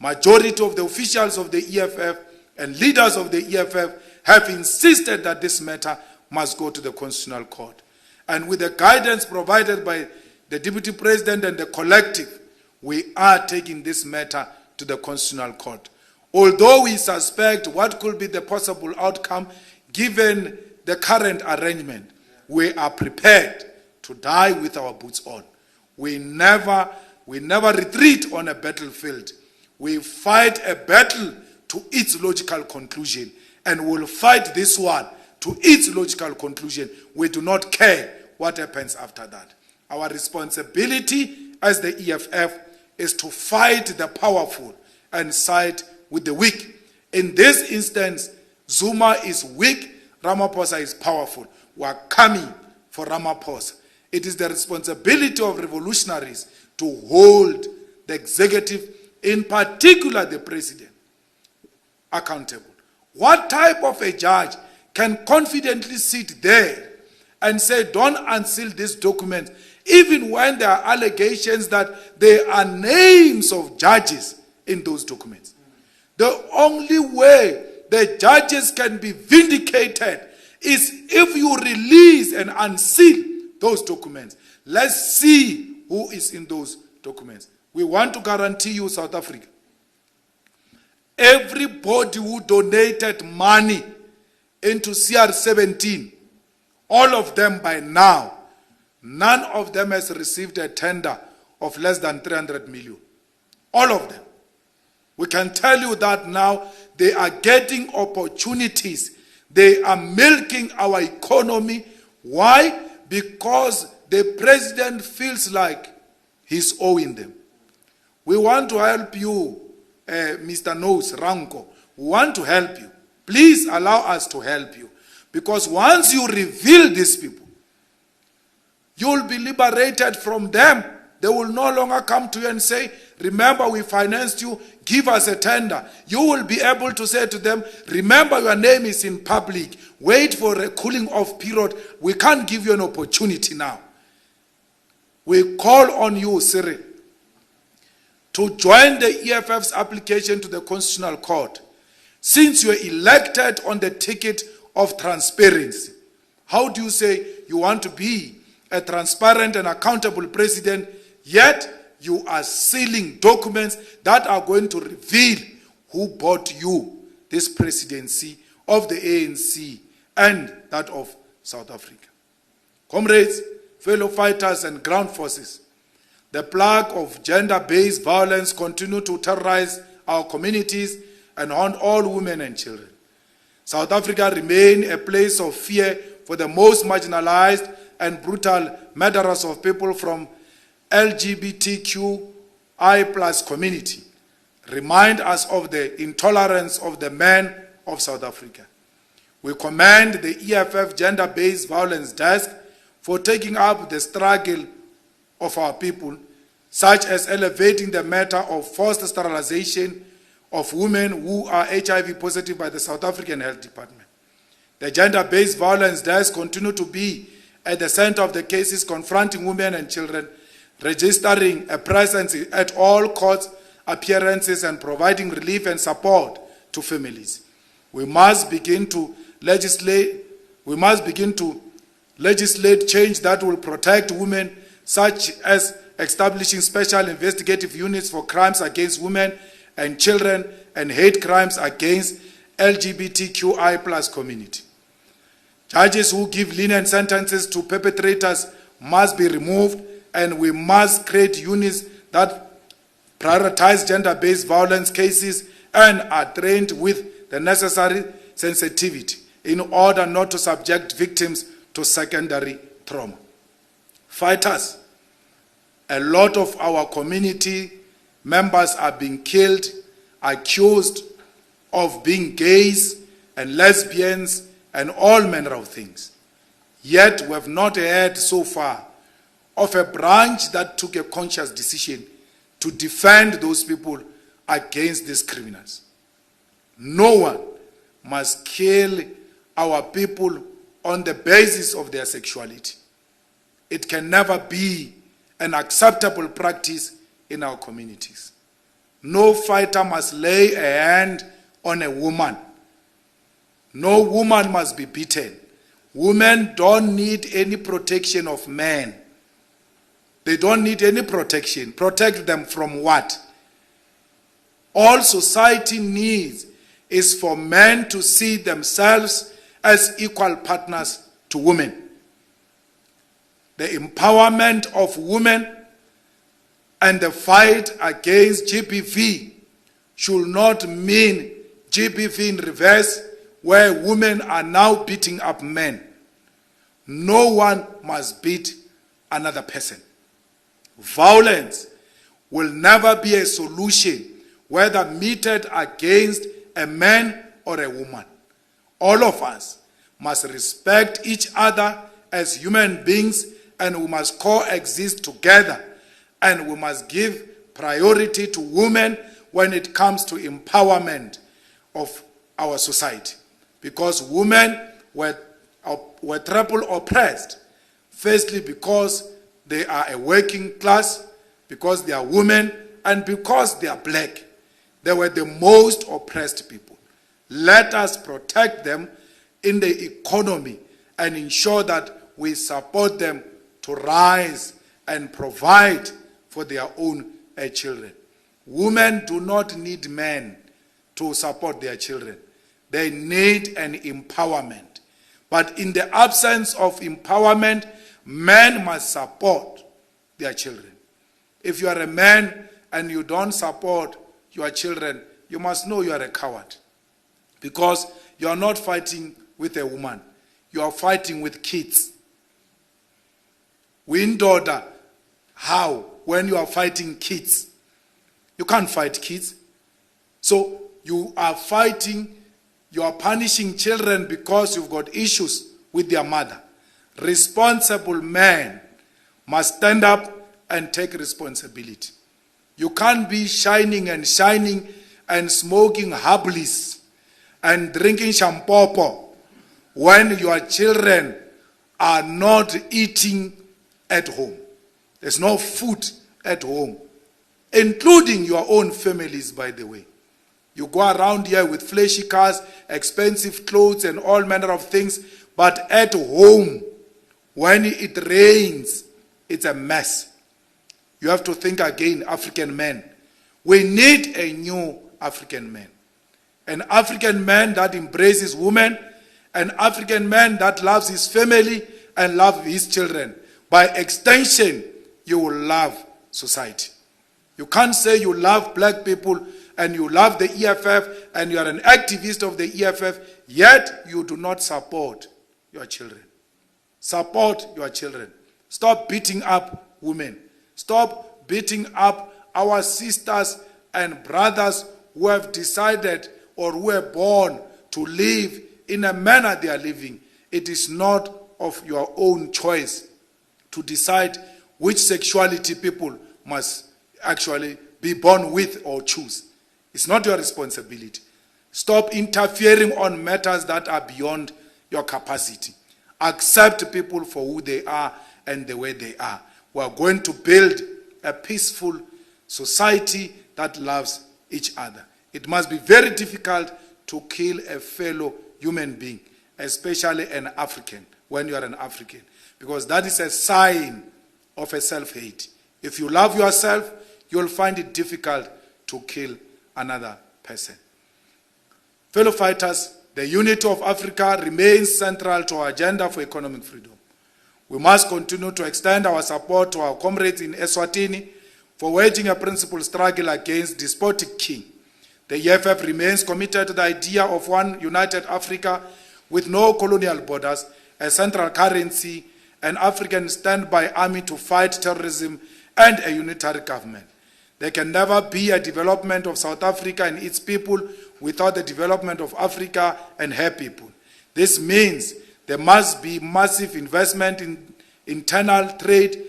Majority of the officials of the EFF and leaders of the EFF have insisted that this matter must go to the Constitutional Court. And with the guidance provided by the deputy president and the collective, we are taking this matter to the Constitutional Court. Although we suspect what could be the possible outcome given the current arrangement, we are prepared to die with our boots on. We never retreat on a battlefield. We fight a battle to its logical conclusion, and we'll fight this one to its logical conclusion. We do not care what happens after that. Our responsibility as the EFF is to fight the powerful and side with the weak. In this instance, Zuma is weak, Ramaphosa is powerful. We are coming for Ramaphosa. It is the responsibility of revolutionaries to hold the executive, in particular the president, accountable. What type of a judge can confidently sit there and say, don't unseal this document, even when there are allegations that there are names of judges in those documents? The only way the judges can be vindicated is if you release and unseal those documents. Let's see who is in those documents. We want to guarantee you, South Africa, everybody who donated money into CR17, all of them by now, none of them has received a tender of less than 300 million. All of them. We can tell you that now they are getting opportunities. They are milking our economy. Why? Because the president feels like he's owing them. We want to help you, Mr. Nose, Ranko. We want to help you. Please allow us to help you. Because once you reveal these people, you will be liberated from them. They will no longer come to you and say, remember we financed you, give us a tender. You will be able to say to them, remember your name is in public, wait for a cooling off period. We can't give you an opportunity now. we call on you, Cyril, to join the EFF's application to the Constitutional Court, since you were elected on the ticket of transparency. How do you say you want to be a transparent and accountable president, yet you are sealing documents that are going to reveal who bought you this presidency of the ANC and that of South Africa? Comrades, fellow fighters and ground forces, the plague of gender-based violence continues to terrorize our communities and haunt all women and children. South Africa remains a place of fear for the most marginalized and brutal murderers of people from LGBTQI+ community. Remind us of the intolerance of the men of South Africa. We commend the EFF Gender-Based Violence Desk for taking up the struggle of our people, such as elevating the matter of forced sterilization of women who are HIV positive by the South African Health Department. The Gender-Based Violence Desk continue to be at the center of the cases confronting women and children, registering a presence at all court appearances and providing relief and support to families. We must begin to legislate change that will protect women, such as establishing special investigative units for crimes against women and children and hate crimes against LGBTQI+ community. Judges who give lenient sentences to perpetrators must be removed, and we must create units that prioritize gender-based violence cases and are trained with the necessary sensitivity in order not to subject victims to secondary trauma. Fighters, a lot of our community members are being killed, accused of being gays and lesbians and all manner of things. Yet we have not heard so far of a branch that took a conscious decision to defend those people against these criminals. No one must kill our people on the basis of their sexuality. It can never be an acceptable practice in our communities. No fighter must lay a hand on a woman. No woman must be beaten. Women don't need any protection of men. They don't need any protection. Protect them from what? All society needs is for men to see themselves as equal partners to women. The empowerment of women and the fight against GBV should not mean GBV in reverse, where women are now beating up men. No one must beat another person. Violence will never be a solution, whether meted against a man or a woman. All of us must respect each other as human beings, and we must coexist together, and we must give priority to women when it comes to empowerment of our society. Because women were triple oppressed. Firstly, because they are a working class, because they are women, and because they are black. They were the most oppressed people. Let us protect them in the economy and ensure that we support them to rise and provide for their own children. Women do not need men to support their children. They need an empowerment. But in the absence of empowerment, men must support their children. If you are a man and you don't support your children, you must know you are a coward. Because you are not fighting with a woman. You are fighting with kids. Daughter, how? When you are fighting kids. You can't fight kids. So you are fighting, you are punishing children because you've got issues with their mother. Responsible men must stand up and take responsibility. You can't be shining and smoking hablis and drinking champopo when your children are not eating at home. There's no food at home, including your own families, by the way. You go around here with flashy cars, expensive clothes, and all manner of things, but at home, when it rains, it's a mess. You have to think again, African men. We need a new African man. An African man that embraces women, an African man that loves his family and loves his children. By extension, you will love society. You can't say you love black people and you love the EFF and you are an activist of the EFF, yet you do not support your children. Support your children. Stop beating up women. Stop beating up our sisters and brothers who have decided or who were born to live in a manner they are living. It is not of your own choice to decide which sexuality people must actually be born with or choose. It's not your responsibility. Stop interfering on matters that are beyond your capacity. Accept people for who they are and the way they are. We are going to build a peaceful society that loves each other. It must be very difficult to kill a fellow human being, especially an African, when you are an African, because that is a sign of a self-hate. If you love yourself, you'll find it difficult to kill another person. Fellow fighters, the unity of Africa remains central to our agenda for economic freedom. We must continue to extend our support to our comrades in Eswatini for waging a principled struggle against despotic king. The EFF remains committed to the idea of one united Africa with no colonial borders, a central currency, an African standby army to fight terrorism, and a unitary government. There can never be a development of South Africa and its people without the development of Africa and her people. This means there must be massive investment in internal trade.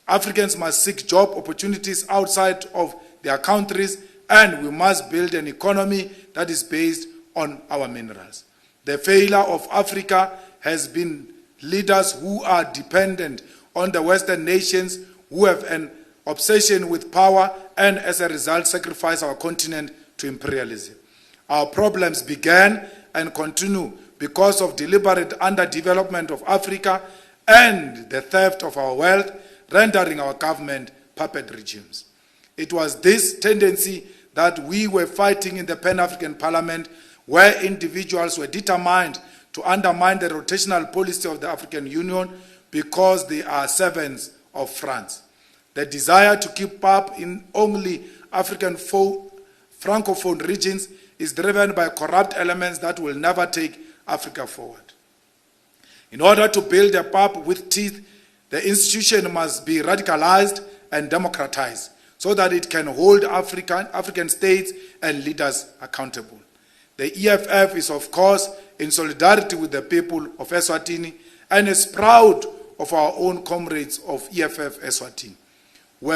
Africans must seek job opportunities outside of their countries, and we must build an economy that is based on our minerals. The failure of Africa has been leaders who are dependent on the Western nations, who have an obsession with power and as a result sacrifice our continent to imperialism. Our problems began and continue because of deliberate underdevelopment of Africa and the theft of our wealth, rendering our government puppet regimes. It was this tendency that we were fighting in the Pan-African Parliament, where individuals were determined to undermine the rotational policy of the African Union because they are servants of France. The desire to keep up in only African Francophone regions is driven by corrupt elements that will never take Africa forward. In order to build a pub with teeth, the institution must be radicalized and democratized so that it can hold African states and leaders accountable. The EFF is, of course, in solidarity with the people of Eswatini and is proud of our own comrades of EFF Eswatini, who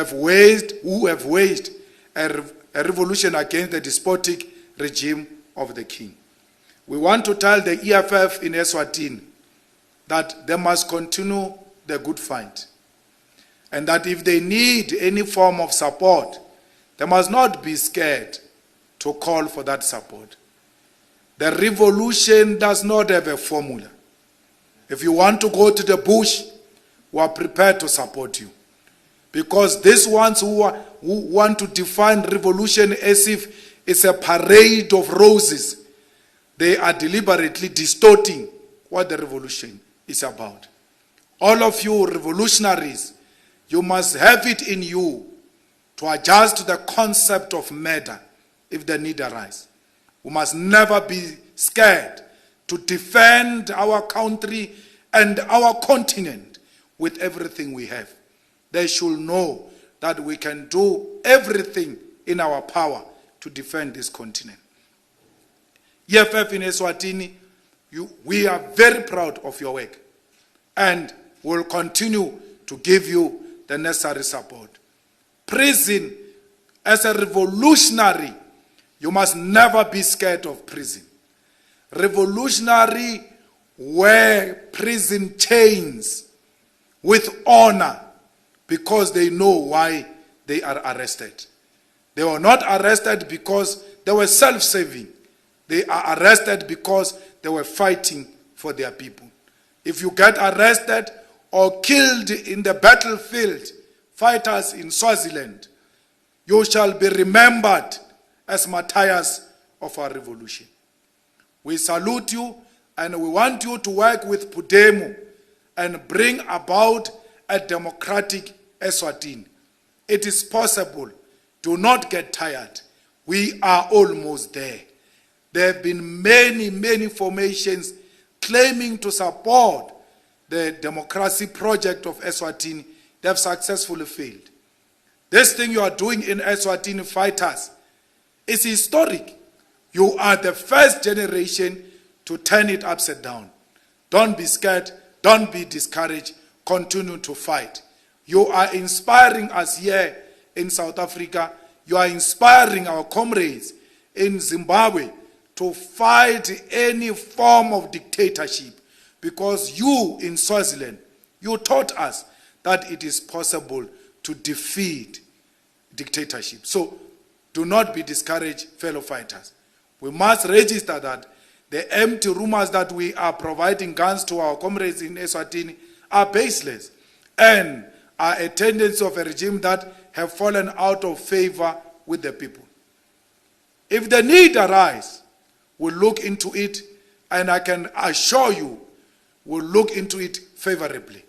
have waged a revolution against the despotic regime of the king. We want to tell the EFF in Eswatini that they must continue the good fight, and that if they need any form of support, they must not be scared to call for that support. The revolution does not have a formula. If you want to go to the bush, we are prepared to support you. Because these ones who want to define revolution as if it's a parade of roses, they are deliberately distorting what the revolution is about. All of you revolutionaries, you must have it in you to adjust to the concept of murder if the need arises. We must never be scared to defend our country and our continent with everything we have. They should know that we can do everything in our power to defend this continent. EFF in Eswatini, we are very proud of your work and will continue to give you the necessary support. Prison, as a revolutionary, you must never be scared of prison. Revolutionary wear prison chains with honor because they know why they are arrested. They were not arrested because they were self-serving. They are arrested because they were fighting for their people. If you get arrested or killed in the battlefield, fighters in Swaziland, you shall be remembered as martyrs of our revolution. We salute you, and we want you to work with Pudemo and bring about a democratic Eswatini. It is possible. Do not get tired. We are almost there. There have been many formations claiming to support the democracy project of Eswatini. They have successfully failed. This thing you are doing in Eswatini, fighters, is historic. You are the first generation to turn it upside down. Don't be scared. Don't be discouraged. Continue to fight. You are inspiring us here in South Africa. You are inspiring our comrades in Zimbabwe to fight any form of dictatorship, because you in Swaziland, you taught us that it is possible to defeat dictatorship. So do not be discouraged, fellow fighters. We must register that the empty rumors that we are providing guns to our comrades in Eswatini are baseless and are a tendency of a regime that have fallen out of favor with the people. If the need arises, we'll look into it, and I can assure you we'll look into it favorably.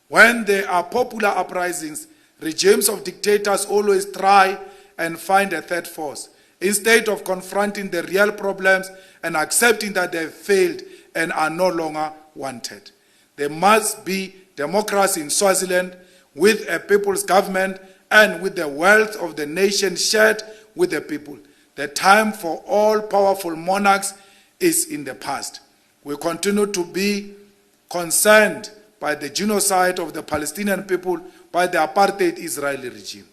When there are popular uprisings, regimes of dictators always try and find a third force, instead of confronting the real problems and accepting that they have failed and are no longer wanted. There must be democracy in Swaziland, with a people's government and with the wealth of the nation shared with the people. The time for all powerful monarchs is in the past. We continue to be concerned by the genocide of the Palestinian people by the apartheid Israeli regime.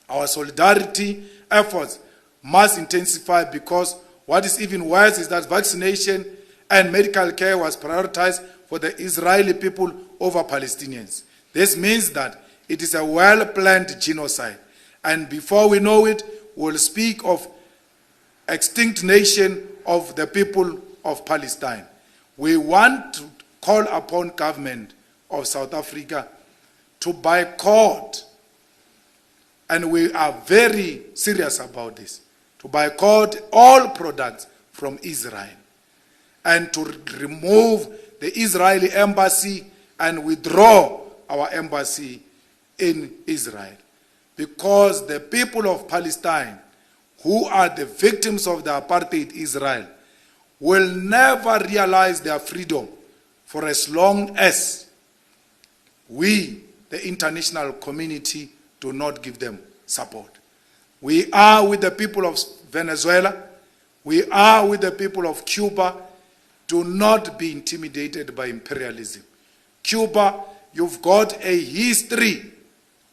Our solidarity efforts must intensify, because what is even worse is that vaccination and medical care was prioritized for the Israeli people over Palestinians. This means that it is a well-planned genocide. And before we know it, we'll speak of extinct nation of the people of Palestine. We want to call upon government of South Africa to boycott, and we are very serious about this, to boycott all products from Israel and to remove the Israeli embassy and withdraw our embassy in Israel, because the people of Palestine, who are the victims of the apartheid Israel, will never realize their freedom for as long as we, the international community, do not give them support. We are with the people of Venezuela. We are with the people of Cuba. Do not be intimidated by imperialism. Cuba, you've got a history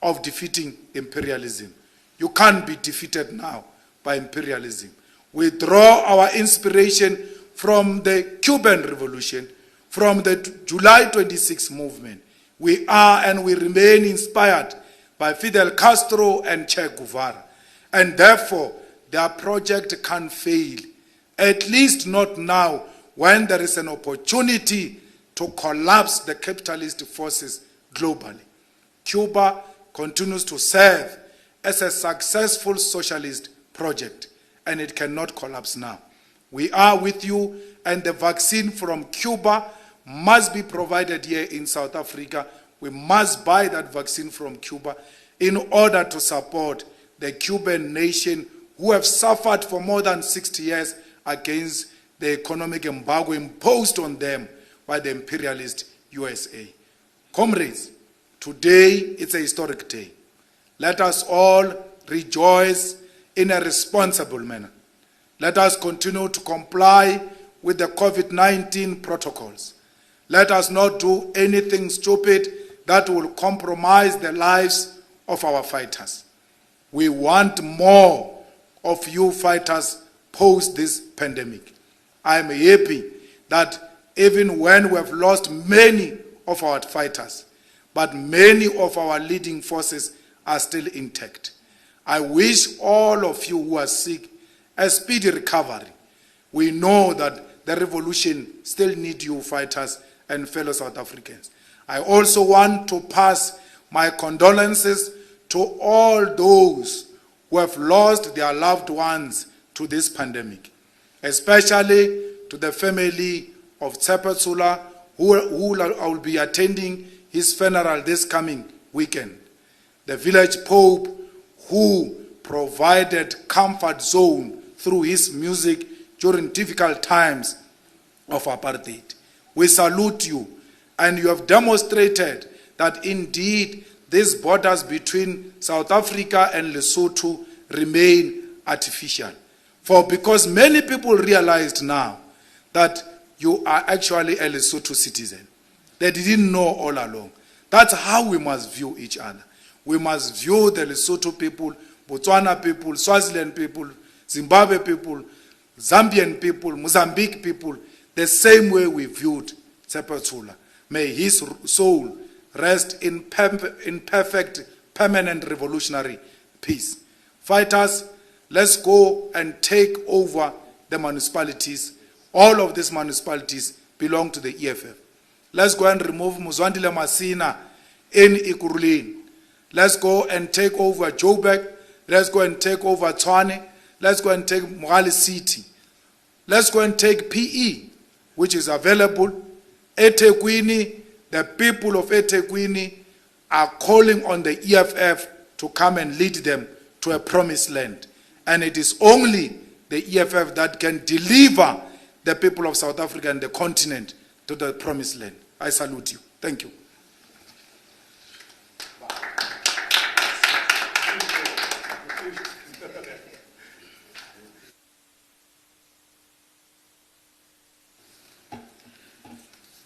of defeating imperialism. You can't be defeated now by imperialism. We draw our inspiration from the Cuban Revolution, from the July 26 movement. We are and we remain inspired by Fidel Castro and Che Guevara. And therefore, their project can't fail, at least not now, when there is an opportunity to collapse the capitalist forces globally. Cuba continues to serve as a successful socialist project, and it cannot collapse now. We are with you, and the vaccine from Cuba must be provided here in South Africa. We must buy that vaccine from Cuba in order to support the Cuban nation, who have suffered for more than 60 years against the economic embargo imposed on them by the imperialist USA. Comrades, today it's a historic day. Let us all rejoice in a responsible manner. Let us continue to comply with the COVID-19 protocols. Let us not do anything stupid that will compromise the lives of our fighters. We want more of you fighters post this pandemic. I am happy that even when we have lost many of our fighters, but many of our leading forces are still intact. I wish all of you who are sick a speedy recovery. We know that the revolution still needs you fighters and fellow South Africans. I also want to pass my condolences to all those who have lost their loved ones to this pandemic, especially to the family of Tshepatsula, who I will be attending his funeral this coming weekend. The village pope who provided comfort zone through his music during difficult times of apartheid. We salute you, and you have demonstrated that indeed these borders between South Africa and Lesotho remain artificial. Because many people realized now that you are actually a Lesotho citizen. They didn't know all along. That's how we must view each other. We must view the Lesotho people, Botswana people, Swaziland people, Zimbabwe people, Zambian people, Mozambique people, the same way we viewed Tshepatsula. May his soul rest in perfect, permanent revolutionary peace. Fighters, let's go and take over the municipalities. All of these municipalities belong to the EFF. Let's go and remove Muzwandile Masina in Ikurulin. Let's go and take over Joburg. Let's go and take over Tshwane. Let's go and take Mogale City. Let's go and take PE, which is available. eThekwini, the people of eThekwini are calling on the EFF to come and lead them to a promised land. And it is only the EFF that can deliver the people of South Africa and the continent to the promised land. I salute you. Thank you.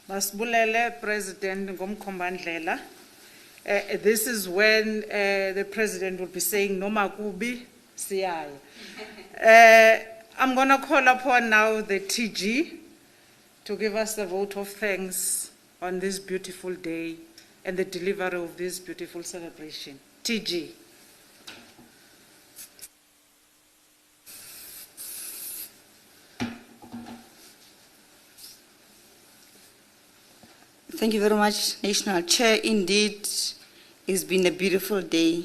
Masibulele President Ngomkhombandlela. This is when the President will be saying Noma Kubi Siyaya. I'm going to call upon now the TG to give us the vote of thanks on this beautiful day and the delivery of this beautiful celebration. TG. Thank you very much, National Chair. Indeed, it's been a beautiful day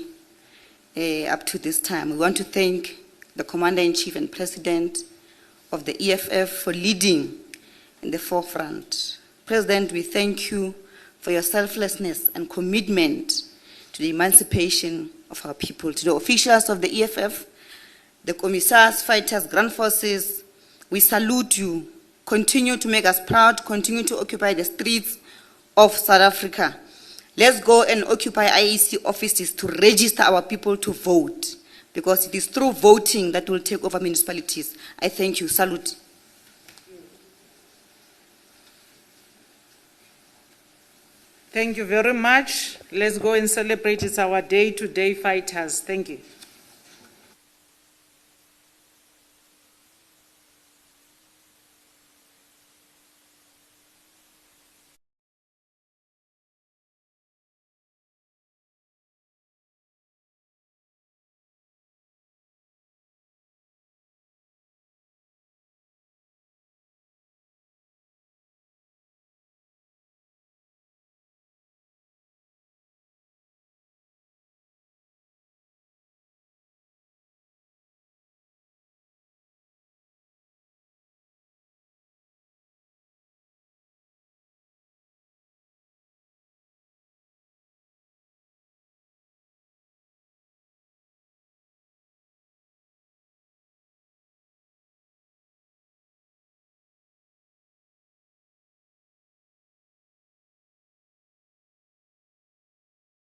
up to this time. We want to thank the Commander-in-Chief and President of the EFF for leading in the forefront. President, we thank you for your selflessness and commitment to the emancipation of our people. To the officials of the EFF, the commissars, fighters, grand forces, we salute you. Continue to make us proud, continue to occupy the streets of South Africa. Let's go and occupy IEC offices to register our people to vote, because it is through voting that will take over municipalities. I thank you. Salute. Thank you very much. Let's go and celebrate. It's our day-to-day fighters. Thank you.